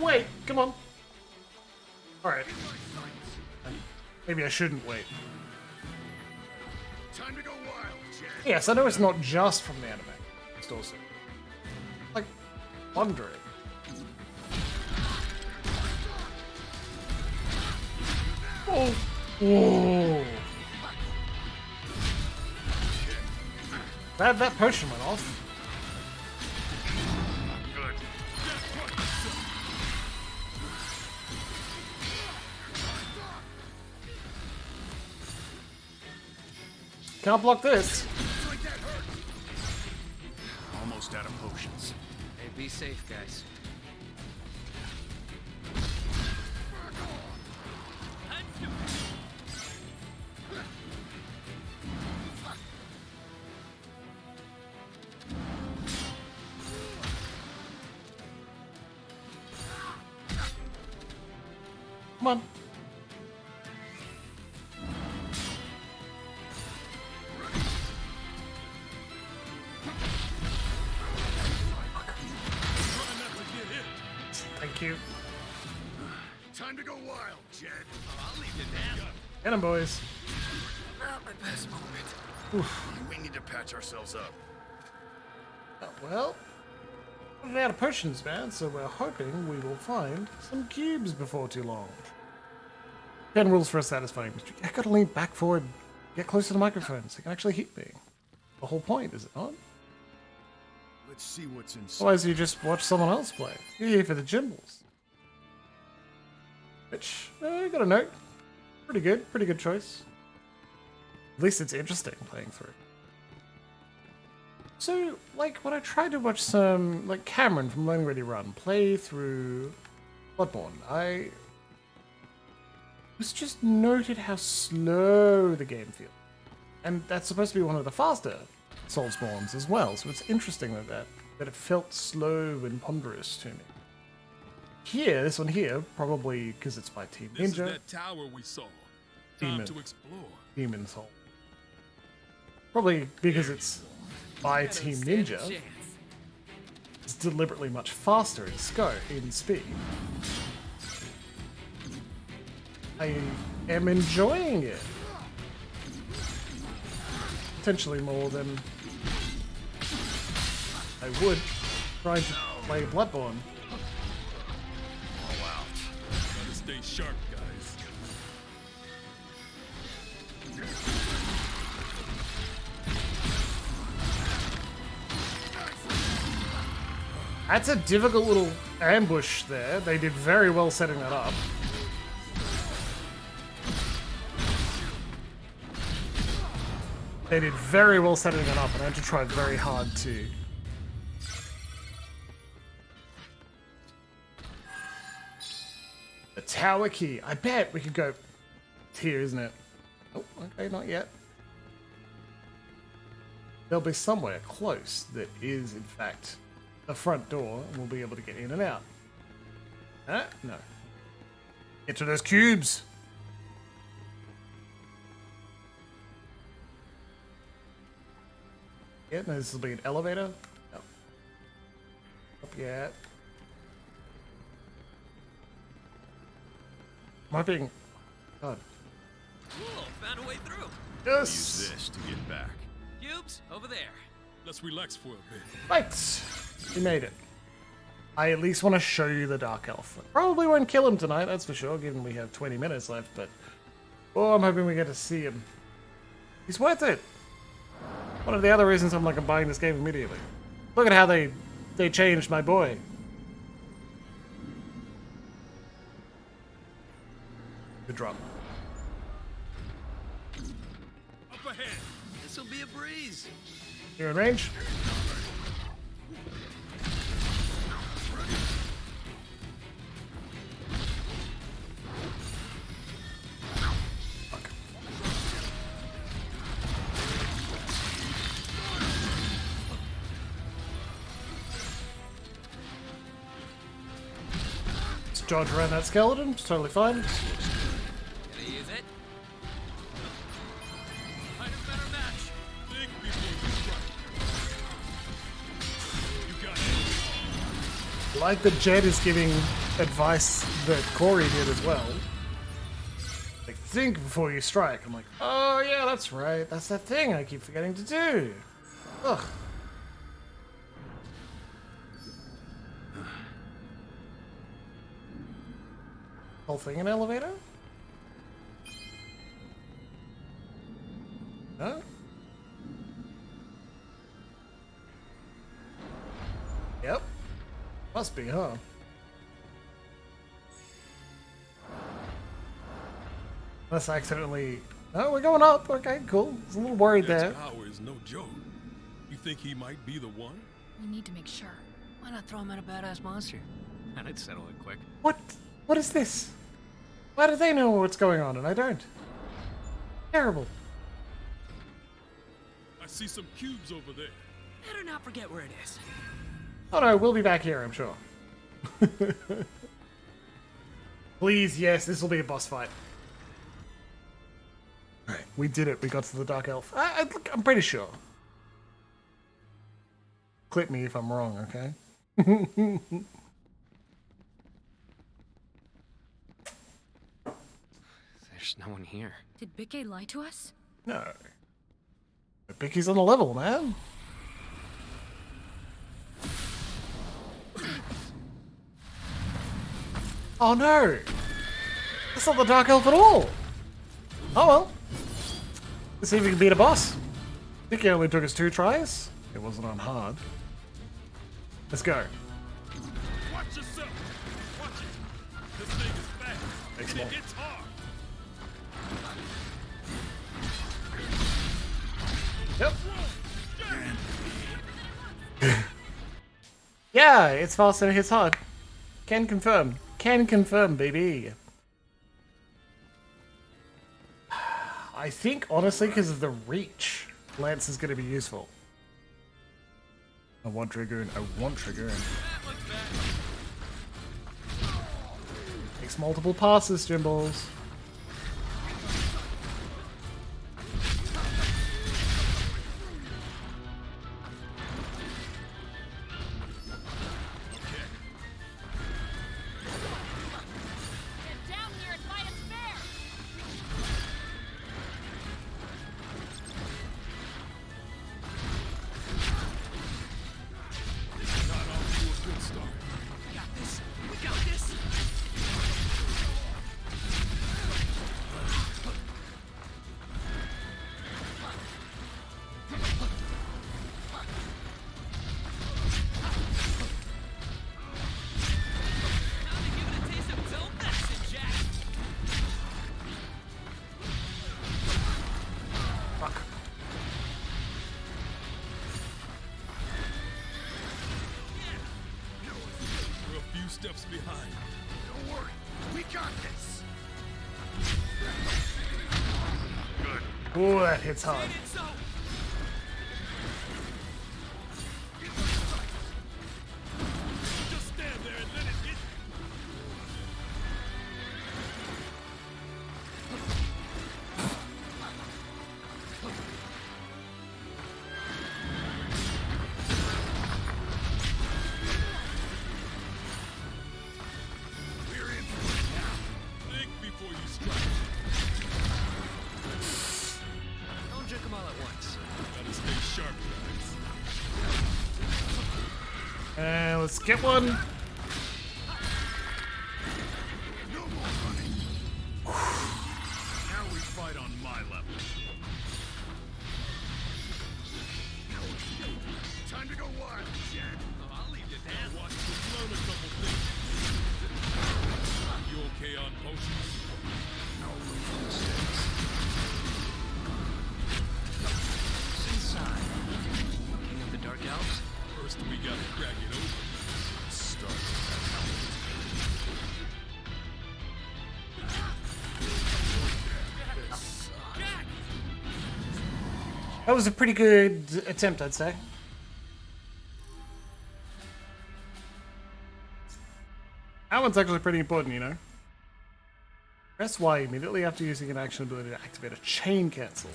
Wait, come on. Alright. Maybe I shouldn't wait. Time to go wild, Jack. Yes, I know it's not just from the anime. It's also like wondering. Oh, whoa! That potion went off. Good. Can't block this. Almost out of potions. Hey, be safe, guys. Come on. Try not to get hit. Thank you. Time to go wild, Jed. I'll leave you now. Get him, boys. Not my best moment. We need to patch ourselves up. Well, we're out of potions, man, so we're hoping we will find some cubes before too long. 10 rules for a satisfying mystery. I gotta lean back forward, get close to the microphone so you can actually hit me. The whole point, is it not? Let's see what's inside. Otherwise, you just watch someone else play. You're here for the Jimbles. Which, I gotta note, pretty good choice. At least it's interesting playing through. So, like, when I tried to watch some, like, Cameron from Learning Ready Run play through Bloodborne, I was just noted how slow the game feels. And that's supposed to be one of the faster Soulsborns as well, so it's interesting that it felt slow and ponderous to me. Here, this one here, probably because it's by Team This is Ninja, that tower we saw. Time Demon. to explore. Demon Soul. Probably because it's by Team Ninja, it's deliberately much faster in scope, in speed. I am enjoying it. Potentially more than I would trying to play Bloodborne. Gotta stay sharp, guys. That's a difficult little ambush there. They did very well setting that up. They did very well setting that up, and I had to try very hard to. The tower key. I bet we could go here, isn't it? Oh, okay, not yet. There'll be somewhere close that is, in fact, the front door, and we'll be able to get in and out. Huh? No. Get to those cubes! Yeah, no, this will be an elevator. No. Up yet. Am I being... God. Cool, found a way through. Yes! Use this to get back. Cubes, over there. Let's relax for a bit. Right! We made it. I at least want to show you the Dark Elf. Probably won't kill him tonight, that's for sure, given we have 20 minutes left, but... Oh, I'm hoping we get to see him. He's worth it! One of the other reasons I'm like, I'm buying this game immediately. Look at how they changed my boy. Good drop. Up ahead. This'll be a breeze. You're in range? Fuck. Let's dodge around that skeleton, it's totally fine. Gonna use it. Find a better match. Think before you strike. You got it. Like that Jed is giving advice that Corey did as well. Like, think before you strike. I'm like, oh yeah, that's right. That's that thing I keep forgetting to do. Ugh. Whole thing an elevator? Huh? Yep. Must be, huh? Unless I accidentally... Oh, we're going up. Okay, cool. I was a little worried Jed's there. power is no joke. You think he might be the one? We need to make sure. Why not throw him at a badass monster? And I'd settle it quick. What? What is this? Why do they know what's going on and I don't? Terrible. I see some cubes over there. Better not forget where it is. Oh no, we'll be back here, I'm sure. Please, yes, this will be a boss fight. Alright, we did it. We got to the Dark Elf. I'm pretty sure. Clip me if I'm wrong, okay? There's no one here. Did Bikke lie to us? No. But Bicky's on the level, man. Oh no! That's not the Dark Elf at all! Oh well. Let's see if we can beat a boss. Bicky only took us 2 tries. It wasn't on hard. Let's go. Watch yourself. Watch it. This thing is fast. Thanks, And it Mom. hits hard. Yep. Yeah, it's fast and it hits hard. Can confirm. Can confirm, baby. I think, honestly, because of the reach, Lance is going to be useful. I want Dragoon. I want Dragoon. Takes multiple passes, Jimbles. Get down here and fight us fair! Not off to a good start. We got this. We got this. Time to give it a taste of its own medicine, Jack. Fuck. We're a few steps behind. Don't worry, we got this. Ooh, that hits hard. It's so. Just stand there and let it hit. We're in for it now. Think before you strike. Don't drink them all at once. Gotta stay sharp, guys. And let's get one. No more running. Now we fight on my level. Time to go wild, Jack. Oh, I'll leave you there. Watch us learn a couple things. You okay on potions? No room for mistakes. What's inside? King of the Dark Elves? First we gotta crack it open. Start with that helmet. That was a pretty good attempt, I'd say. That one's actually pretty important, you know. Press Y immediately after using an action ability to activate a chain cancel.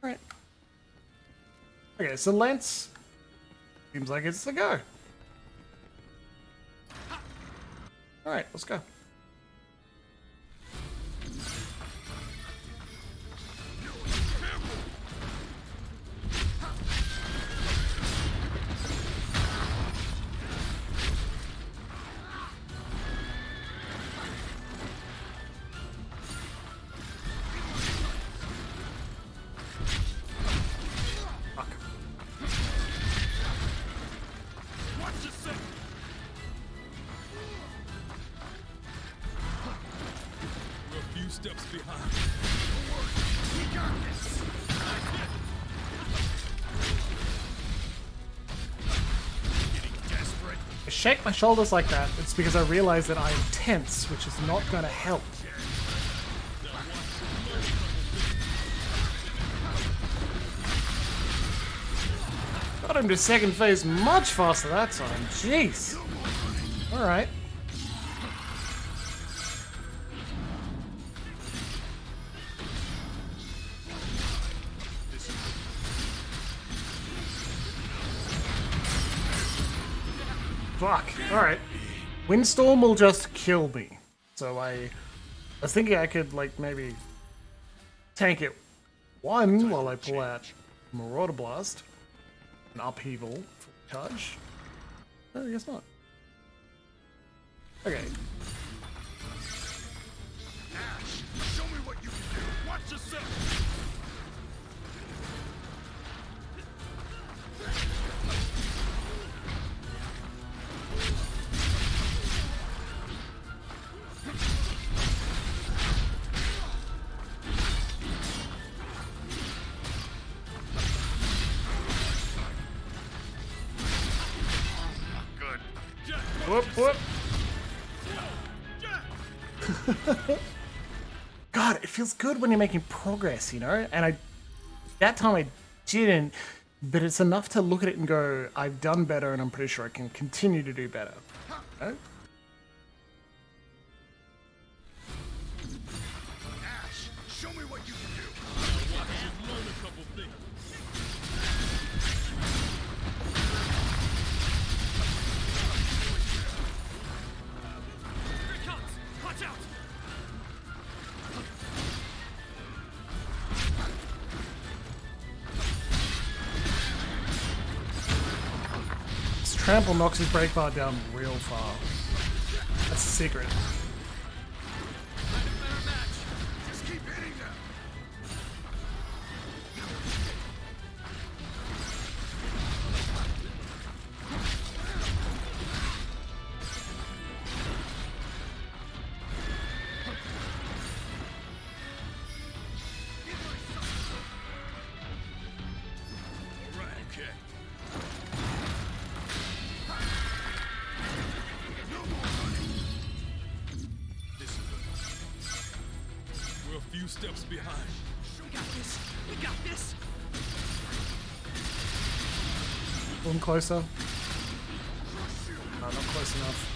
Alright. Okay, so Lance seems like it's the go. Alright, let's go. Fuck. Watch yourself. We're a few steps behind. We got this. Getting desperate. I shake my shoulders like that, it's because I realize that I am tense, which is not going to help. Got him to second phase much faster that time. Jeez. Alright. Fuck. Alright. Windstorm will just kill me. So I was thinking I could, like, maybe tank it one while I pull out Marauder Blast. An upheaval for charge. Oh, I guess not. Okay. Ash, show me what you can do. Watch yourself. Whoop, whoop. God, it feels good when you're making progress, you know? And that time I didn't, but it's enough to look at it and go, I've done better and I'm pretty sure I can continue to do better. You know? Ash, show me what you can do. Watch you learn a couple things. Here it comes! Watch out! This trample knocks his brake bar down real far. That's the secret. Just keep hitting them. All right, okay. This is we're a few steps behind. We got this! We got this! A little closer. No, not close enough.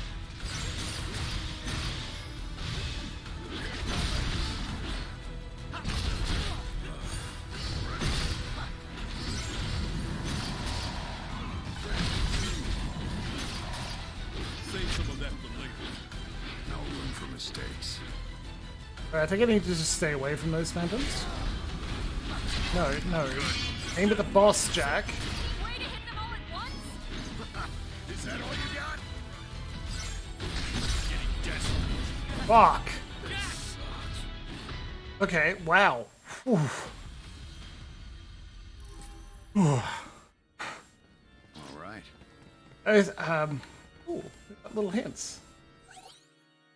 Save some of that for later. No room for mistakes. Alright, I think I need to just stay away from those phantoms. No, no. Aim at the boss, Jack. Way to hit them all at once? Is that all you got? Fuck. Okay, wow. Whew. Whew. All right. Ooh, little hints.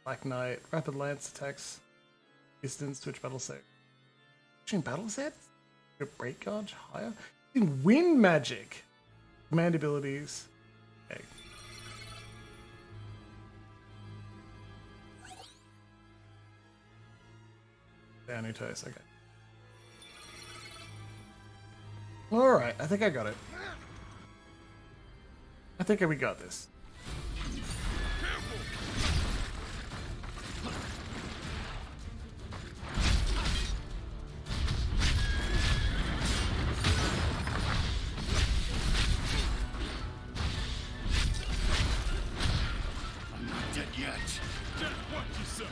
Black Knight, rapid lance attacks, distance, twitch battle save. Switching battle sets? Your break gauge higher? Wind magic. Command abilities. Okay. Down your toes, okay. Alright, I think I got it. I think we got this. I'm not dead yet. Jack, watch yourself.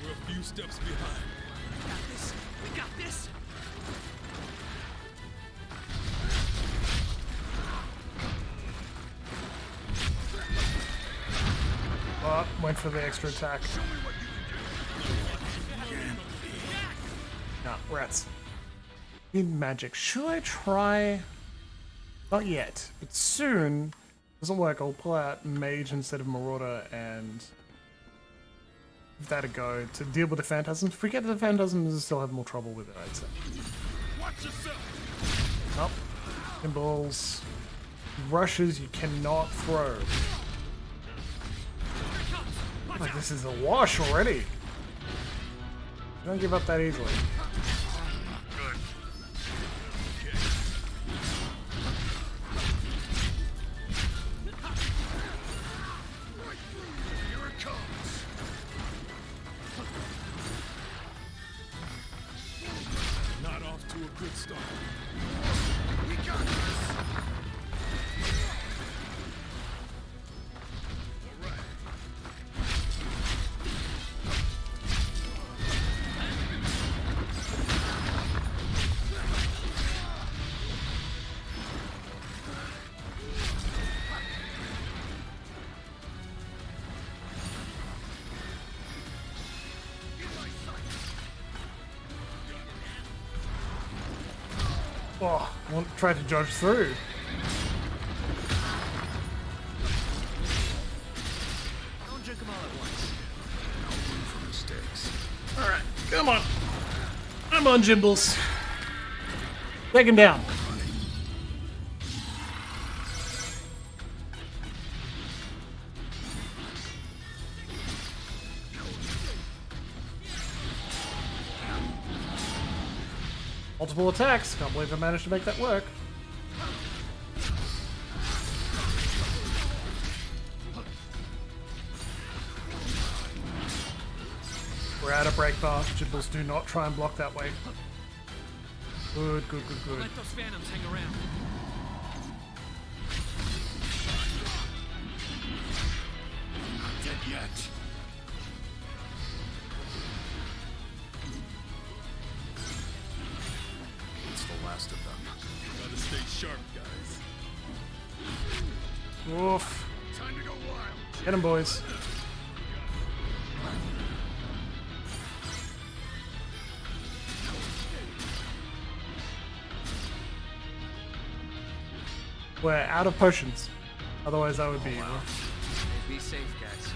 We're a few steps behind. We got this! We got this! Oh, went for the extra attack. No, rats. In magic. Should I try? Not yet, but soon. Doesn't work. I'll pull out mage instead of marauder and give that a go to deal with the phantasms. Forget the phantasms and still have more trouble with it, I'd say. Watch yourself. Up. Jimbles. Rushes you cannot throw. Like this is a wash already. Don't give up that easily. Good. Here it comes. Oh, I want to try to dodge through. Don't drink them all at once. No room for mistakes. Alright, come on. I'm on Jimbles. Take him down. Multiple attacks. Can't believe I managed to make that work. We're out of break bar. Jimbles, do not try and block that way. Good, good, good, good. Let those phantoms hang around. Not dead yet. It's the last of them. Gotta stay sharp, guys. Oof. Time to go wild. Get him, boys. We're out of potions. Otherwise, that would be. Be safe, guys.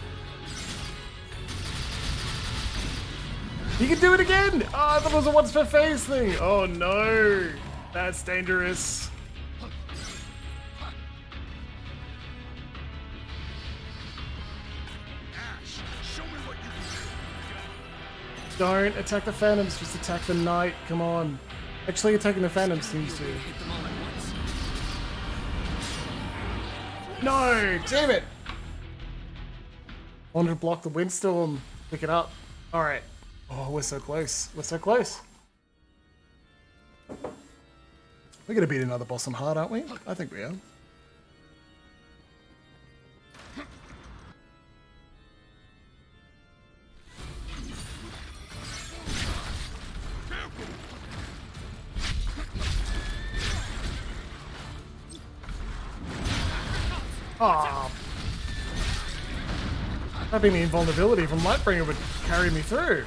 You can do it again! Oh, I thought it was a once per phase thing. Oh no, that's dangerous. Ash, show me what you can Don't attack the phantoms, just attack the knight. Come on. Actually, attacking the phantoms seems to. Hit them all at once. No, damn it! Wanted to block the windstorm. Pick it up. All right. Oh, we're so close. We're so close. We're gonna beat another boss on hard, aren't we? I think we are. Ah. Having the invulnerability from Lightbringer would carry me through.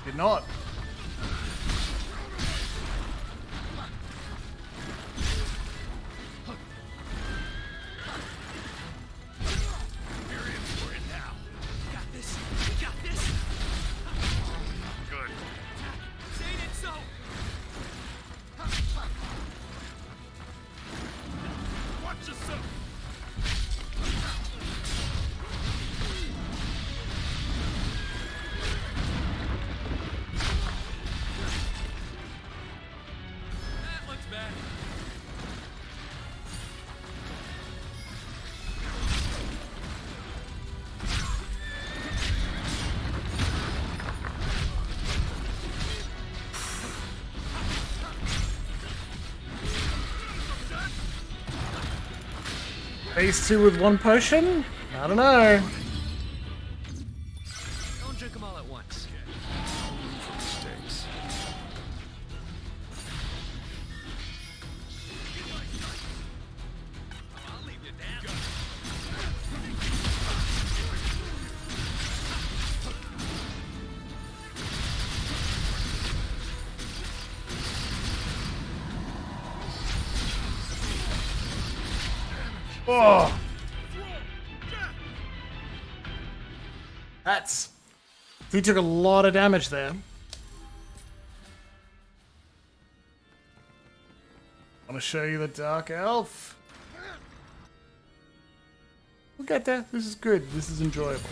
Did not. Phase 2 with one potion? I don't know. Don't drink them all at once. For mistakes. Oh. That's... He took a lot of damage there. I want to show you the Dark Elf. We'll get there. This is good. This is enjoyable.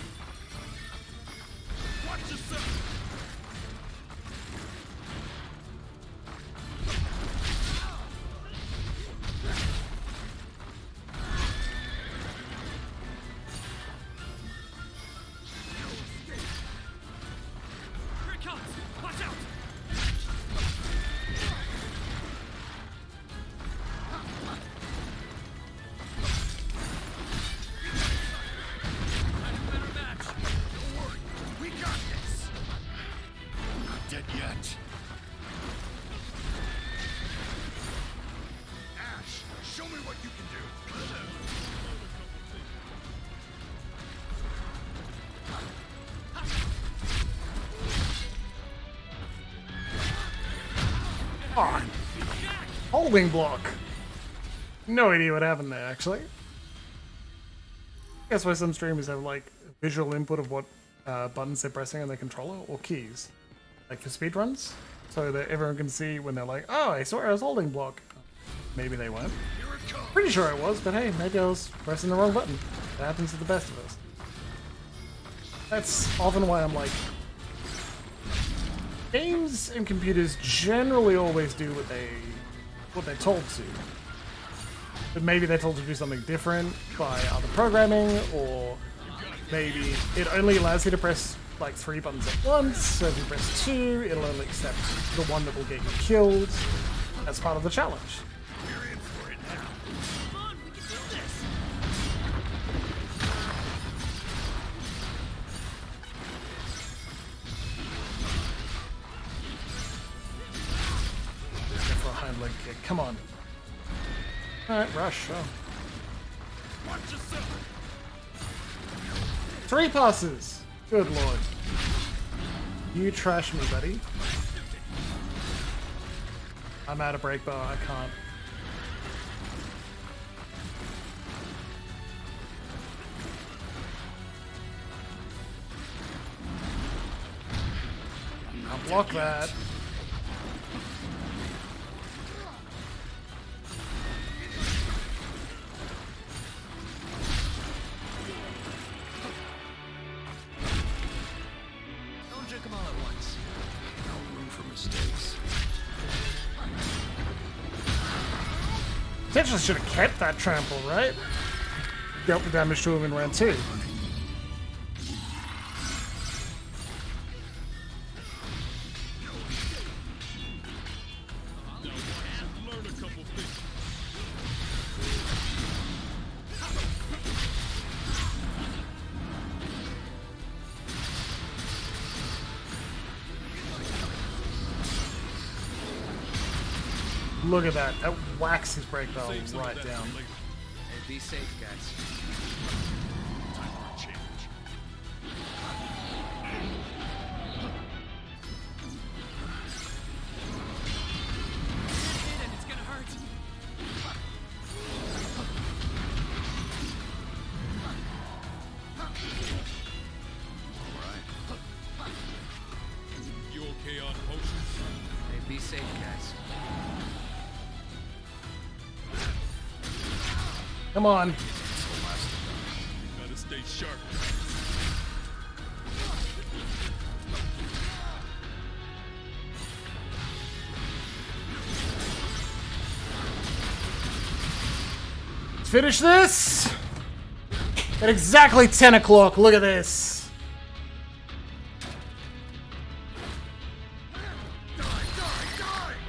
Fuck. Holding block. No idea what happened there, actually. That's why some streamers have like visual input of what buttons they're pressing on their controller or keys, like for speedruns, so that everyone can see when they're like, "Oh, I saw I was holding block." Maybe they weren't. Pretty sure I was, but hey, maybe I was pressing the wrong button. That happens to the best of us. That's often why I'm like, games and computers generally always do what they're told to. But maybe they're told to do something different by other programming, or maybe it only allows you to press like 3 buttons at once, so if you press 2, it'll only accept the one that will get you killed. That's part of the challenge. We're in for it now. Come on, we can do this. Go for a hind leg kick. Come on. Alright, rush. Oh. Watch yourself. 3 passes! Good lord. You trash me, buddy. I'm out of break bar, I can't. I'll block that. Don't drink them all at once. No room for mistakes. Potentially should have kept that trample, right? Dealt the damage to him in round 2. Learn a couple things. Look at that. That whacks his break bar Save some of right that down. for later. Hey, be safe, guys. Time for a change. And it's gonna hurt. You okay on potions? Hey, be safe, guys. Come on. Gotta stay sharp. Finish this! At exactly 10 o'clock. Look at this.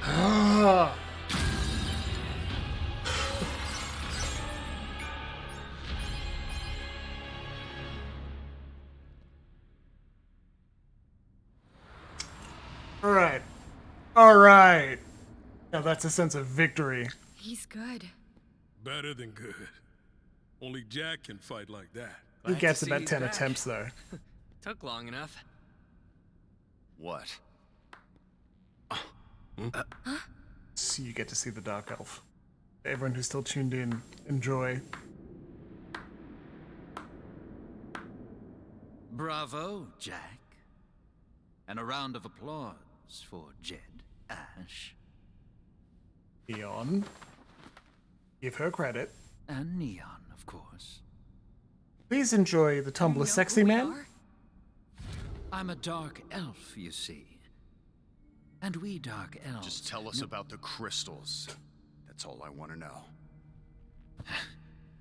Ah. All right. All right. Now that's a sense of victory. He's good. Better than good. Only Jack can fight like that. He Glad gets to see about he's 10 back. attempts though. Took long enough. What? So you get to see the Dark Elf. Everyone who's still tuned in, enjoy. Bravo, Jack. And a round of applause for Jed Ash Eon. Give her credit. and Neon, of course. Please enjoy the Tumblr You know Sexy who we Man. are? I'm a dark elf, you see. And we dark elves... Just tell us about the crystals. That's all I want to know.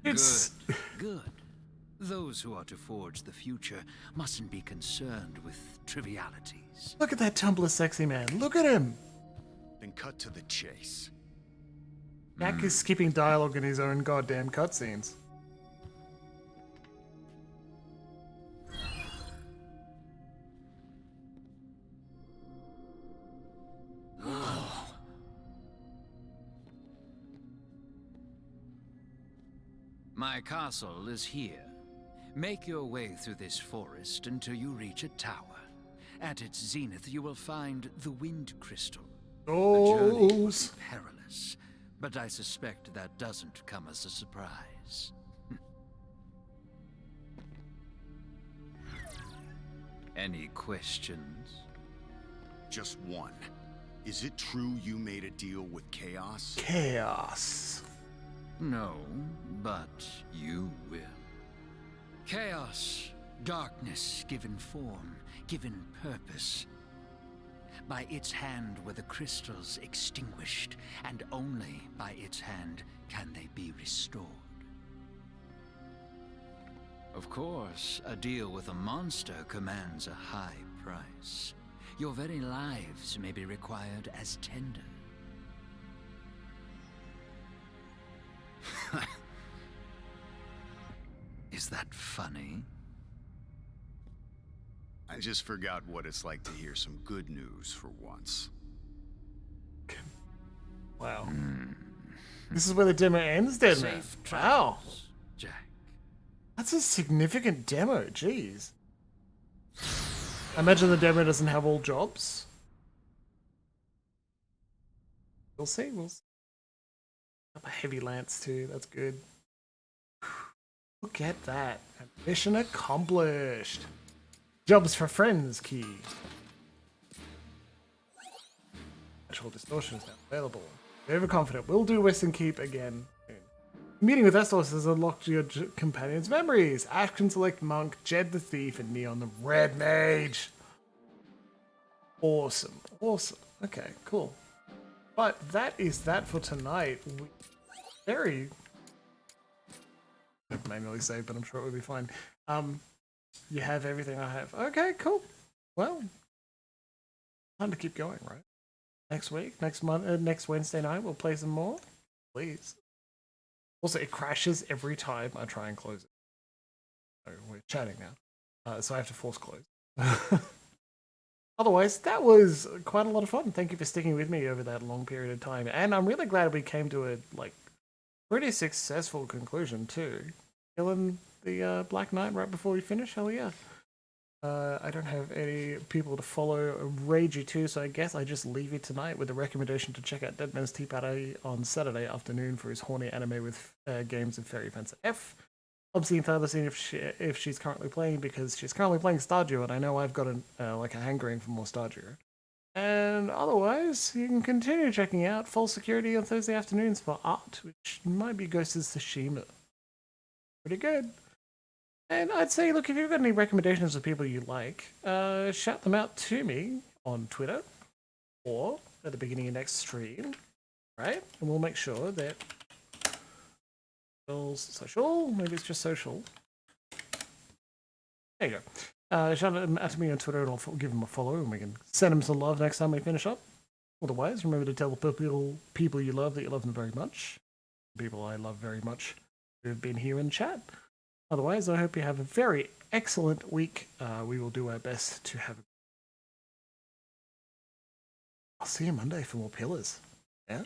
It's Good. Those who are to forge the future mustn't be concerned with trivialities. look at that Tumblr Sexy Man. Look at him. Then cut to the chase. Jack is skipping dialogue in his own goddamn cutscenes. My castle is here. Make your way through this forest until you reach a tower. At its zenith, you will find the Wind Crystal. journey would be Goals. perilous, but I suspect that doesn't come as a surprise. Any questions? Just one. Is it true you made a deal with Chaos? Chaos. No, but you will. Chaos, darkness given form, given purpose. By its hand were the crystals extinguished, and only by its hand can they be restored. Of course, a deal with a monster commands a high price. Your very lives may be required as tender. Is that funny? I just forgot what it's like to hear some good news for once. Wow. This is where the demo ends, then. Safe Wow. travels, Jack. That's a significant demo, jeez. I imagine the demo doesn't have all jobs. We'll see, we'll see. Up a heavy lance too, that's good. Look at that. Mission accomplished. Jobs for friends key. Actual distortion is now available. Overconfident. We'll do Western Keep again soon. Meeting with Estos has unlocked your companion's memories. Ash can select Monk, Jed the Thief, and Neon the Red Mage. Awesome. Awesome. Okay, cool. But that is that for tonight. Very... I've manually saved, but I'm sure it will be fine. You have everything I have. Okay, cool. Well, time to keep going, right? Next week, next month, next Wednesday night, we'll play some more. Please. Also, it crashes every time I try and close it. So we're chatting now, so I have to force close. Otherwise, that was quite a lot of fun. Thank you for sticking with me over that long period of time, and I'm really glad we came to a pretty successful conclusion too. Killing the Black Knight right before we finish. Hell yeah. I don't have any people to follow Ragey 2, so I guess I just leave you tonight with a recommendation to check out Dead Man's Tea Party on Saturday afternoon for his horny anime with games of Fairy Fencer F. Obviously, Tyler seeing if she's currently playing, because she's currently playing Stardew, and I know I've got a hankering for more Stardew. And otherwise, you can continue checking out False Security on Thursday afternoons for art, which might be Ghost of Tsushima. Pretty good. And I'd say, look, if you've got any recommendations of people you like, shout them out to me on Twitter or at the beginning of next stream, right? And we'll make sure that social, maybe it's just social. There you go. Shout them out to me on Twitter and I'll give them a follow and we can send them some love next time we finish up. Otherwise, remember to tell the people you love that you love them very much. People I love very much who have been here in chat. Otherwise, I hope you have a very excellent week. We will do our best to have. I'll see you Monday for more pillars. Yeah?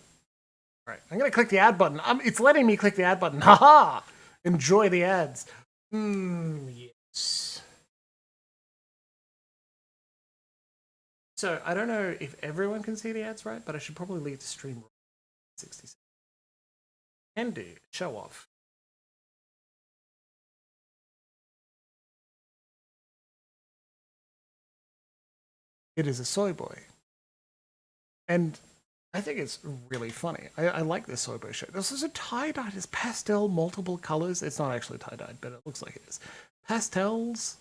Alright, I'm going to click the ad button. It's letting me click the ad button. Haha! Enjoy the ads. Yes. So, I don't know if everyone can see the ads right, but I should probably leave the stream 60 seconds. Can do. Show off. It is a soy boy. And I think it's really funny. I like this soy boy shirt. This is a tie-dyed. It's pastel, multiple colors. It's not actually tie-dyed, but it looks like it is. Pastels,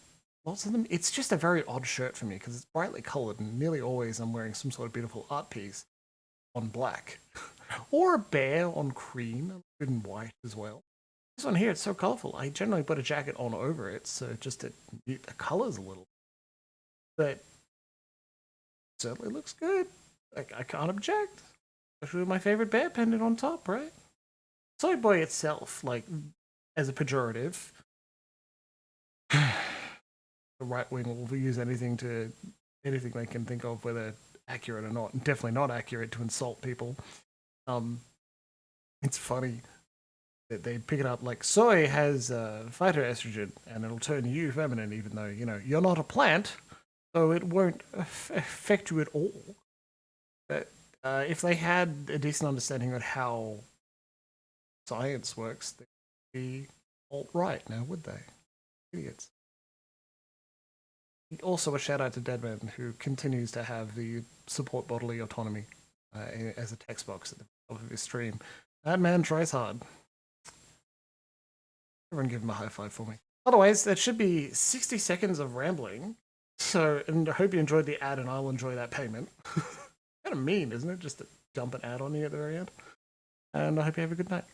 lots of them. It's just a very odd shirt for me because it's brightly colored and nearly always I'm wearing some sort of beautiful art piece on black. Or a bear on cream, and white as well. This one here, it's so colorful. I generally put a jacket on over it, so just to mute the colors a little. But certainly looks good. I can't object. Especially with my favorite bear pendant on top, right? Soy boy itself, as a pejorative, the right wing will use anything they can think of, whether accurate or not, and definitely not accurate, to insult people. It's funny that they pick it up like soy has fighter estrogen, and it'll turn you feminine, even though you're not a plant. So it won't affect you at all. But if they had a decent understanding of how science works, they'd be alt-right now, would they? Idiots. Also, a shout out to Deadman, who continues to have the support bodily autonomy as a text box at the top of his stream. That man tries hard. Everyone give him a high five for me. Otherwise, that should be 60 seconds of rambling. So, and I hope you enjoyed the ad, and I'll enjoy that payment. Kind of mean, isn't it? Just to dump an ad on you at the very end. And I hope you have a good night.